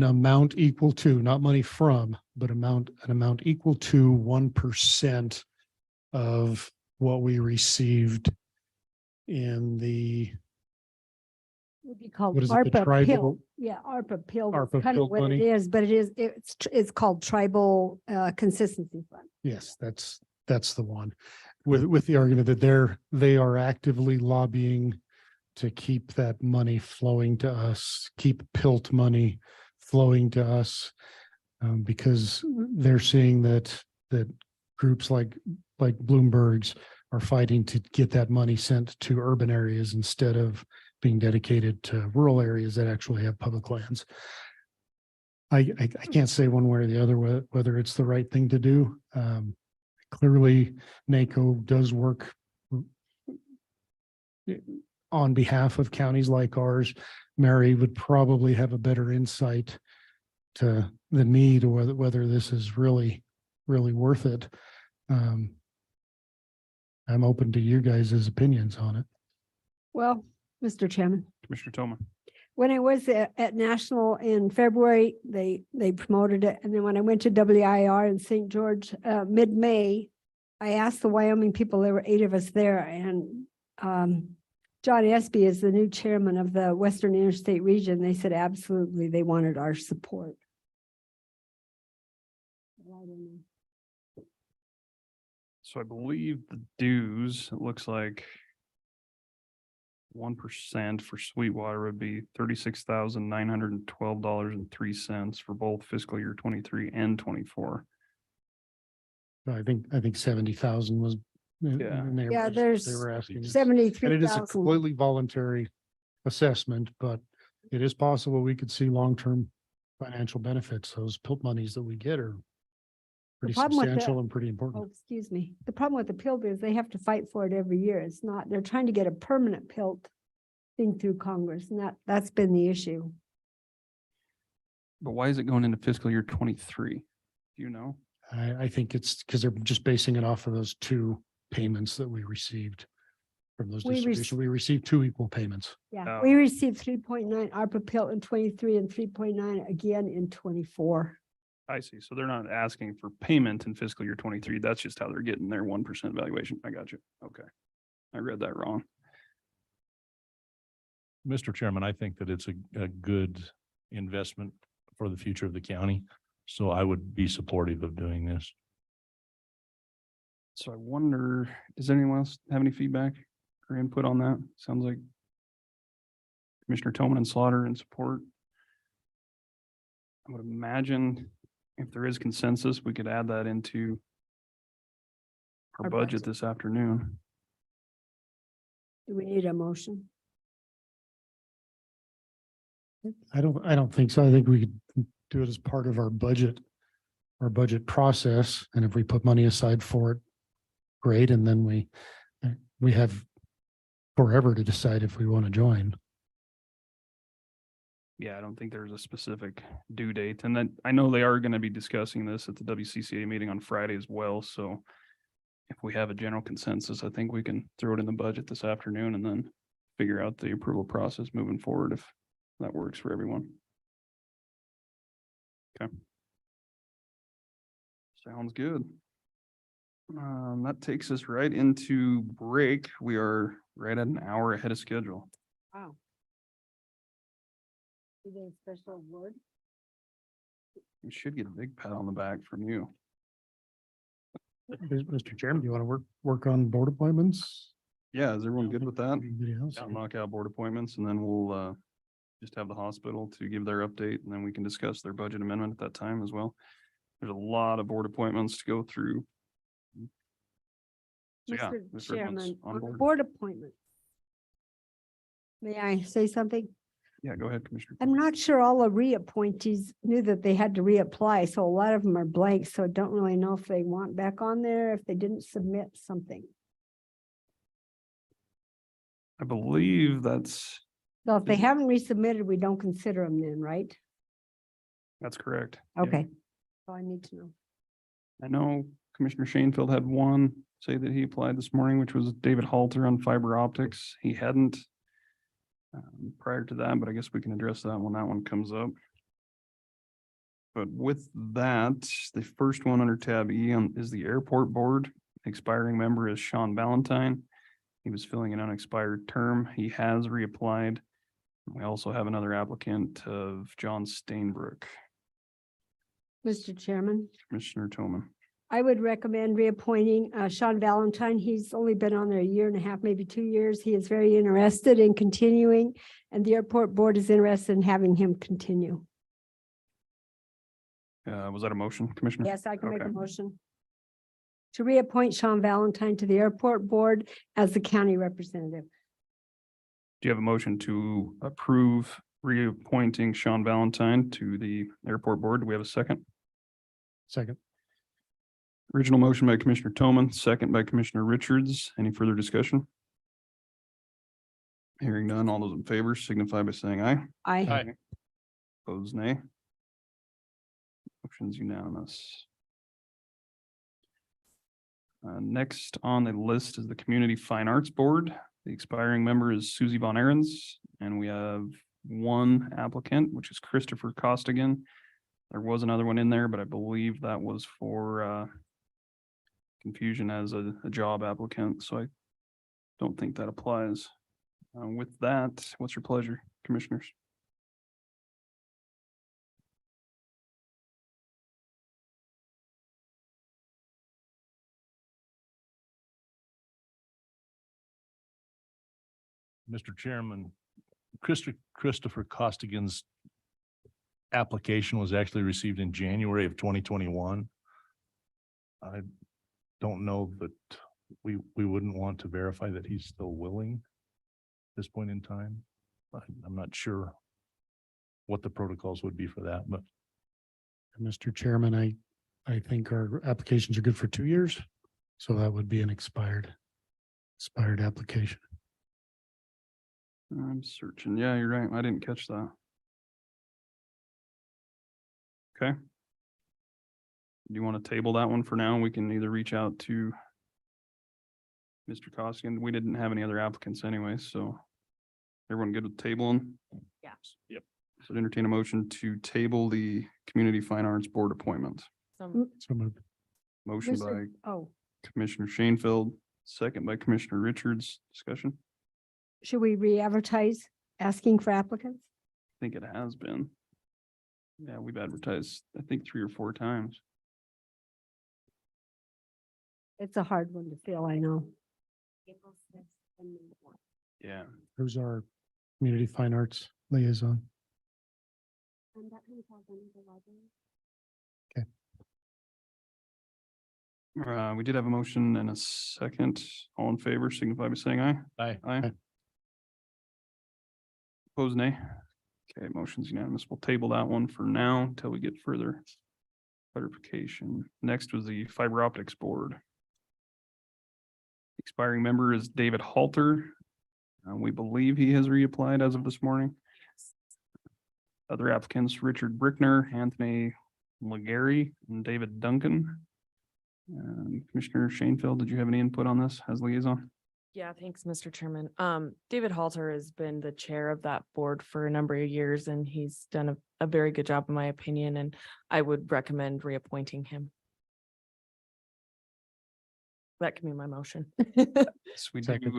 amount equal to, not money from, but an amount equal to 1% of what we received in the,
Would be called
what is it, the
ARPA
tribal-
pill. Yeah, ARPA pill. That's
ARPA
kind
pill
of what it
money?
is, but it's called tribal consistency fund.
yes, that's the one. With the argument that they are actively lobbying to keep that money flowing to us, keep PILT money flowing to us. Because they're seeing that groups like Bloomberg's are fighting to get that money sent to urban areas instead of being dedicated to rural areas that actually have public lands. I can't say one way or the other whether it's the right thing to do. Clearly, NACO does work on behalf of counties like ours. Mary would probably have a better insight to the need or whether this is really worth it. I'm open to you guys' opinions on it.
Well, Mr. Chairman,
Commissioner Toma.
when I was at National in February, they promoted it. And then when I went to WIR in St. George, mid-May, I asked the Wyoming people, there were 8 of us there, and John Espy is the new chairman of the Western Interstate Region. They said absolutely they wanted our support.
So I believe the dues, it looks like 1% for Sweetwater would be $36,912.03 for both fiscal year 23 and 24.
I think 70,000 was.
Yeah.
Yeah, there's
They were asking. And it is a
73,000.
completely voluntary assessment, but it is possible we could see long-term financial benefits. Those PILT monies that we get are pretty
problem with
substantial
that-
and pretty important.
Oh, excuse me. The problem with the PILT is they have to fight for it every year. It's not, they're trying to get a permanent PILT thing through Congress, and that's been the issue.
But why is it going into fiscal year 23? Do you know?
I think it's because they're just basing it off of those 2 payments that we received from those
We rec-
distributions. We received 2 equal payments.
Yeah,
Oh.
we received 3.9 ARPA PILT in 23 and 3.9 again in 24.
I see. So they're not asking for payment in fiscal year 23. That's just how they're getting their 1% valuation. I got you. Okay. I read that wrong.
Mr. Chairman, I think that it's a good investment for the future of the county. So I would be supportive of doing this.
So I wonder, does anyone else have any feedback or input on that? Sounds like Commissioner Tillman and Slaughter in support. I would imagine if there is consensus, we could add that into our
Our
budget
budget.
this afternoon.
Do we need a motion?
I don't think so. I think we could do it as part of our budget process. And if we put money aside for it, great. And then we have forever to decide if we want to join.
Yeah, I don't think there's a specific due date. And then I know they are going to be discussing this at the WCCA meeting on Friday as well. So if we have a general consensus, I think we can throw it in the budget this afternoon and then figure out the approval process moving forward if that works for everyone. Okay. Sounds good. That takes us right into break. We are right at an hour ahead of schedule.
Wow. Is there a special award?
We should get a big pat on the back from you.
Mr. Chairman, do you want to work on board appointments?
Yeah, is everyone good with that?
Anybody else?
I'll knock out board appointments and then we'll just have the hospital to give their update and then we can discuss their budget amendment at that time as well. There's a lot of board appointments to go through. So yeah,
Mr.
if everyone's
Chairman,
on
on the
board.
board appointment. May I say something?
Yeah, go ahead, Commissioner.
I'm not sure all the reappointees knew that they had to reapply, so a lot of them are blank, so I don't really know if they want back on there, if they didn't submit something.
I believe that's,
So if they
Is it-
haven't resubmitted, we don't consider them then, right?
that's correct. Yeah.
Okay. So I need to know.
I know Commissioner Shanefield had one say that he applied this morning, which was David Halter on fiber optics. He hadn't prior to that, but I guess we can address that when that one comes up. But with that, the first one under tab E is the airport board. Expiring member is Sean Valentine. He was filling an unexpired term. He has reapplied. We also have another applicant of John Stainbrook.
Mr. Chairman,
Commissioner Toman.
I would recommend reappointing Sean Valentine. He's only been on there a year and a half, maybe 2 years. He is very interested in continuing, and the airport board is interested in having him continue.
Was that a motion, Commissioner?
Yes, I can make a
Okay.
motion to reappoint Sean Valentine to the airport board as the county representative.
Do you have a motion to approve reappointing Sean Valentine to the airport board? Do we have a second?
Second.
Original motion by Commissioner Toman, second by Commissioner Richards. Any further discussion? Hearing none, all those in favor signify by saying aye.
Aye.
Opposed, nay. Motion's unanimous. Next on the list is the Community Fine Arts Board. The expiring member is Susie Von Ahrens, and we have one applicant, which is Christopher Costigan. There was another one in there, but I believe that was for confusion as a job applicant, so I don't think that applies. With that, what's your pleasure, commissioners?
Mr. Chairman, Christopher Costigan's application was actually received in January of 2021. I don't know that we wouldn't want to verify that he's still willing at this point in time. I'm not sure what the protocols would be for that, but
Mr. Chairman, I think our applications are good for 2 years. So that would be an expired application.
I'm searching. Yeah, you're right. I didn't catch that. Okay. Do you want to table that one for now? We can either reach out to Mr. Costigan. We didn't have any other applicants anyway, so everyone good with tabling?
Yeah.
Yep. So entertain a motion to table the Community Fine Arts Board appointment.
So
So moved.
Motion by
Mr. Oh,
Commissioner Shanefield, second by Commissioner Richards. Discussion?
should we re-advertise asking for applicants?
I think it has been. Yeah, we've advertised, I think 3 or 4 times.
It's a hard one to fill, I know.
Yeah.
Who's our community fine arts liaison?
We did have a motion and a second. All in favor, signify by saying aye.
Aye.
Aye. Opposed, nay. Okay, motion's unanimous. We'll table that one for now until we get further clarification. Next was the Fiber Optics Board. Expiring member is David Halter. We believe he has reapplied as of this morning. Other applicants, Richard Brickner, Anthony Legary, and David Duncan. Commissioner Shanefield, did you have any input on this as liaison?
yeah, thanks, Mr. Chairman. David Halter has been the chair of that board for a number of years, and he's done a very good job, in my opinion, and I would recommend reappointing him. That can be my motion.
So we do
Second.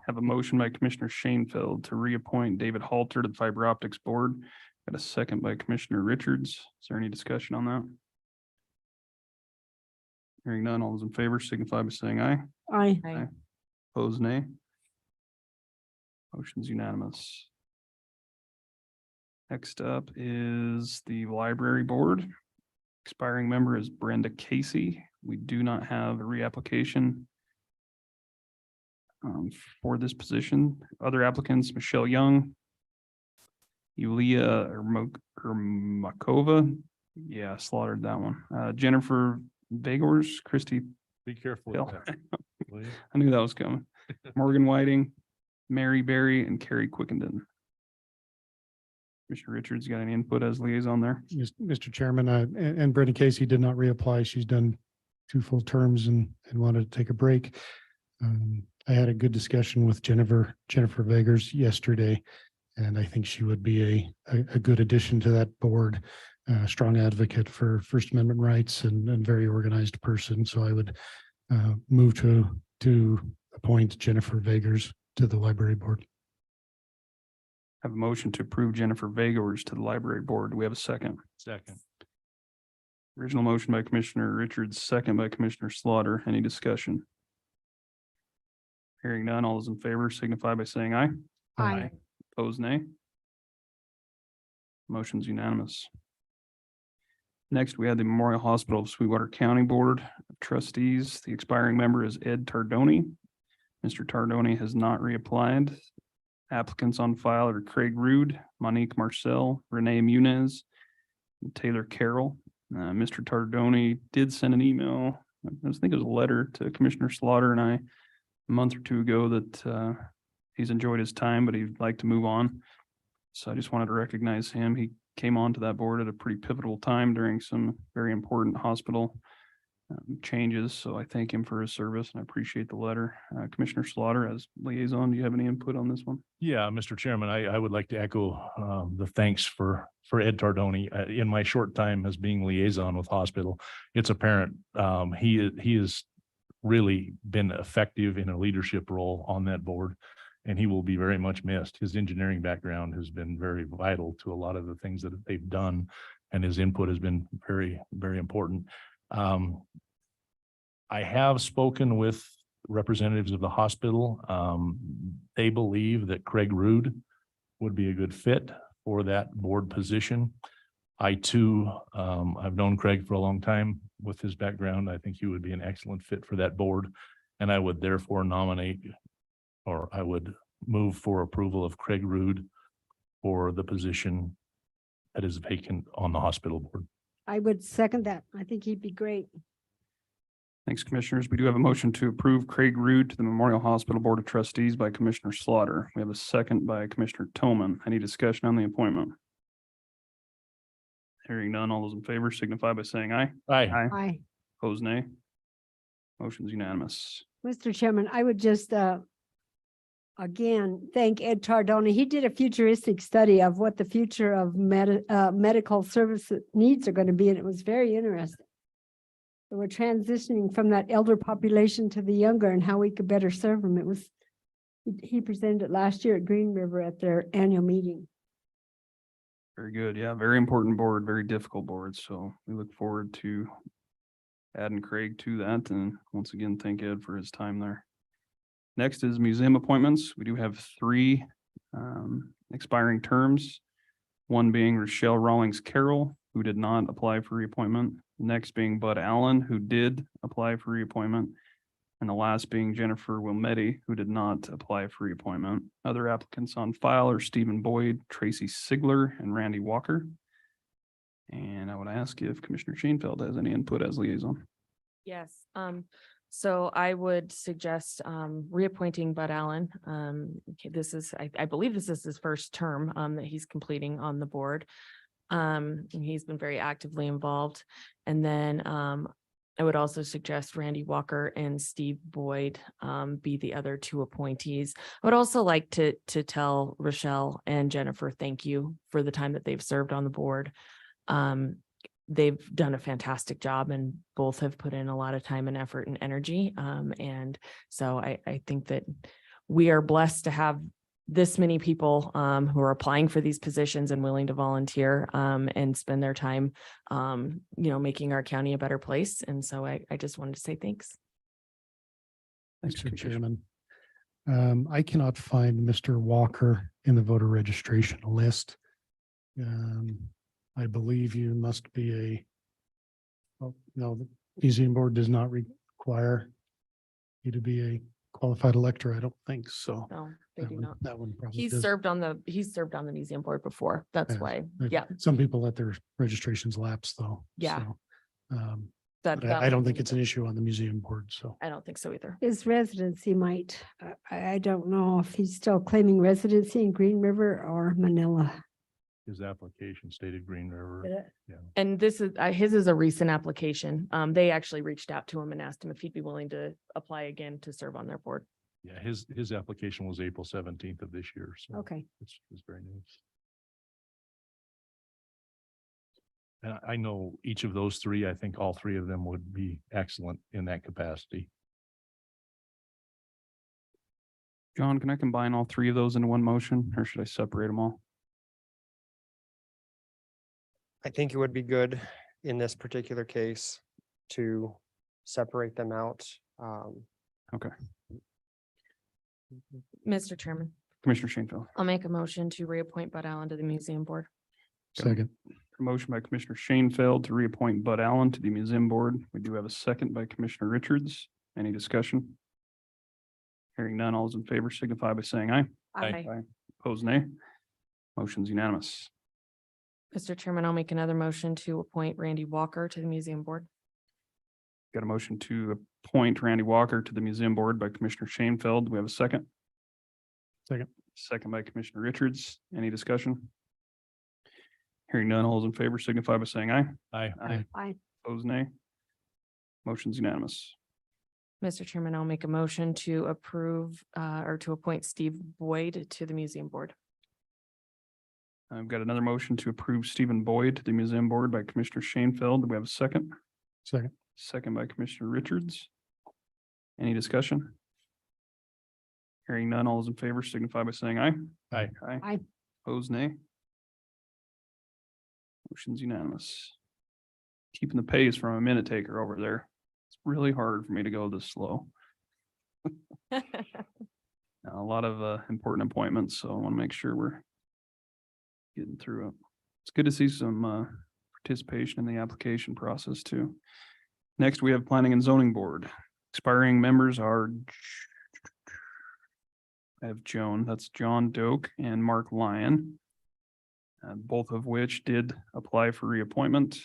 have a motion by Commissioner Shanefield to reappoint David Halter to the Fiber Optics Board. Got a second by Commissioner Richards. Is there any discussion on that? Hearing none, all those in favor signify by saying aye.
Aye.
Aye.
Opposed, nay. Motion's unanimous. Next up is the Library Board. Expiring member is Brenda Casey. We do not have a reapplication for this position. Other applicants, Michelle Young, Yulia Ermakova. Yeah, slaughtered that one. Jennifer Vagors, Christy
Be careful
Hill.
with that. will you?
I knew that was coming. Morgan Whiting, Mary Berry, and Carrie Quickenden. Commissioner Richards, got any input as liaison there?
Mr. Chairman, and Brenda Casey did not reapply. She's done 2 full terms and wanted to take a break. I had a good discussion with Jennifer Vagers yesterday, and I think she would be a good addition to that board. Strong advocate for First Amendment rights and very organized person. So I would move to appoint Jennifer Vagers to the library board.
Have a motion to approve Jennifer Vagors to the library board. Do we have a second?
Second.
Original motion by Commissioner Richards, second by Commissioner Slaughter. Any discussion? Hearing none, all those in favor signify by saying aye.
Aye.
Opposed, nay. Motion's unanimous. Next, we have the Memorial Hospital of Sweetwater County Board of Trustees. The expiring member is Ed Tardoni. Mr. Tardoni has not reapplied. Applicants on file are Craig Rude, Monique Marcel, Renee Muniz, and Taylor Carroll. Mr. Tardoni did send an email, I think it was a letter to Commissioner Slaughter and I a month or 2 ago that he's enjoyed his time, but he'd like to move on. So I just wanted to recognize him. He came onto that board at a pretty pivotal time during some very important hospital changes. So I thank him for his service and I appreciate the letter. Commissioner Slaughter, as liaison, do you have any input on this one?
Yeah, Mr. Chairman, I would like to echo the thanks for Ed Tardoni. In my short time as being liaison with hospital, it's apparent he has really been effective in a leadership role on that board, and he will be very much missed. His engineering background has been very vital to a lot of the things that they've done, and his input has been very, very important. I have spoken with representatives of the hospital. They believe that Craig Rude would be a good fit for that board position. I too, I've known Craig for a long time. With his background, I think he would be an excellent fit for that board. And I would therefore nominate, or I would move for approval of Craig Rude for the position that is vacant on the hospital board.
I would second that. I think he'd be great.
Thanks, Commissioners. We do have a motion to approve Craig Rude to the Memorial Hospital Board of Trustees by Commissioner Slaughter. We have a second by Commissioner Toman. Any discussion on the appointment? Hearing none, all those in favor signify by saying aye.
Aye.
Aye.
Opposed, nay. Motion's unanimous.
Mr. Chairman, I would just again thank Ed Tardoni. He did a futuristic study of what the future of medical service needs are going to be, and it was very interesting. So we're transitioning from that elder population to the younger and how we could better serve them. It was, he presented it last year at Green River at their annual meeting.
Very good. Yeah, very important board, very difficult board. So we look forward to adding Craig to that. And once again, thank Ed for his time there. Next is museum appointments. We do have 3 expiring terms. One being Rochelle Rawlings Carroll, who did not apply for reappointment. Next being Bud Allen, who did apply for reappointment. And the last being Jennifer Wilmette, who did not apply for reappointment. Other applicants on file are Stephen Boyd, Tracy Sigler, and Randy Walker. And I would ask if Commissioner Shanefield has any input as liaison.
Yes, so I would suggest reappointing Bud Allen. This is, I believe this is his first term that he's completing on the board. And he's been very actively involved. And then I would also suggest Randy Walker and Steve Boyd be the other 2 appointees. I would also like to tell Rochelle and Jennifer, thank you for the time that they've served on the board. They've done a fantastic job and both have put in a lot of time and effort and energy. And so I think that we are blessed to have this many people who are applying for these positions and willing to volunteer and spend their time, making our county a better place. And so I just wanted to say thanks.
Mr. Chairman, I cannot find Mr. Walker in the voter registration list. I believe you must be no, the museum board does not require you to be a qualified elector. I don't think so.
No. They do not.
That one probably
He's
does.
served on the museum board before. That's
Yeah.
why.
But
Yeah.
Some people let their registrations lapse though.
Yeah.
so,
That,
but
that
I don't
one's
think
a
it's an
little-
issue on the museum board, so.
I don't think so either.
His residency might, I don't know if he's still claiming residency in Green River or Manila.
His application stated Green River.
And this is, his is a recent application. They actually reached out to him and asked him if he'd be willing to apply again to serve on their board.
Yeah, his application was April 17th of this year, so.
Okay.
It's very new. And I know each of those three, I think all three of them would be excellent in that capacity.
John, can I combine all three of those into one motion, or should I separate them all?
I think it would be good in this particular case to separate them out.
Okay.
Mr. Chairman,
Commissioner Shanefield.
I'll make a motion to reappoint Bud Allen to the museum board.
Second.
A motion by Commissioner Shanefield to reappoint Bud Allen to the museum board. We do have a second by Commissioner Richards. Any discussion? Hearing none, all those in favor signify by saying aye.
Aye.
Opposed, nay. Motion's unanimous.
Mr. Chairman, I'll make another motion to appoint Randy Walker to the museum board.
Got a motion to appoint Randy Walker to the museum board by Commissioner Shanefield. Do we have a second?
Second.
Second by Commissioner Richards. Any discussion? Hearing none, all those in favor signify by saying aye.
Aye.
Aye.
Opposed, nay. Motion's unanimous.
Mr. Chairman, I'll make a motion to approve or to appoint Steve Boyd to the museum board.
I've got another motion to approve Stephen Boyd to the museum board by Commissioner Shanefield. Do we have a second?
Second.
Second by Commissioner Richards. Any discussion? Hearing none, all those in favor signify by saying aye.
Aye.
Aye.
Opposed, nay. Motion's unanimous. Keeping the pace from a minute taker over there. It's really hard for me to go this slow. A lot of important appointments, so I want to make sure we're getting through it. It's good to see some participation in the application process too. Next, we have Planning and Zoning Board. Expiring members are I have Joan, that's John Doak and Mark Lyon. Both of which did apply for reappointment.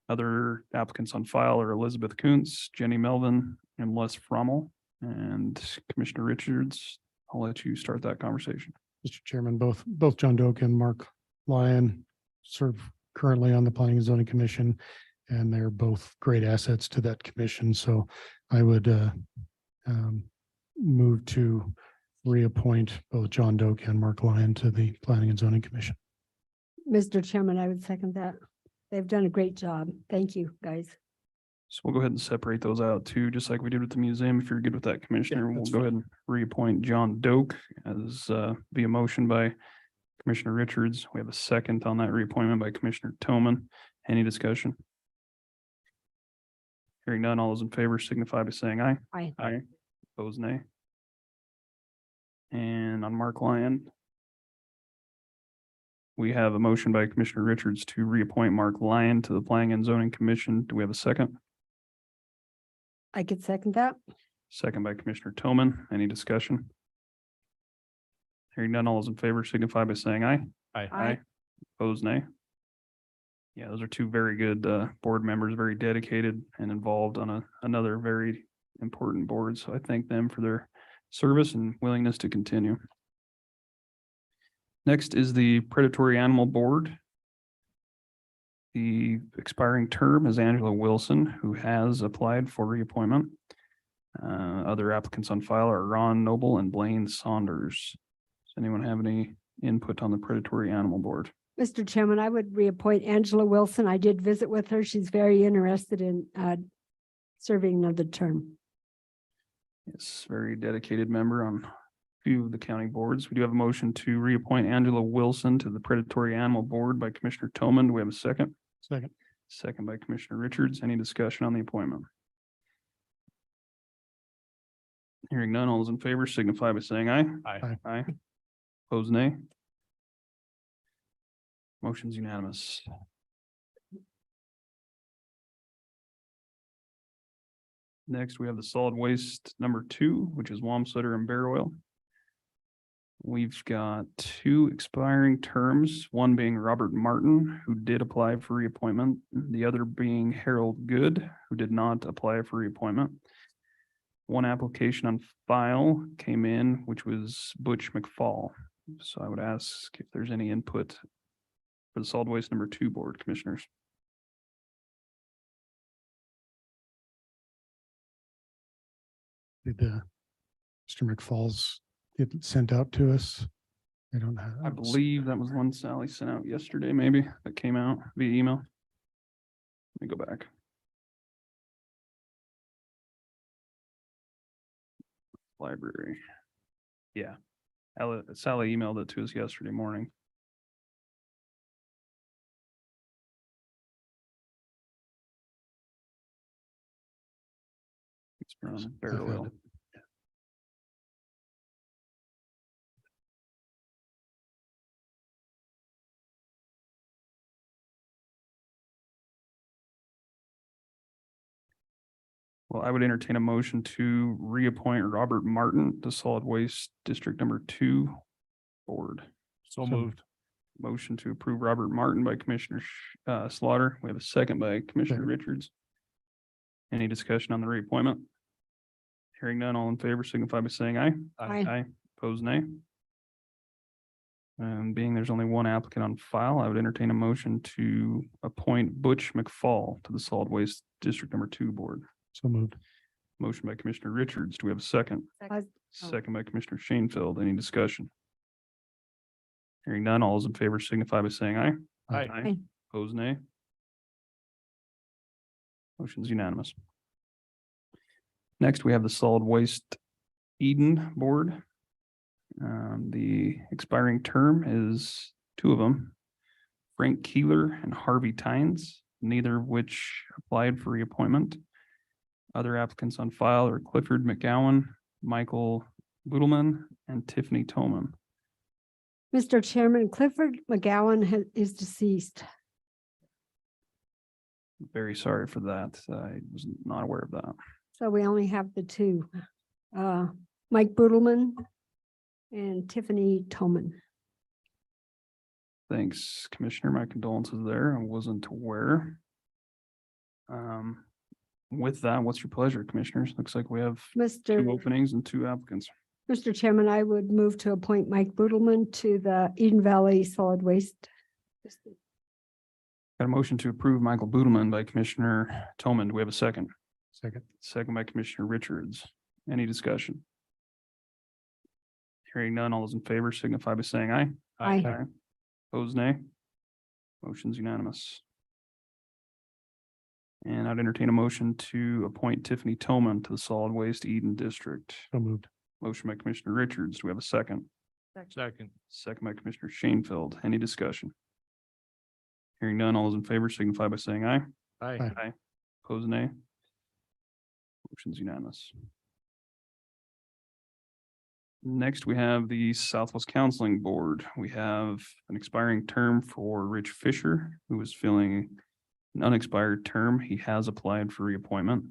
Other applicants on file are Elizabeth Kuntz, Jenny Melvin, and Les Frommel. And Commissioner Richards, I'll let you start that conversation.
Mr. Chairman, both John Doak and Mark Lyon serve currently on the Planning and Zoning Commission, and they're both great assets to that commission. So I would move to reappoint both John Doak and Mark Lyon to the Planning and Zoning Commission.
Mr. Chairman, I would second that. They've done a great job. Thank you, guys.
So we'll go ahead and separate those out too, just like we did with the museum. If you're good with that, Commissioner, we'll
that's
go ahead and reappoint John Doak as via motion by Commissioner Richards. We have a second on that reappointment by Commissioner Toman. Any discussion? Hearing none, all those in favor signify by saying aye.
Aye.
Aye. Opposed, nay. And on Mark Lyon, we have a motion by Commissioner Richards to reappoint Mark Lyon to the Planning and Zoning Commission. Do we have a second?
I could second that.
Second by Commissioner Toman. Any discussion? Hearing none, all those in favor signify by saying aye.
Aye.
Opposed, nay. Yeah, those are two very good board members, very dedicated and involved on another very important board. So I thank them for their service and willingness to continue. Next is the Predatory Animal Board. The expiring term is Angela Wilson, who has applied for reappointment. Other applicants on file are Ron Noble and Blaine Saunders. Does anyone have any input on the Predatory Animal Board?
Mr. Chairman, I would reappoint Angela Wilson. I did visit with her. She's very interested in serving another term.
Yes, very dedicated member on a few of the county boards. We do have a motion to reappoint Angela Wilson to the Predatory Animal Board by Commissioner Toman. Do we have a second?
Second.
Second by Commissioner Richards. Any discussion on the appointment? Hearing none, all those in favor signify by saying aye.
Aye.
Aye. Opposed, nay. Motion's unanimous. Next, we have the solid waste number 2, which is Wamsutter and Bear Oil. We've got two expiring terms, one being Robert Martin, who did apply for reappointment, the other being Harold Good, who did not apply for reappointment. One application on file came in, which was Butch McFall. So I would ask if there's any input for the solid waste number 2 board, commissioners.
Did Mr. McFall's get sent out to us? I don't have.
I believe that was one Sally sent out yesterday, maybe, that came out via email. Let me go back. Library. Yeah. Sally emailed it to us yesterday morning. It's from Bear Oil. Well, I would entertain a motion to reappoint Robert Martin to Solid Waste District Number 2 Board.
So moved.
Motion to approve Robert Martin by Commissioner Slaughter. We have a second by Commissioner
Second.
Richards. Any discussion on the reappointment? Hearing none, all in favor signify by saying aye.
Aye.
Opposed, nay. Being there's only one applicant on file, I would entertain a motion to appoint Butch McFall to the Solid Waste District Number 2 Board.
So moved.
Motion by Commissioner Richards. Do we have a second? Second by Commissioner Shanefield. Any discussion? Hearing none, all those in favor signify by saying aye.
Aye.
Opposed, nay. Motion's unanimous. Next, we have the Solid Waste Eden Board. The expiring term is two of them, Frank Keeler and Harvey Tynes, neither of which applied for reappointment. Other applicants on file are Clifford McGowan, Michael Budelman, and Tiffany Toman.
Mr. Chairman, Clifford McGowan is deceased.
Very sorry for that. I was not aware of that.
So we only have the two, Mike Budelman and Tiffany Toman.
Thanks, Commissioner. My condolences there. I wasn't aware. With that, what's your pleasure, Commissioners? Looks like we have two
Mr.
openings and two applicants.
Mr. Chairman, I would move to appoint Mike Budelman to the Eden Valley Solid Waste.
Got a motion to approve Michael Budelman by Commissioner Toman. Do we have a second?
Second.
Second by Commissioner Richards. Any discussion? Hearing none, all those in favor signify by saying aye.
Aye.
Opposed, nay. Motion's unanimous. And I'd entertain a motion to appoint Tiffany Toman to the Solid Waste Eden District.
So moved.
Motion by Commissioner Richards. Do we have a second?
Second.
Second by Commissioner Shanefield. Any discussion? Hearing none, all those in favor signify by saying aye.
Aye.
Aye. Opposed, nay. Motion's unanimous. Next, we have the Southwest Counseling Board. We have an expiring term for Rich Fisher, who is filling an unexpired term. He has applied for reappointment.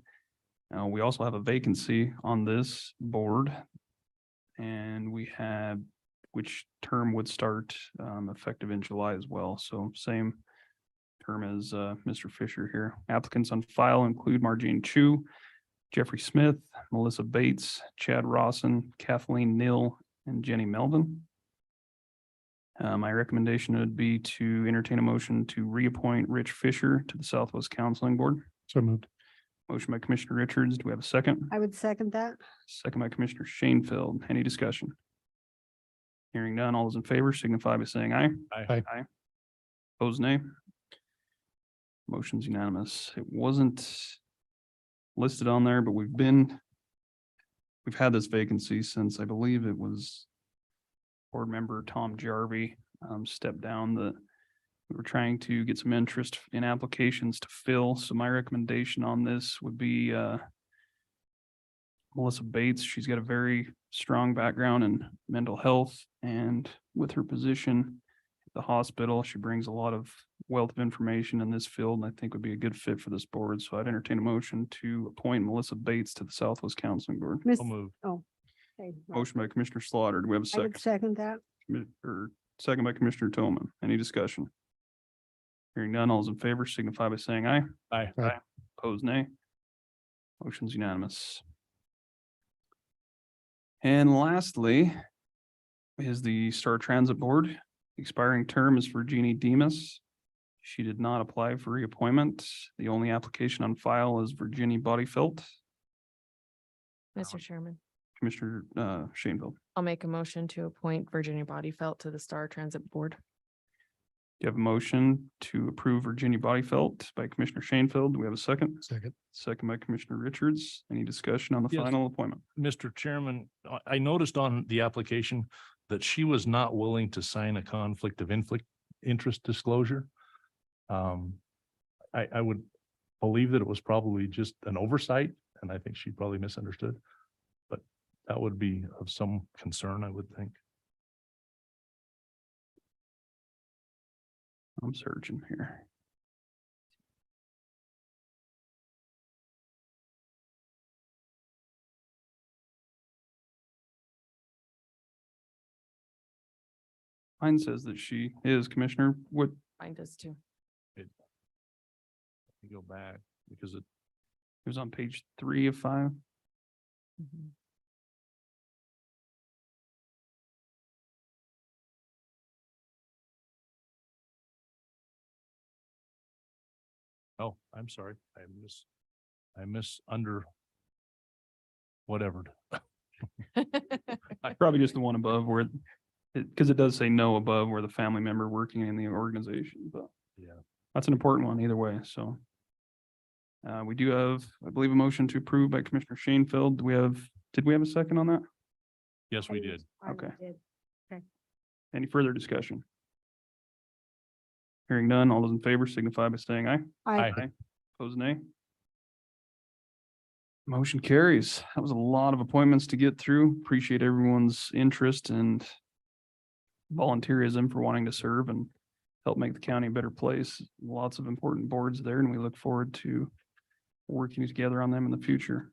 Now, we also have a vacancy on this board. And we had, which term would start effective in July as well. So same term as Mr. Fisher here. Applicants on file include Margene Chu, Jeffrey Smith, Melissa Bates, Chad Rawson, Kathleen Nill, and Jenny Melvin. My recommendation would be to entertain a motion to reappoint Rich Fisher to the Southwest Counseling Board.
So moved.
Motion by Commissioner Richards. Do we have a second?
I would second that.
Second by Commissioner Shanefield. Any discussion? Hearing none, all those in favor signify by saying aye.
Aye.
Aye. Opposed, nay. Motion's unanimous. It wasn't listed on there, but we've had this vacancy since I believe it was board member Tom Jarvie stepped down. We were trying to get some interest in applications to fill. So my recommendation on this would be Melissa Bates. She's got a very strong background in mental health, and with her position at the hospital, she brings a lot of wealth of information in this field, and I think would be a good fit for this board. So I'd entertain a motion to appoint Melissa Bates to the Southwest Counseling Board.
Miss,
So moved.
oh, Okay.
Motion by Commissioner Slaughter. Do we have a
I would
second?
second that.
Or second by Commissioner Tillman. Any discussion? Hearing none, all those in favor signify by saying aye.
Aye.
Aye.
Opposed, nay. Motion's unanimous. And lastly is the Star Transit Board. Expiring term is for Jeannie Demus. She did not apply for reappointment. The only application on file is Virginia Bodyfelt.
Mr. Chairman,
Commissioner Shanefield. Do
I'll make a motion to appoint Virginia Bodyfelt to the Star Transit Board.
you have a motion to approve Virginia Bodyfelt by Commissioner Shanefield? Do we have a second?
Second.
Second by Commissioner Richards. Any discussion on the
Yes.
final appointment?
Mr. Chairman, I noticed on the application that she was not willing to sign a conflict of interest disclosure. I would believe that it was probably just an oversight, and I think she probably misunderstood. But that would be of some concern, I would think.
I'm searching here. Mine says that she is Commissioner. What,
Mine does too.
Go back because it
it was on page 3 of 5.
Mhm.
Oh, I'm sorry. I miss under whatever.
Probably just the one above where because it does say no above where the family member working in the organization, but
Yeah.
that's an important one either way, so. We do have, I believe, a motion to approve by Commissioner Shanefield. Did we have a second on that?
Yes, we did.
Okay.
Okay.
Any further discussion? Hearing none, all those in favor signify by saying aye.
Aye.
Opposed, nay. Motion carries. That was a lot of appointments to get through. Appreciate everyone's interest and volunteerism for wanting to serve and help make the county a better place. Lots of important boards there, and we look forward to working together on them in the future.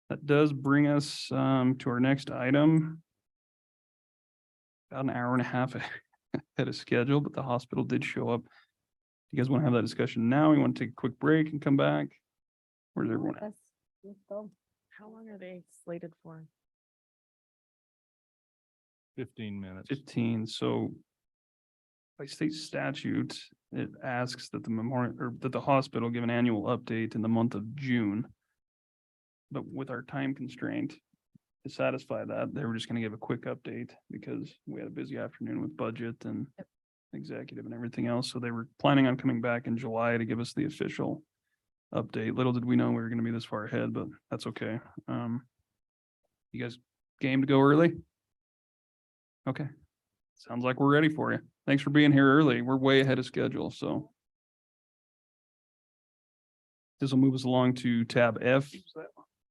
That does bring us to our next item. About an hour and a half ahead of schedule, but the hospital did show up. You guys want to have that discussion now? You want to take a quick break and come back? Where's everyone at?
Let's go.
How long are they slated for?
15 minutes.
15, so by state statute, it asks that the memorial or that the hospital give an annual update in the month of June. But with our time constraint, to satisfy that, they were just gonna give a quick update because we had a busy afternoon with budget and executive and everything else. So they were planning on coming back in July to give us the official update. Little did we know we were gonna be this far ahead, but that's okay. You guys game to go early? Okay. Sounds like we're ready for you. Thanks for being here early. We're way ahead of schedule, so. This will move us along to tab F,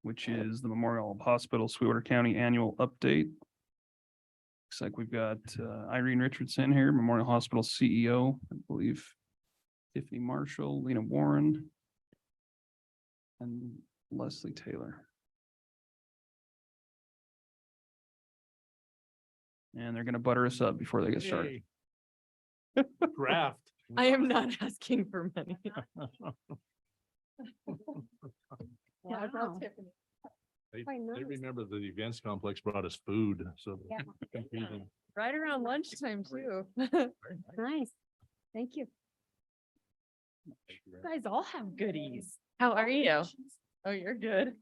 which is the Memorial Hospital Sweetwater County Annual Update. Looks like we've got Irene Richardson here, Memorial Hospital CEO, I believe. Tiffany Marshall, Lena Warren. And Leslie Taylor. And they're gonna butter us up before they get started.
Yay. Draft.
I am not asking for money.
Wow.
They
Quite nice.
remember the events complex brought us food, so.
Yeah.
confusing.
Right around lunchtime too.
Nice. Thank you.
You guys all have goodies. How are you? Oh, you're good.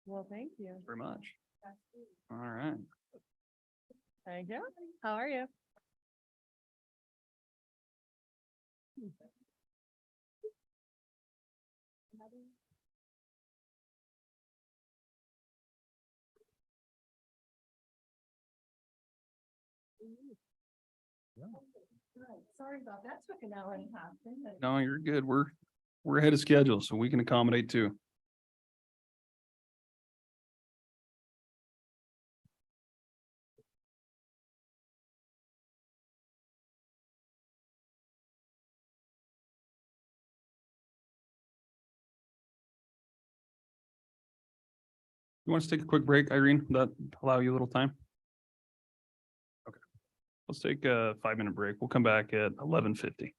Well, thank you.
Very much. All right.
Thank you. How are you? Sorry about that. Took an hour and a half. didn't it?
No, you're good. We're ahead of schedule, so we can accommodate too. You want us to take a quick break, Irene? That allow you a little time? Okay. Let's take a 5-minute break. We'll come back at 11:50.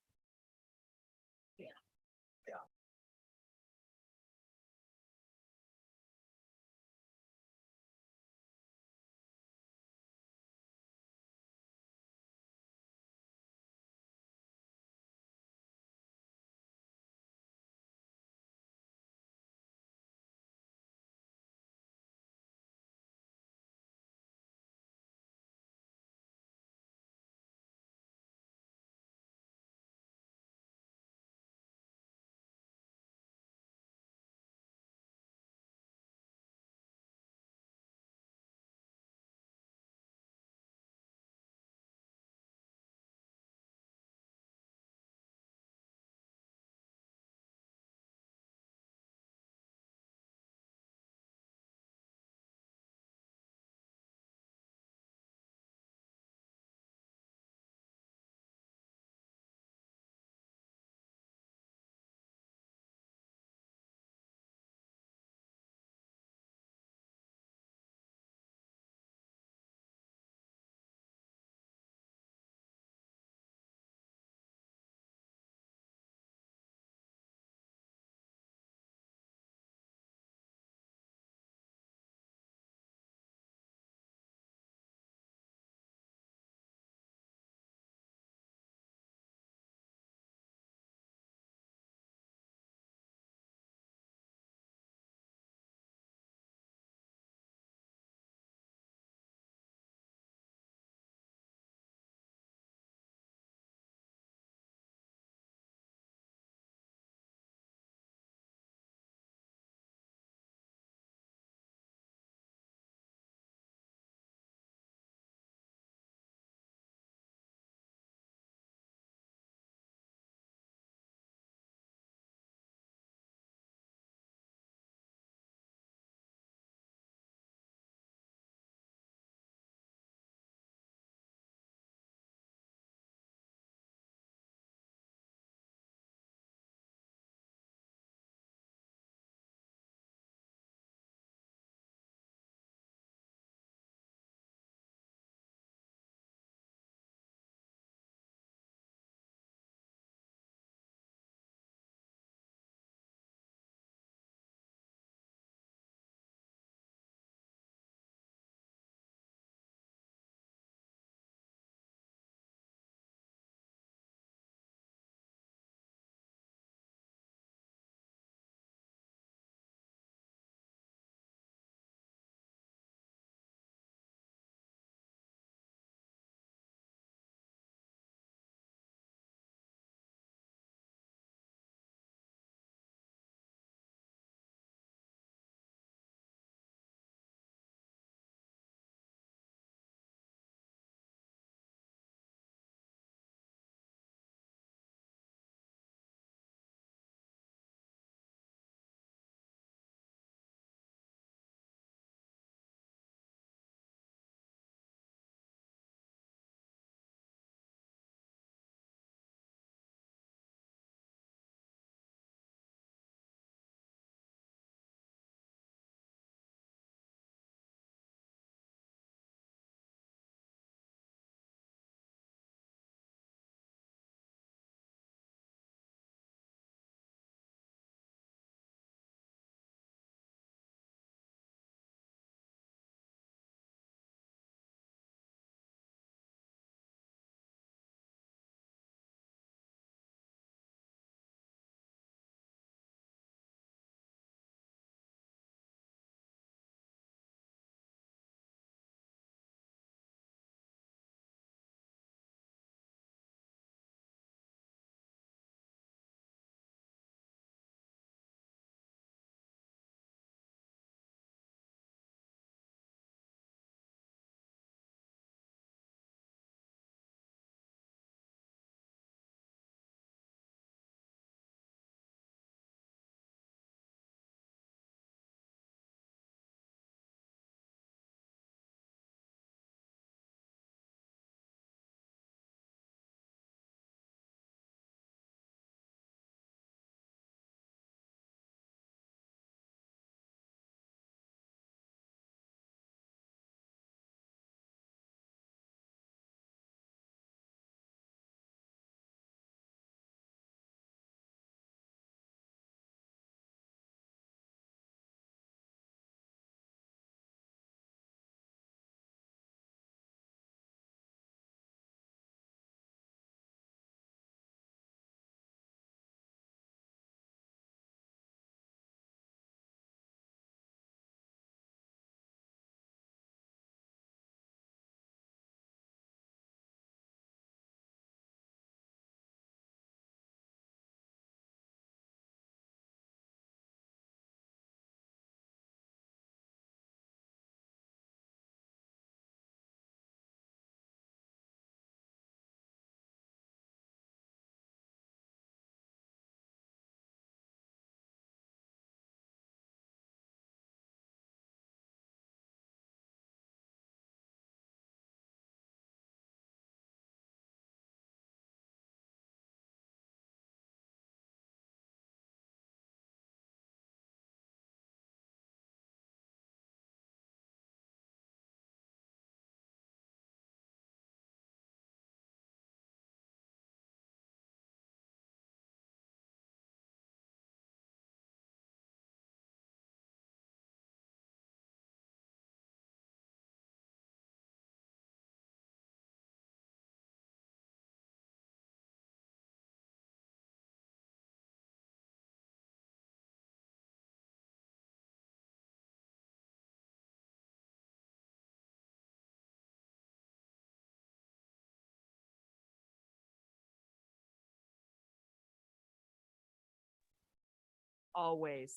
Always.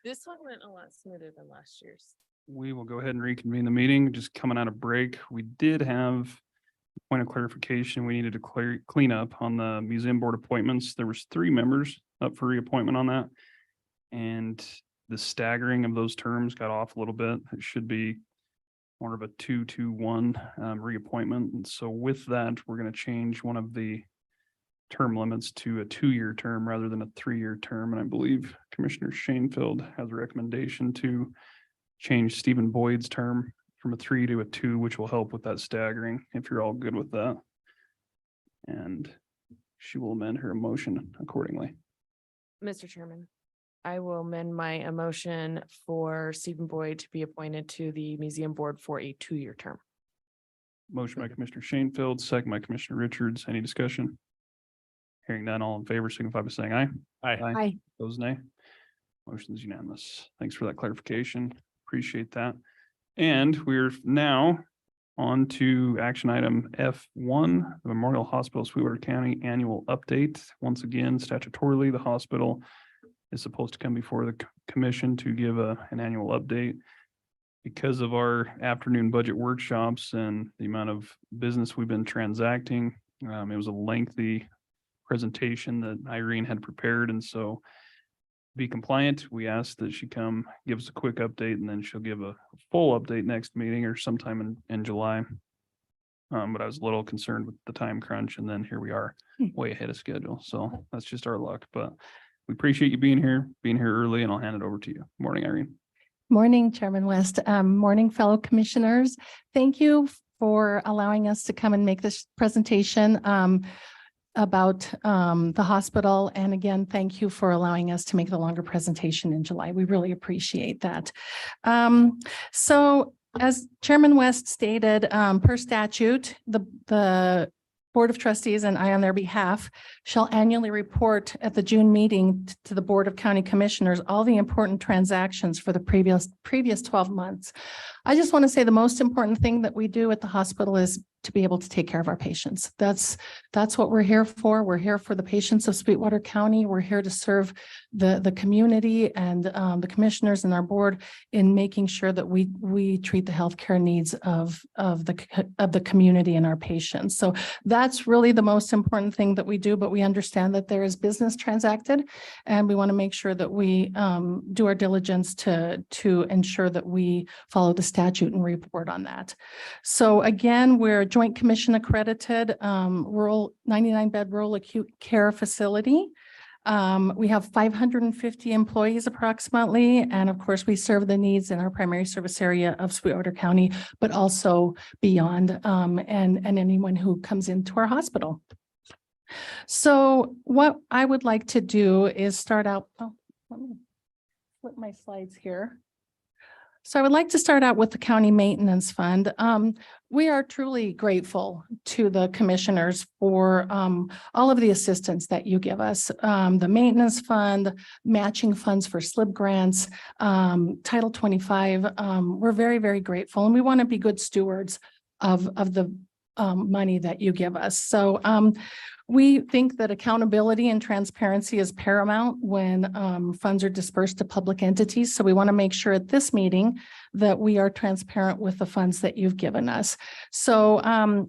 This one went a lot smoother than last year's.
We will go ahead and reconvene the meeting, just coming out of break. We did have a point of clarification. We needed to clean up on the museum board appointments. There was 3 members up for reappointment on that. And the staggering of those terms got off a little bit. It should be more of a 2-2-1 reappointment. And so with that, we're going to change one of the term limits to a 2-year term rather than a 3-year term. And I believe Commissioner Shanefield has a recommendation to change Stephen Boyd's term from a 3 to a 2, which will help with that staggering, if you're all good with that. And she will amend her motion accordingly.
Mr. Chairman, I will amend my motion for Stephen Boyd to be appointed to the museum board for a 2-year term.
Motion by Commissioner Shanefield, second by Commissioner Richards. Any discussion? Hearing none, all in favor signify by saying aye.
Aye.
Those nay. Motion is unanimous. Thanks for that clarification. Appreciate that. And we're now on to action item F1, the Memorial Hospital Sweetwater County Annual Update. Once again, statutorily, the hospital is supposed to come before the commission to give an annual update. Because of our afternoon budget workshops and the amount of business we've been transacting, it was a lengthy presentation that Irene had prepared. And so to be compliant, we asked that she come give us a quick update, and then she'll give a full update next meeting or sometime in July. But I was a little concerned with the time crunch, and then here we are way ahead of schedule. So that's just our luck, but we appreciate you being here early, and I'll hand it over to you. Morning, Irene.
Morning, Chairman West. Morning, fellow commissioners. Thank you for allowing us to come and make this presentation about the hospital. And again, thank you for allowing us to make the longer presentation in July. We really appreciate that. So as Chairman West stated, per statute, the Board of Trustees and I on their behalf shall annually report at the June meeting to the Board of County Commissioners all the important transactions for the previous 12 months. I just want to say the most important thing that we do at the hospital is to be able to take care of our patients. That's what we're here for. We're here for the patients of Sweetwater County. We're here to serve the community and the commissioners and our board in making sure that we treat the healthcare needs of the community and our patients. So that's really the most important thing that we do, but we understand that there is business transacted, and we want to make sure that we do our diligence to ensure that we follow the statute and report on that. So again, we're a Joint Commission accredited 99-bed rural acute care facility. We have 550 employees approximately, and of course, we serve the needs in our primary service area of Sweetwater County, but also beyond, and anyone who comes into our hospital. So what I would like to do is start out, let me flip my slides here. So I would like to start out with the County Maintenance Fund. We are truly grateful to the commissioners for all of the assistance that you give us. The Maintenance Fund, matching funds for SLIB grants, Title 25. We're very, very grateful, and we want to be good stewards of the money that you give us. So we think that accountability and transparency is paramount when funds are dispersed to public entities. So we want to make sure at this meeting that we are transparent with the funds that you've given us. So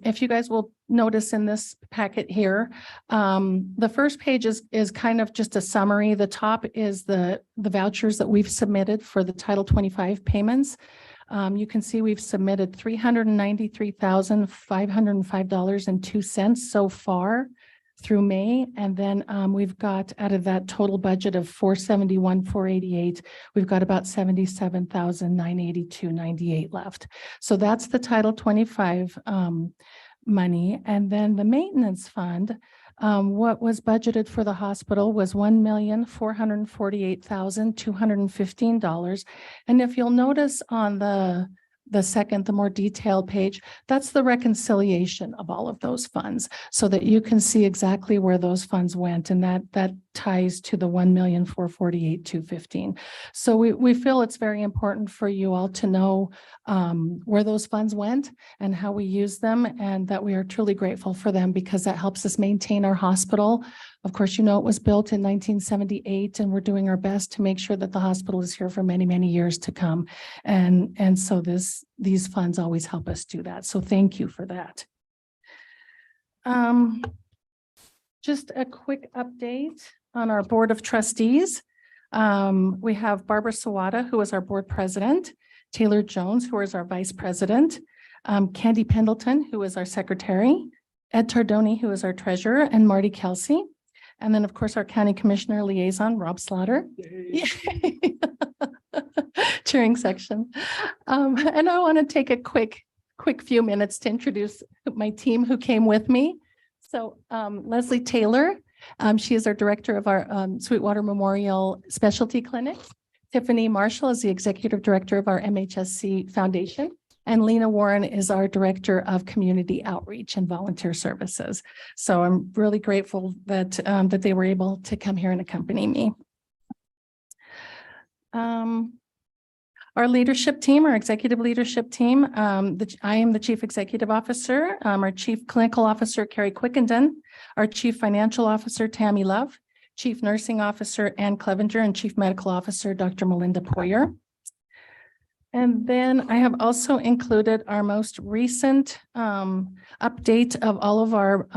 if you guys will notice in this packet here, the first page is kind of just a summary. The top is the vouchers that we've submitted for the Title 25 payments. You can see we've submitted $393,505.02 so far through May. And then we've got out of that total budget of $471,488, we've got about $77,982.98 left. So that's the Title 25 money. And then the maintenance fund, what was budgeted for the hospital was $1,448,215. And if you'll notice on the second, the more detailed page, that's the reconciliation of all of those funds so that you can see exactly where those funds went. And that ties to the 1,448,215. So we feel it's very important for you all to know where those funds went and how we use them, and that we are truly grateful for them because that helps us maintain our hospital. Of course, you know, it was built in 1978, and we're doing our best to make sure that the hospital is here for many, many years to come. And so these funds always help us do that. So thank you for that. Just a quick update on our Board of Trustees. We have Barbara Sawada, who is our board president, Taylor Jones, who is our vice president, Candy Pendleton, who is our secretary, Ed Tardoni, who is our treasurer, and Marty Kelsey. And then, of course, our county commissioner liaison, Rob Slaughter. Cheering section. And I want to take a quick few minutes to introduce my team who came with me. So Leslie Taylor, she is our director of our Sweetwater Memorial Specialty Clinic. Tiffany Marshall is the executive director of our MHSC Foundation. And Lena Warren is our director of community outreach and volunteer services. So I'm really grateful that, that they were able to come here and accompany me. Our leadership team, our executive leadership team, I am the chief executive officer, our chief clinical officer, Carrie Quickenden, our chief financial officer, Tammy Love, chief nursing officer, Ann Clevenger, and chief medical officer, Dr. Melinda Poyer. And then I have also included our most recent update of all of our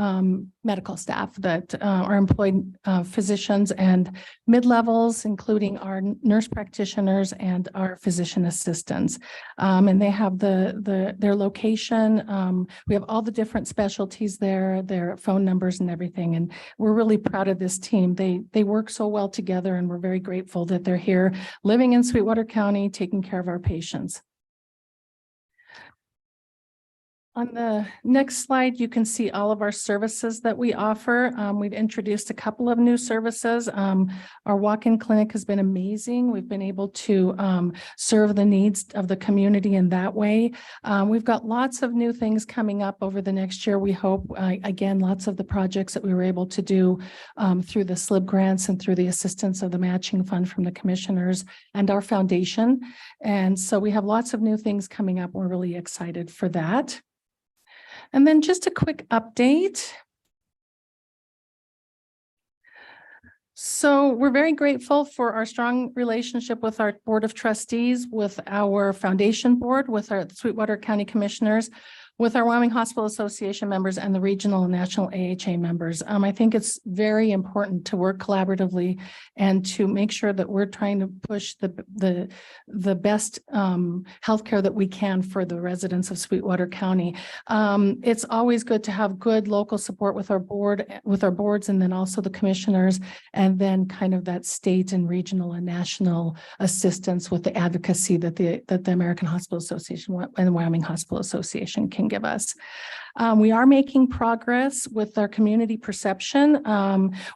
medical staff that are employed physicians and mid-levels, including our nurse practitioners and our physician assistants. And they have their location. We have all the different specialties there, their phone numbers and everything. And we're really proud of this team. They work so well together, and we're very grateful that they're here living in Sweetwater County, taking care of our patients. On the next slide, you can see all of our services that we offer. We've introduced a couple of new services. Our walk-in clinic has been amazing. We've been able to serve the needs of the community in that way. We've got lots of new things coming up over the next year. We hope, again, lots of the projects that we were able to do through the SLIB grants and through the assistance of the matching fund from the commissioners and our foundation. And so we have lots of new things coming up. We're really excited for that. And then just a quick update. So we're very grateful for our strong relationship with our Board of Trustees, with our foundation board, with our Sweetwater County Commissioners, with our Wyoming Hospital Association members, and the regional and national AHA members. I think it's very important to work collaboratively and to make sure that we're trying to push the best healthcare that we can for the residents of Sweetwater County. It's always good to have good local support with our boards, and then also the commissioners, and then kind of that state and regional and national assistance with the advocacy that the American Hospital Association and the Wyoming Hospital Association can give us. We are making progress with our community perception.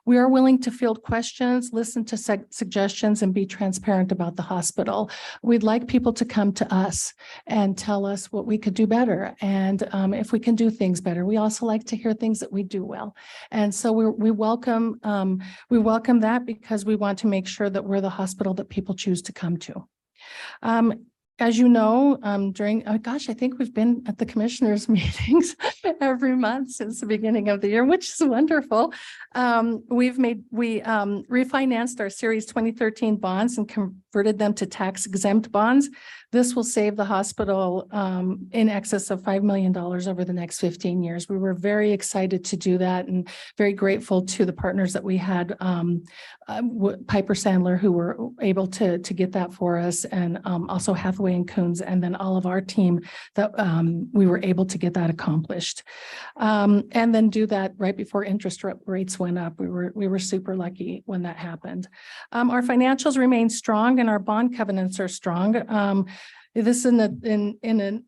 We are willing to field questions, listen to suggestions, and be transparent about the hospital. We'd like people to come to us and tell us what we could do better, and if we can do things better. We also like to hear things that we do well. And so we welcome that, because we want to make sure that we're the hospital that people choose to come to. As you know, I think we've been at the commissioners' meetings every month since the beginning of the year, which is wonderful. We refinanced our Series 2013 bonds and converted them to tax exempt bonds. This will save the hospital in excess of $5 million over the next 15 years. We were very excited to do that, and very grateful to the partners that we had, Piper Sandler, who were able to get that for us, and also Hathaway and Coons, and then all of our team that we were able to get that accomplished. And then do that right before interest rates went up. We were super lucky when that happened. Our financials remain strong, and our bond covenants are strong. This is in an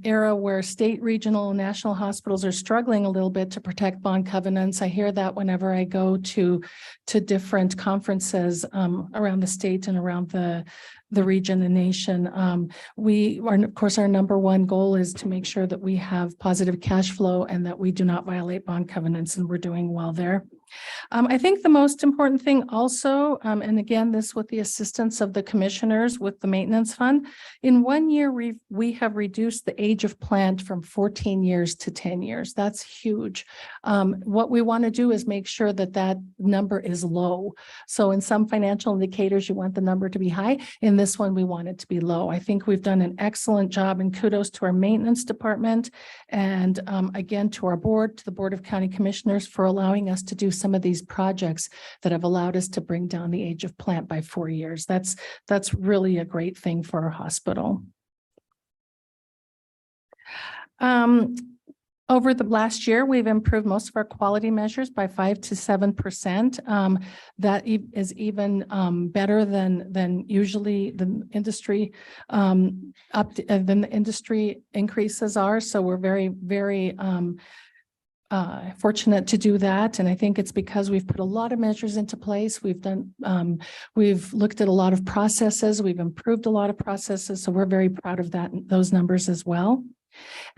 era where state, regional, and national hospitals are struggling a little bit to protect bond covenants. I hear that whenever I go to different conferences around the state and around the region and nation. Of course, our number one goal is to make sure that we have positive cash flow and that we do not violate bond covenants, and we're doing well there. I think the most important thing also, and again, this with the assistance of the commissioners with the maintenance fund, in 1 year, we have reduced the age of plant from 14 years to 10 years. That's huge. What we want to do is make sure that that number is low. So in some financial indicators, you want the number to be high. In this one, we want it to be low. I think we've done an excellent job, and kudos to our maintenance department. And again, to our board, to the Board of County Commissioners for allowing us to do some of these projects that have allowed us to bring down the age of plant by 4 years. That's really a great thing for our hospital. Over the last year, we've improved most of our quality measures by 5 to 7%. That is even better than usually the industry than the industry increases are. So we're very fortunate to do that. And I think it's because we've put a lot of measures into place. We've looked at a lot of processes. We've improved a lot of processes. So we're very proud of those numbers as well.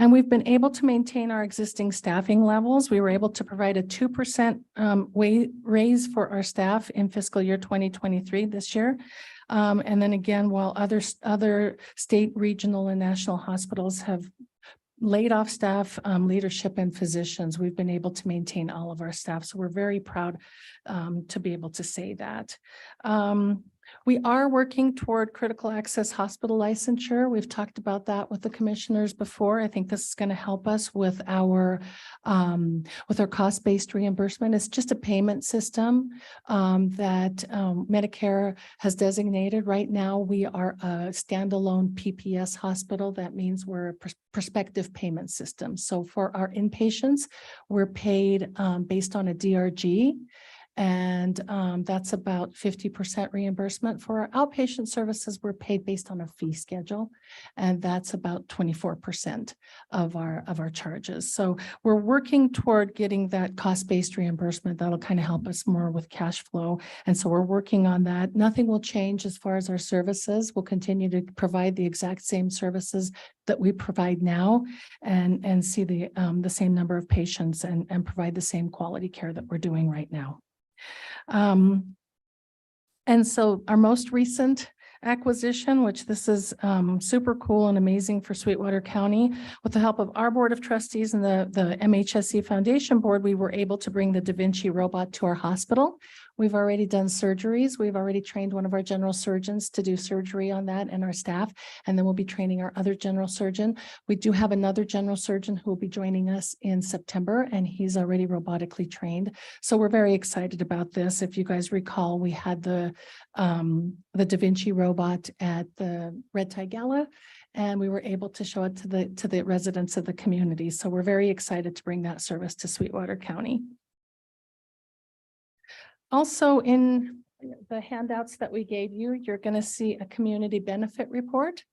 And we've been able to maintain our existing staffing levels. We were able to provide a 2% raise for our staff in fiscal year 2023 this year. And then again, while other state, regional, and national hospitals have laid off staff, leadership, and physicians, we've been able to maintain all of our staff. So we're very proud to be able to say that. We are working toward critical access hospital licensure. We've talked about that with the commissioners before. I think this is going to help us with our cost-based reimbursement. It's just a payment system that Medicare has designated. Right now, we are a standalone PPS hospital. That means we're a prospective payment system. So for our inpatients, we're paid based on a DRG. And that's about 50% reimbursement. For our outpatient services, we're paid based on a fee schedule, and that's about 24% of our charges. So we're working toward getting that cost-based reimbursement. That'll kind of help us more with cash flow. And so we're working on that. Nothing will change as far as our services. We'll continue to provide the exact same services that we provide now and see the same number of patients and provide the same quality care that we're doing right now. And so our most recent acquisition, which this is super cool and amazing for Sweetwater County, with the help of our Board of Trustees and the MHSC Foundation Board, we were able to bring the Da Vinci robot to our hospital. We've already done surgeries. We've already trained one of our general surgeons to do surgery on that and our staff, and then we'll be training our other general surgeon. We do have another general surgeon who will be joining us in September, and he's already robotically trained. So we're very excited about this. If you guys recall, we had the Da Vinci robot at the Red Tie Gala, and we were able to show it to the residents of the community. So we're very excited to bring that service to Sweetwater County. Also, in the handouts that we gave you, you're going to see a community benefit report.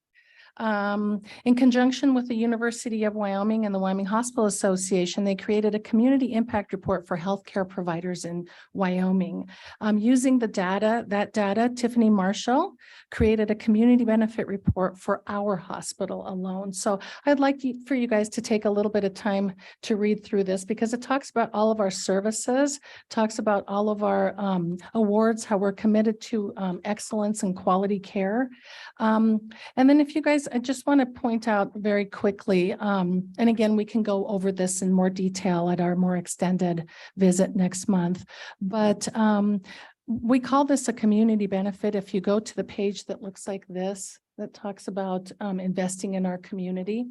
In conjunction with the University of Wyoming and the Wyoming Hospital Association, they created a community impact report for healthcare providers in Wyoming. Using that data, Tiffany Marshall created a community benefit report for our hospital alone. So I'd like for you guys to take a little bit of time to read through this, because it talks about all of our services, talks about all of our awards, how we're committed to excellence and quality care. And then if you guys, I just want to point out very quickly, and again, we can go over this in more detail at our more extended visit next month, but we call this a community benefit. If you go to the page that looks like this, that talks about investing in our community,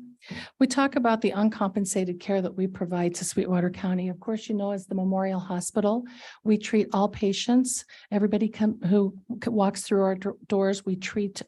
we talk about the uncompensated care that we provide to Sweetwater County. Of course, you know, as the Memorial Hospital, we treat all patients. Everybody who walks through our doors, we treat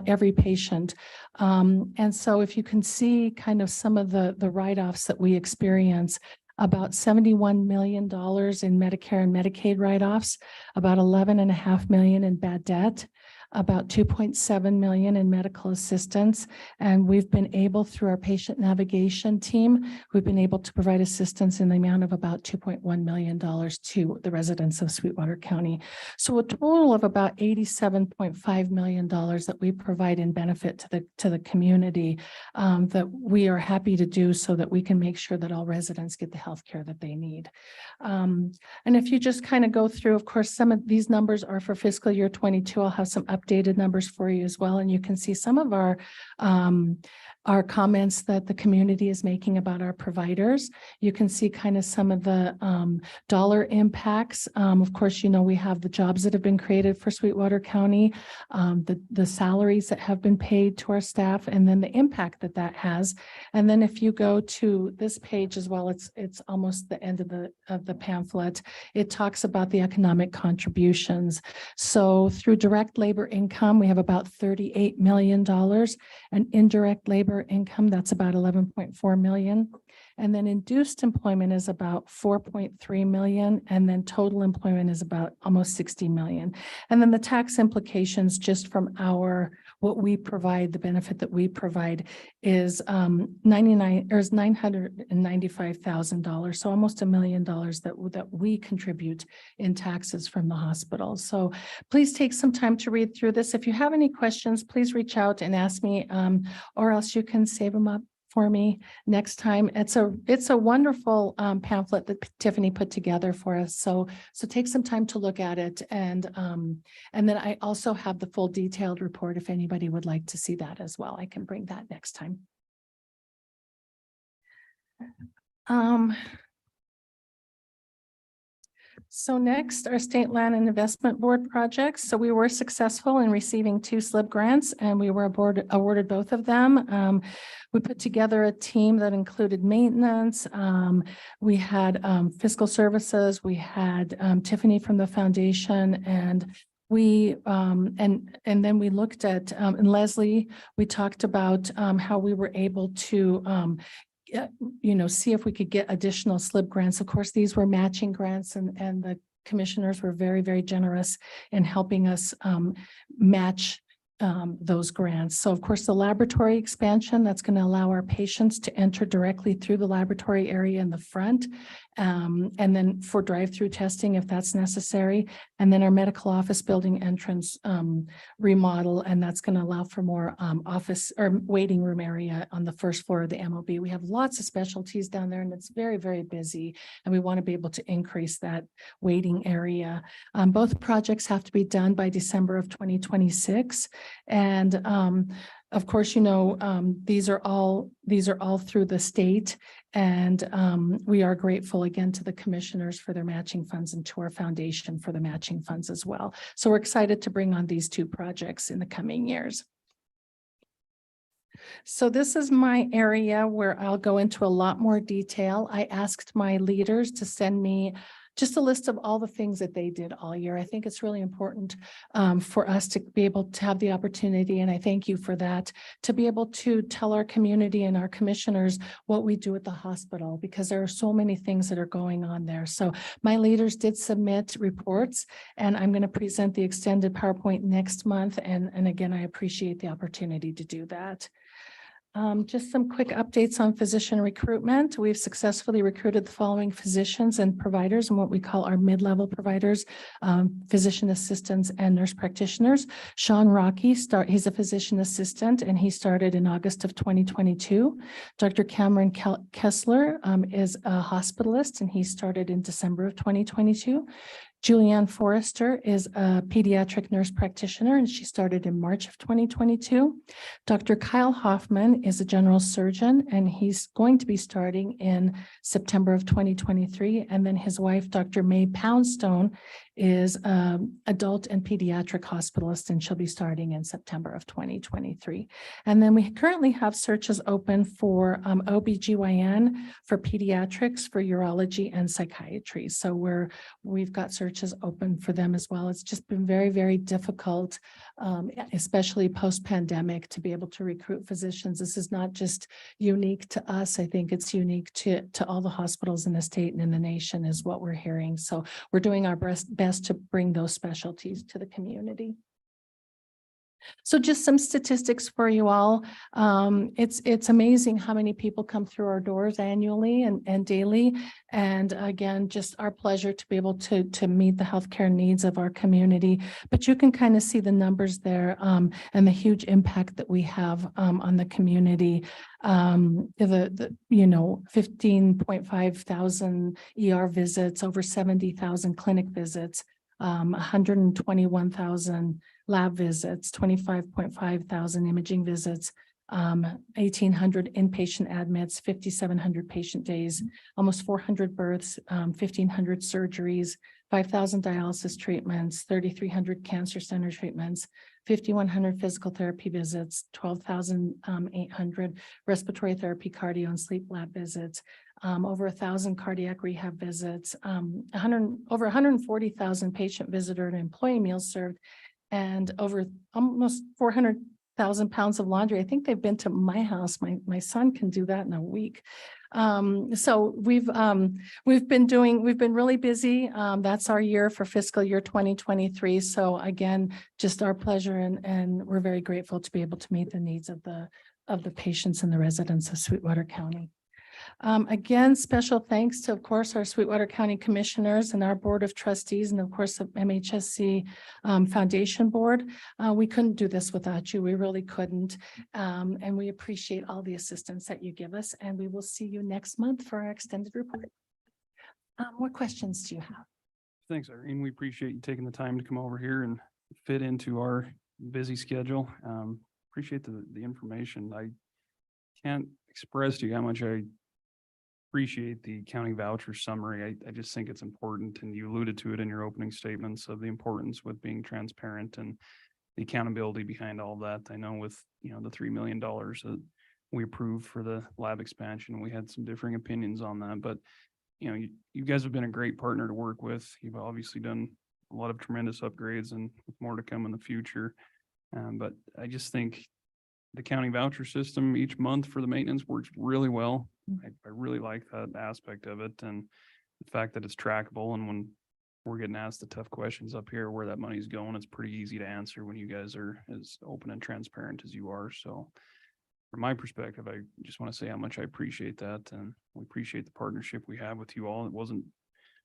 every patient. And so if you can see kind of some of the write-offs that we experience, about $71 million in Medicare and Medicaid write-offs, about $11.5 million in bad debt. about 2.7 million in medical assistance. And we've been able, through our patient navigation team, we've been able to provide assistance in the amount of about $2.1 million to the residents of Sweetwater County. So a total of about $87.5 million that we provide in benefit to the community, that we are happy to do so that we can make sure that all residents get the health care that they need. And if you just kind of go through, of course, some of these numbers are for fiscal year 22. I'll have some updated numbers for you as well. And you can see some of our comments that the community is making about our providers. You can see kind of some of the dollar impacts. Of course, you know, we have the jobs that have been created for Sweetwater County, the salaries that have been paid to our staff, and then the impact that that has. And then if you go to this page as well, it's almost the end of the pamphlet. It talks about the economic contributions. So through direct labor income, we have about $38 million, and indirect labor income, that's about 11.4 million. And then induced employment is about 4.3 million. And then total employment is about almost 60 million. And then the tax implications just from what we provide, the benefit that we provide is $995,000. So almost $1 million that we contribute in taxes from the hospital. So please take some time to read through this. If you have any questions, please reach out and ask me, or else you can save them up for me next time. It's a wonderful pamphlet that Tiffany put together for us. So take some time to look at it. And then I also have the full detailed report if anybody would like to see that as well. I can bring that next time. So next, our State Land and Investment Board projects. So we were successful in receiving 2 SLIB grants, and we were awarded both of them. We put together a team that included maintenance. We had fiscal services. We had Tiffany from the foundation, and we and then we looked at and Leslie. We talked about how we were able to see if we could get additional SLIB grants. Of course, these were matching grants, and the commissioners were very, very generous in helping us match those grants. So of course, the laboratory expansion, that's going to allow our patients to enter directly through the laboratory area in the front, and then for drive-through testing if that's necessary. And then our medical office building entrance remodel, and that's going to allow for more office or waiting room area on the first floor of the MOB. We have lots of specialties down there, and it's very, very busy, and we want to be able to increase that waiting area. Both projects have to be done by December of 2026. And of course, these are all through the state, and we are grateful again to the commissioners for their matching funds and to our foundation for the matching funds as well. So we're excited to bring on these 2 projects in the coming years. So this is my area where I'll go into a lot more detail. I asked my leaders to send me just a list of all the things that they did all year. I think it's really important for us to be able to have the opportunity, and I thank you for that, to be able to tell our community and our commissioners what we do at the hospital, because there are so many things that are going on there. So my leaders did submit reports, and I'm going to present the extended PowerPoint next month. And again, I appreciate the opportunity to do that. Just some quick updates on physician recruitment. We've successfully recruited the following physicians and providers and what we call our mid-level providers, physician assistants and nurse practitioners. Sean Rocky, he's a physician assistant, and he started in August of 2022. Dr. Cameron Kessler is a hospitalist, and he started in December of 2022. Julianne Forrester is a pediatric nurse practitioner, and she started in March of 2022. Dr. Kyle Hoffman is a general surgeon, and he's going to be starting in September of 2023. And then his wife, Dr. May Poundstone, is adult and pediatric hospitalist, and she'll be starting in September of 2023. And then we currently have searches open for OBGYN, for pediatrics, for urology and psychiatry. So we've got searches open for them as well. It's just been very, very difficult, especially post-pandemic, to be able to recruit physicians. This is not just unique to us. I think it's unique to all the hospitals in the state and in the nation, is what we're hearing. So we're doing our best to bring those specialties to the community. So just some statistics for you all. It's amazing how many people come through our doors annually and daily. And again, just our pleasure to be able to meet the healthcare needs of our community. But you can kind of see the numbers there and the huge impact that we have on the community. The 15.5 thousand ER visits, over 70,000 clinic visits, 121,000 lab visits, 25.5 thousand imaging visits, 1,800 inpatient admits, 5,700 patient days, almost 400 births, 1,500 surgeries, 5,000 dialysis treatments, 3,300 cancer center treatments, 5,100 physical therapy visits, 12,800 respiratory therapy, cardio and sleep lab visits, over 1,000 cardiac rehab visits, over 140,000 patient visitor and employee meals served, and over almost 400,000 pounds of laundry. I think they've been to my house. My son can do that in a week. So we've been really busy. That's our year for fiscal year 2023. So again, just our pleasure, and we're very grateful to be able to meet the needs of the patients and the residents of Sweetwater County. Again, special thanks to, of course, our Sweetwater County Commissioners and our Board of Trustees, and of course, the MHSC Foundation Board. We couldn't do this without you. We really couldn't. And we appreciate all the assistance that you give us, and we will see you next month for our extended report. What questions do you have?
Thanks, Irene. We appreciate you taking the time to come over here and fit into our busy schedule. Appreciate the information. I can't express to you how much I appreciate the county voucher summary. I just think it's important, and you alluded to it in your opening statements of the importance with being transparent and the accountability behind all that. I know with, the $3 million that we approved for the lab expansion, we had some differing opinions on that, but you guys have been a great partner to work with. You've obviously done a lot of tremendous upgrades and with more to come in the future. But I just think the county voucher system each month for the maintenance works really well. I really like that aspect of it, and the fact that it's trackable, and when we're getting asked the tough questions up here where that money's going, it's pretty easy to answer when you guys are as open and transparent as you are. So from my perspective, I just want to say how much I appreciate that, and we appreciate the partnership we have with you all. It wasn't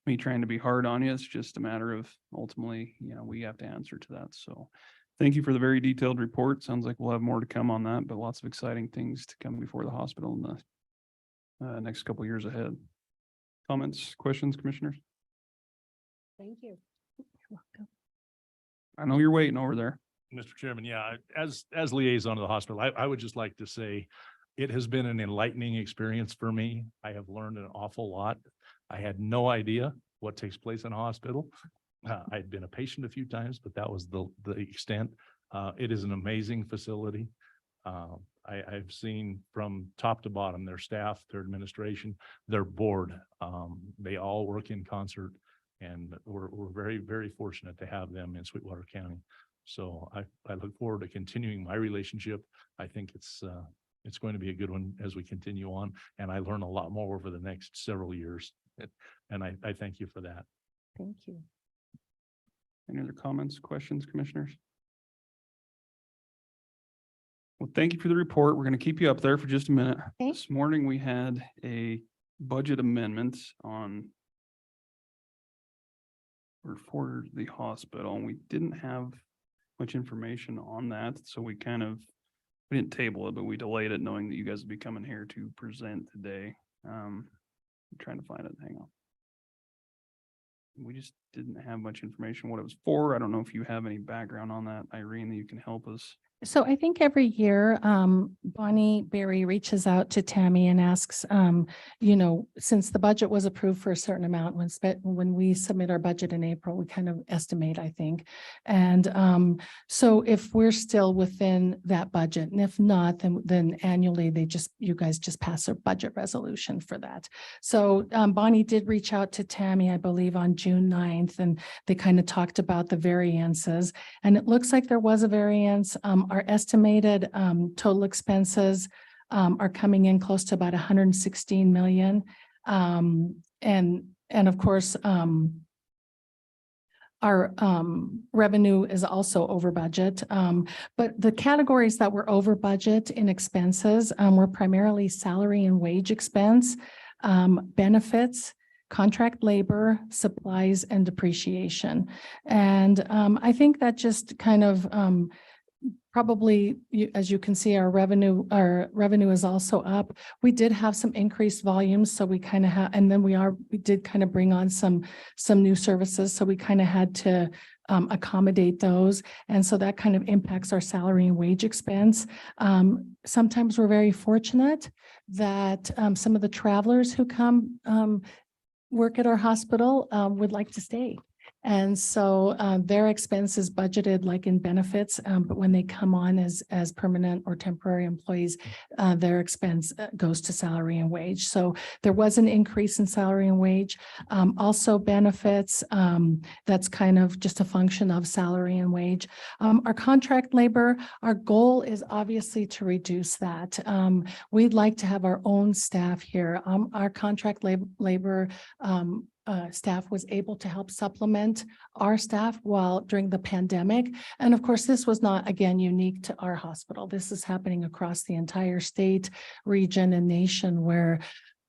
me trying to be hard on you. It's just a matter of ultimately, we have to answer to that. So thank you for the very detailed report. Sounds like we'll have more to come on that, but lots of exciting things to come before the hospital in the next couple of years ahead. Comments, questions, commissioners?
Thank you.
You're welcome.
I know you're waiting over there.
Mr. Chairman, yeah, as liaison to the hospital, I would just like to say it has been an enlightening experience for me. I have learned an awful lot. I had no idea what takes place in a hospital. I'd been a patient a few times, but that was the extent. It is an amazing facility. I've seen from top to bottom, their staff, their administration, their board, they all work in concert, and we're very, very fortunate to have them in Sweetwater County. So I look forward to continuing my relationship. I think it's going to be a good one as we continue on, and I learn a lot more over the next several years. And I thank you for that.
Thank you.
Any other comments, questions, commissioners? Well, thank you for the report. We're going to keep you up there for just a minute.
Okay.
This morning, we had a budget amendment for the hospital, and we didn't have much information on that. So we didn't table it, but we delayed it knowing that you guys would be coming here to present today. I'm trying to find it. Hang on. We just didn't have much information what it was for. I don't know if you have any background on that, Irene, that you can help us.
So I think every year, Bonnie Berry reaches out to Tammy and asks, since the budget was approved for a certain amount, when we submit our budget in April, we kind of estimate, I think. And so if we're still within that budget, and if not, then annually you guys just pass a budget resolution for that. So Bonnie did reach out to Tammy, I believe, on June 9th, and they kind of talked about the variances. And it looks like there was a variance. Our estimated total expenses are coming in close to about 116 million. And of course, our revenue is also over budget. But the categories that were over budget in expenses were primarily salary and wage expense, benefits, contract labor, supplies, and depreciation. And I think that just kind of probably, as you can see, our revenue is also up. We did have some increased volumes, so we kind of have, and then we did kind of bring on some new services, so we kind of had to accommodate those. And so that kind of impacts our salary and wage expense. Sometimes we're very fortunate that some of the travelers who come work at our hospital would like to stay. And so their expense is budgeted like in benefits, but when they come on as permanent or temporary employees, their expense goes to salary and wage. So there was an increase in salary and wage. Also benefits, that's kind of just a function of salary and wage. Our contract labor, our goal is obviously to reduce that. We'd like to have our own staff here. Our contract labor staff was able to help supplement our staff while during the pandemic. And of course, this was not, again, unique to our hospital. This is happening across the entire state, region, and nation, where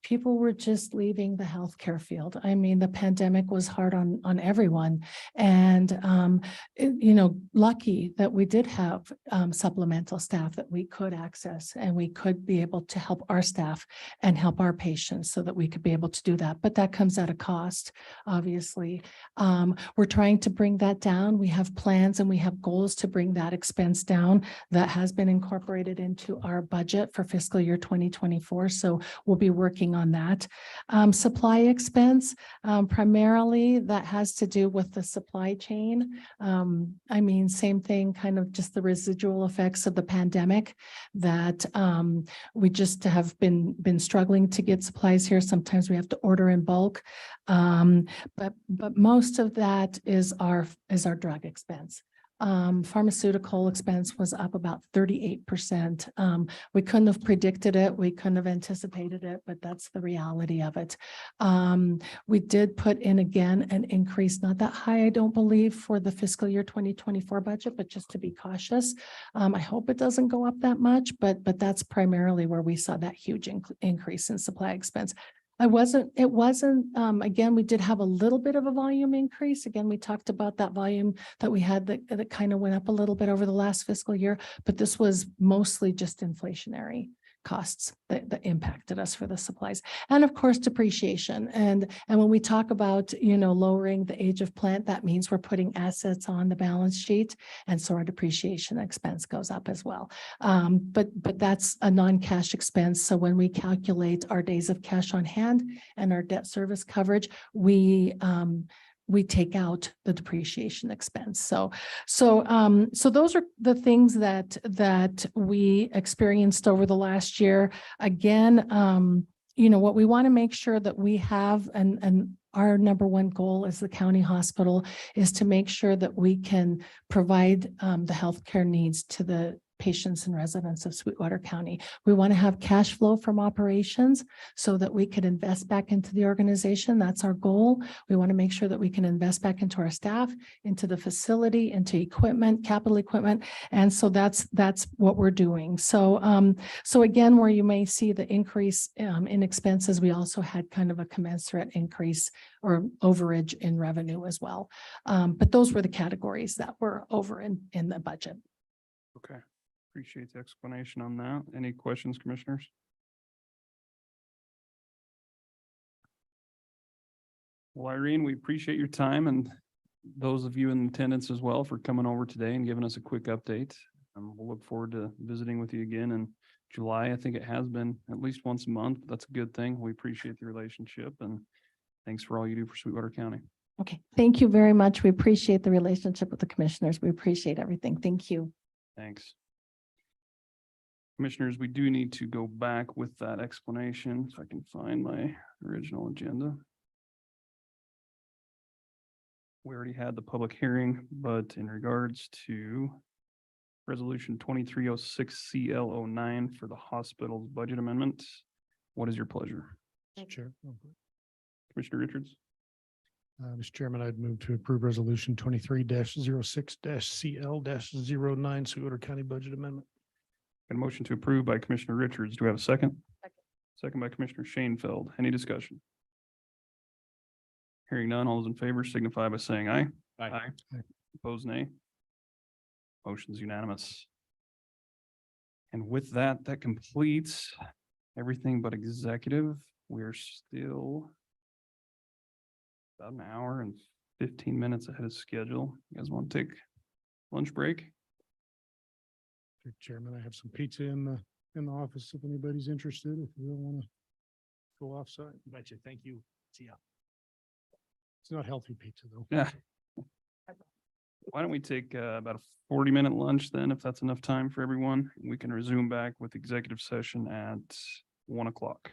people were just leaving the healthcare field. I mean, the pandemic was hard on everyone. And, lucky that we did have supplemental staff that we could access, and we could be able to help our staff and help our patients so that we could be able to do that. But that comes at a cost, obviously. We're trying to bring that down. We have plans and we have goals to bring that expense down. That has been incorporated into our budget for fiscal year 2024. So we'll be working on that. Supply expense, primarily that has to do with the supply chain. I mean, same thing, kind of just the residual effects of the pandemic that we just have been struggling to get supplies here. Sometimes we have to order in bulk. But most of that is our drug expense. Pharmaceutical expense was up about 38%. We couldn't have predicted it. We couldn't have anticipated it, but that's the reality of it. We did put in again an increase, not that high, I don't believe, for the fiscal year 2024 budget, but just to be cautious. I hope it doesn't go up that much, but that's primarily where we saw that huge increase in supply expense. Again, we did have a little bit of a volume increase. Again, we talked about that volume that we had that kind of went up a little bit over the last fiscal year, but this was mostly just inflationary costs that impacted us for the supplies. And of course, depreciation. And when we talk about, lowering the age of plant, that means we're putting assets on the balance sheet. And so our depreciation expense goes up as well. But that's a non-cash expense. So when we calculate our days of cash on hand and our debt service coverage, we take out the depreciation expense. So those are the things that we experienced over the last year. Again, what we want to make sure that we have, and our number one goal as the county hospital is to make sure that we can provide the healthcare needs to the patients and residents of Sweetwater County. We want to have cash flow from operations so that we can invest back into the organization. That's our goal. We want to make sure that we can invest back into our staff, into the facility, into equipment, capital equipment. And so that's what we're doing. So again, where you may see the increase in expenses, we also had kind of a commensurate increase or overage in revenue as well. But those were the categories that were over in the budget.
Okay. Appreciate the explanation on that. Any questions, commissioners? Well, Irene, we appreciate your time, and those of you in attendance as well for coming over today and giving us a quick update. We'll look forward to visiting with you again in July. I think it has been at least once a month. That's a good thing. We appreciate the relationship, and thanks for all you do for Sweetwater County.
Okay. Thank you very much. We appreciate the relationship with the commissioners. We appreciate everything. Thank you.
Thanks. Commissioners, we do need to go back with that explanation so I can find my original agenda. We already had the public hearing, but in regards to Resolution 2306 CL09 for the hospital's budget amendment, what is your pleasure?
Chair.
Commissioner Richards?
Mr. Chairman, I'd move to approve resolution 23-06-CL-09 Sweetwater County Budget Amendment.
Got a motion to approve by Commissioner Richards. Do we have a second? Second by Commissioner Shanefield. Any discussion? Hearing none, all those in favor signify by saying aye.
Aye.
Opposed, nay. Motion's unanimous. And with that, that completes everything but executive. We're still about an hour and 15 minutes ahead of schedule. You guys want to take lunch break?
Mr. Chairman, I have some pizza in the office if anybody's interested, if you don't want to go offsite.
Betcha. Thank you. See ya.
It's not healthy pizza though.
Yeah. Why don't we take about a 40-minute lunch then, if that's enough time for everyone? We can resume back with executive session at 1 o'clock.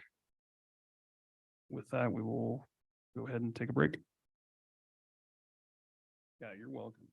With that, we will go ahead and take a break. Yeah, you're welcome.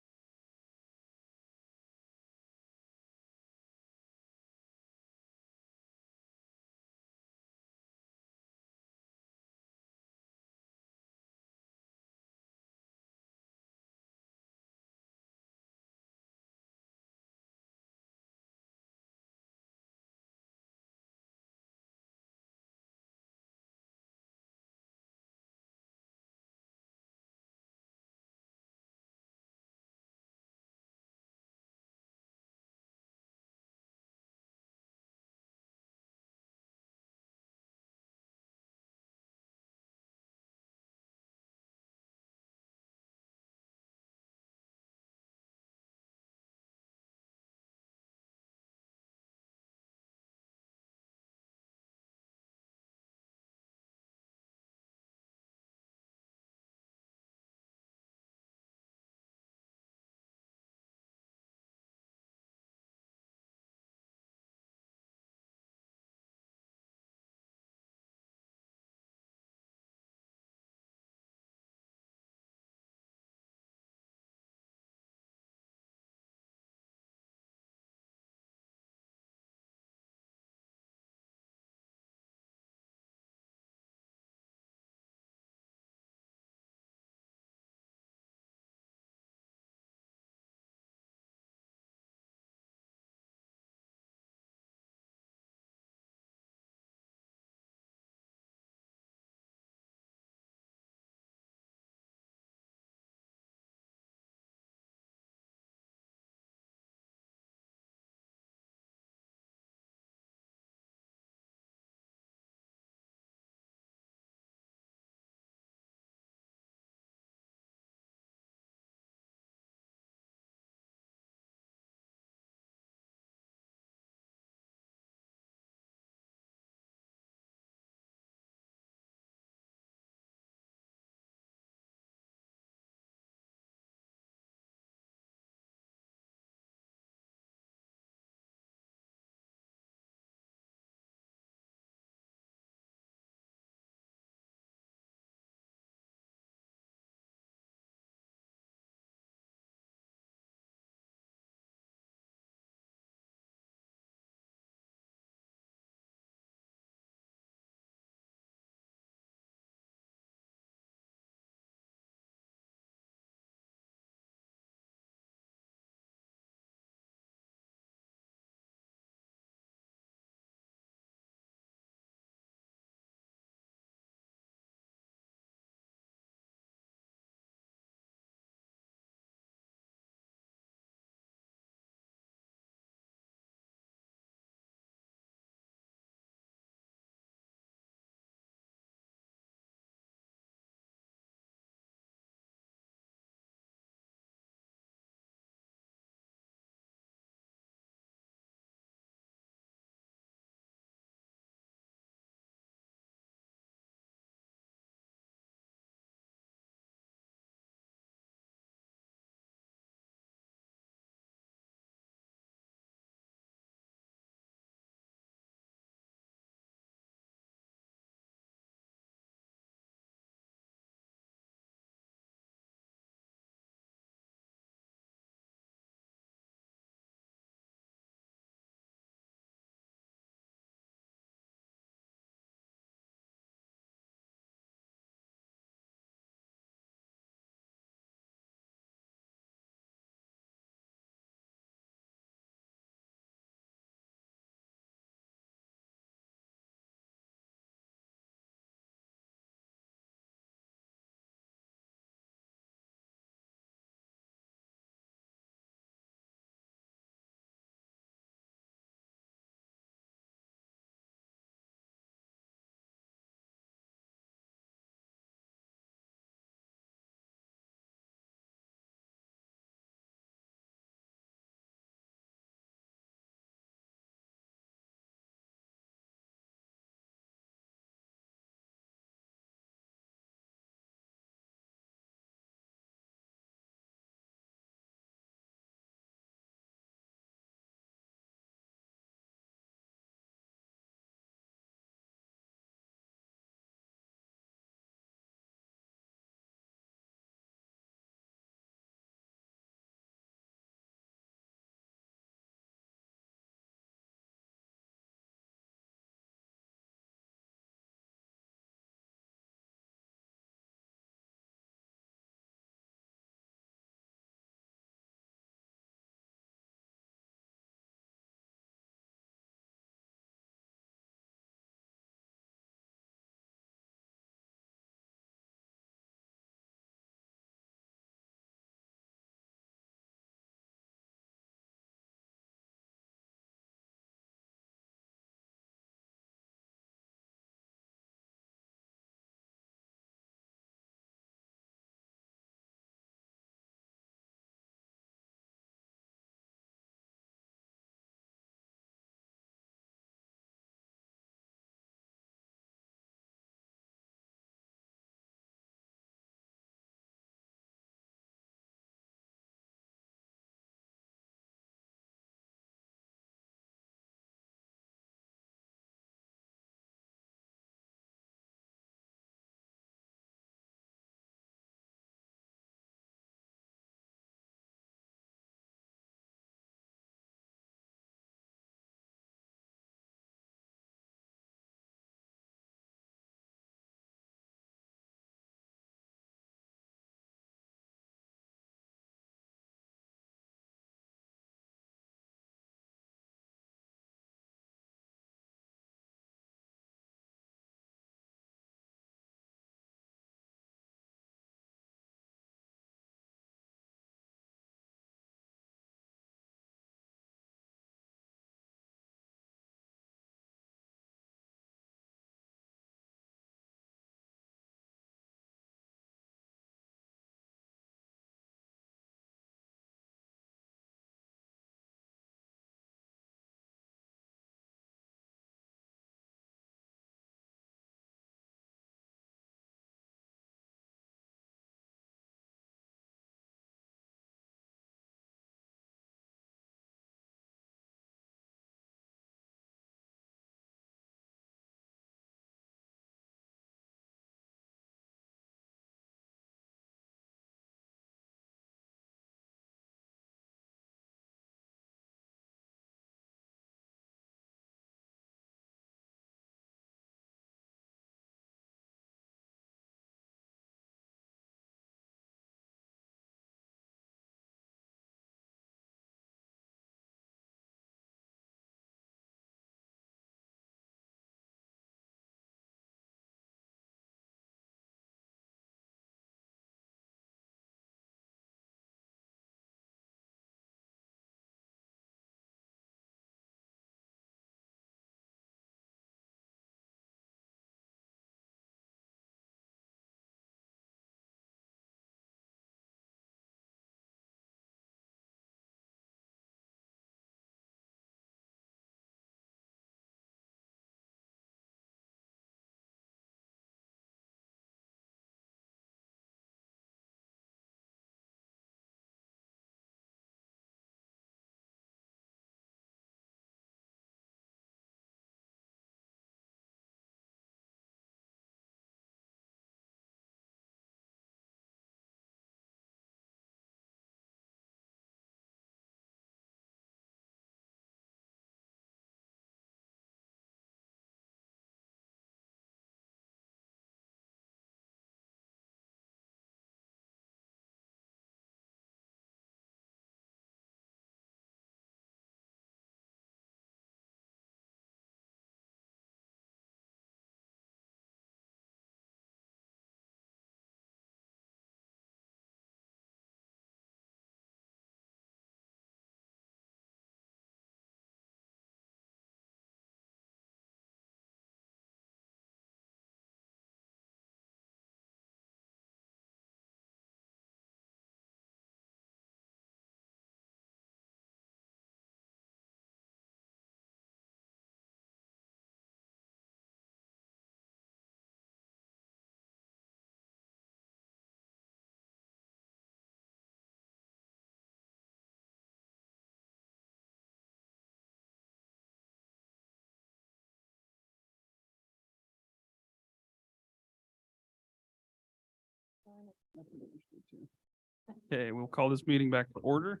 Okay, we'll call this meeting back to order.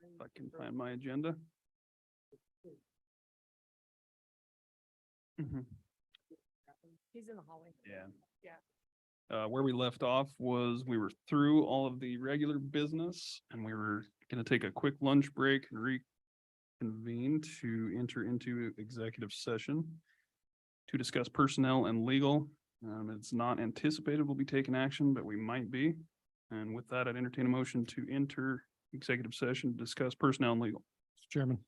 If I can find my agenda. Mhm.
He's in the hallway.
Yeah.
Yeah.
Where we left off was we were through all of the regular business and we were gonna take a quick lunch break and reconvene to enter into executive session to discuss personnel and legal. It's not anticipated we'll be taking action, but we might be. And with that, I'd entertain a motion to enter executive session to discuss personnel and legal.
Mr. Chairman,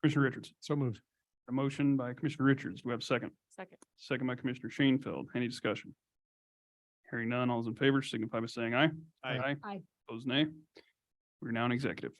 Commissioner Richards,
so moved.
a motion by Commissioner Richards. Do we have a second?
Second.
Second by Commissioner Shanefield. Any discussion? Hearing none, all those in favor signify by saying aye.
Aye.
Aye.
Opposed, nay. We're now in executive.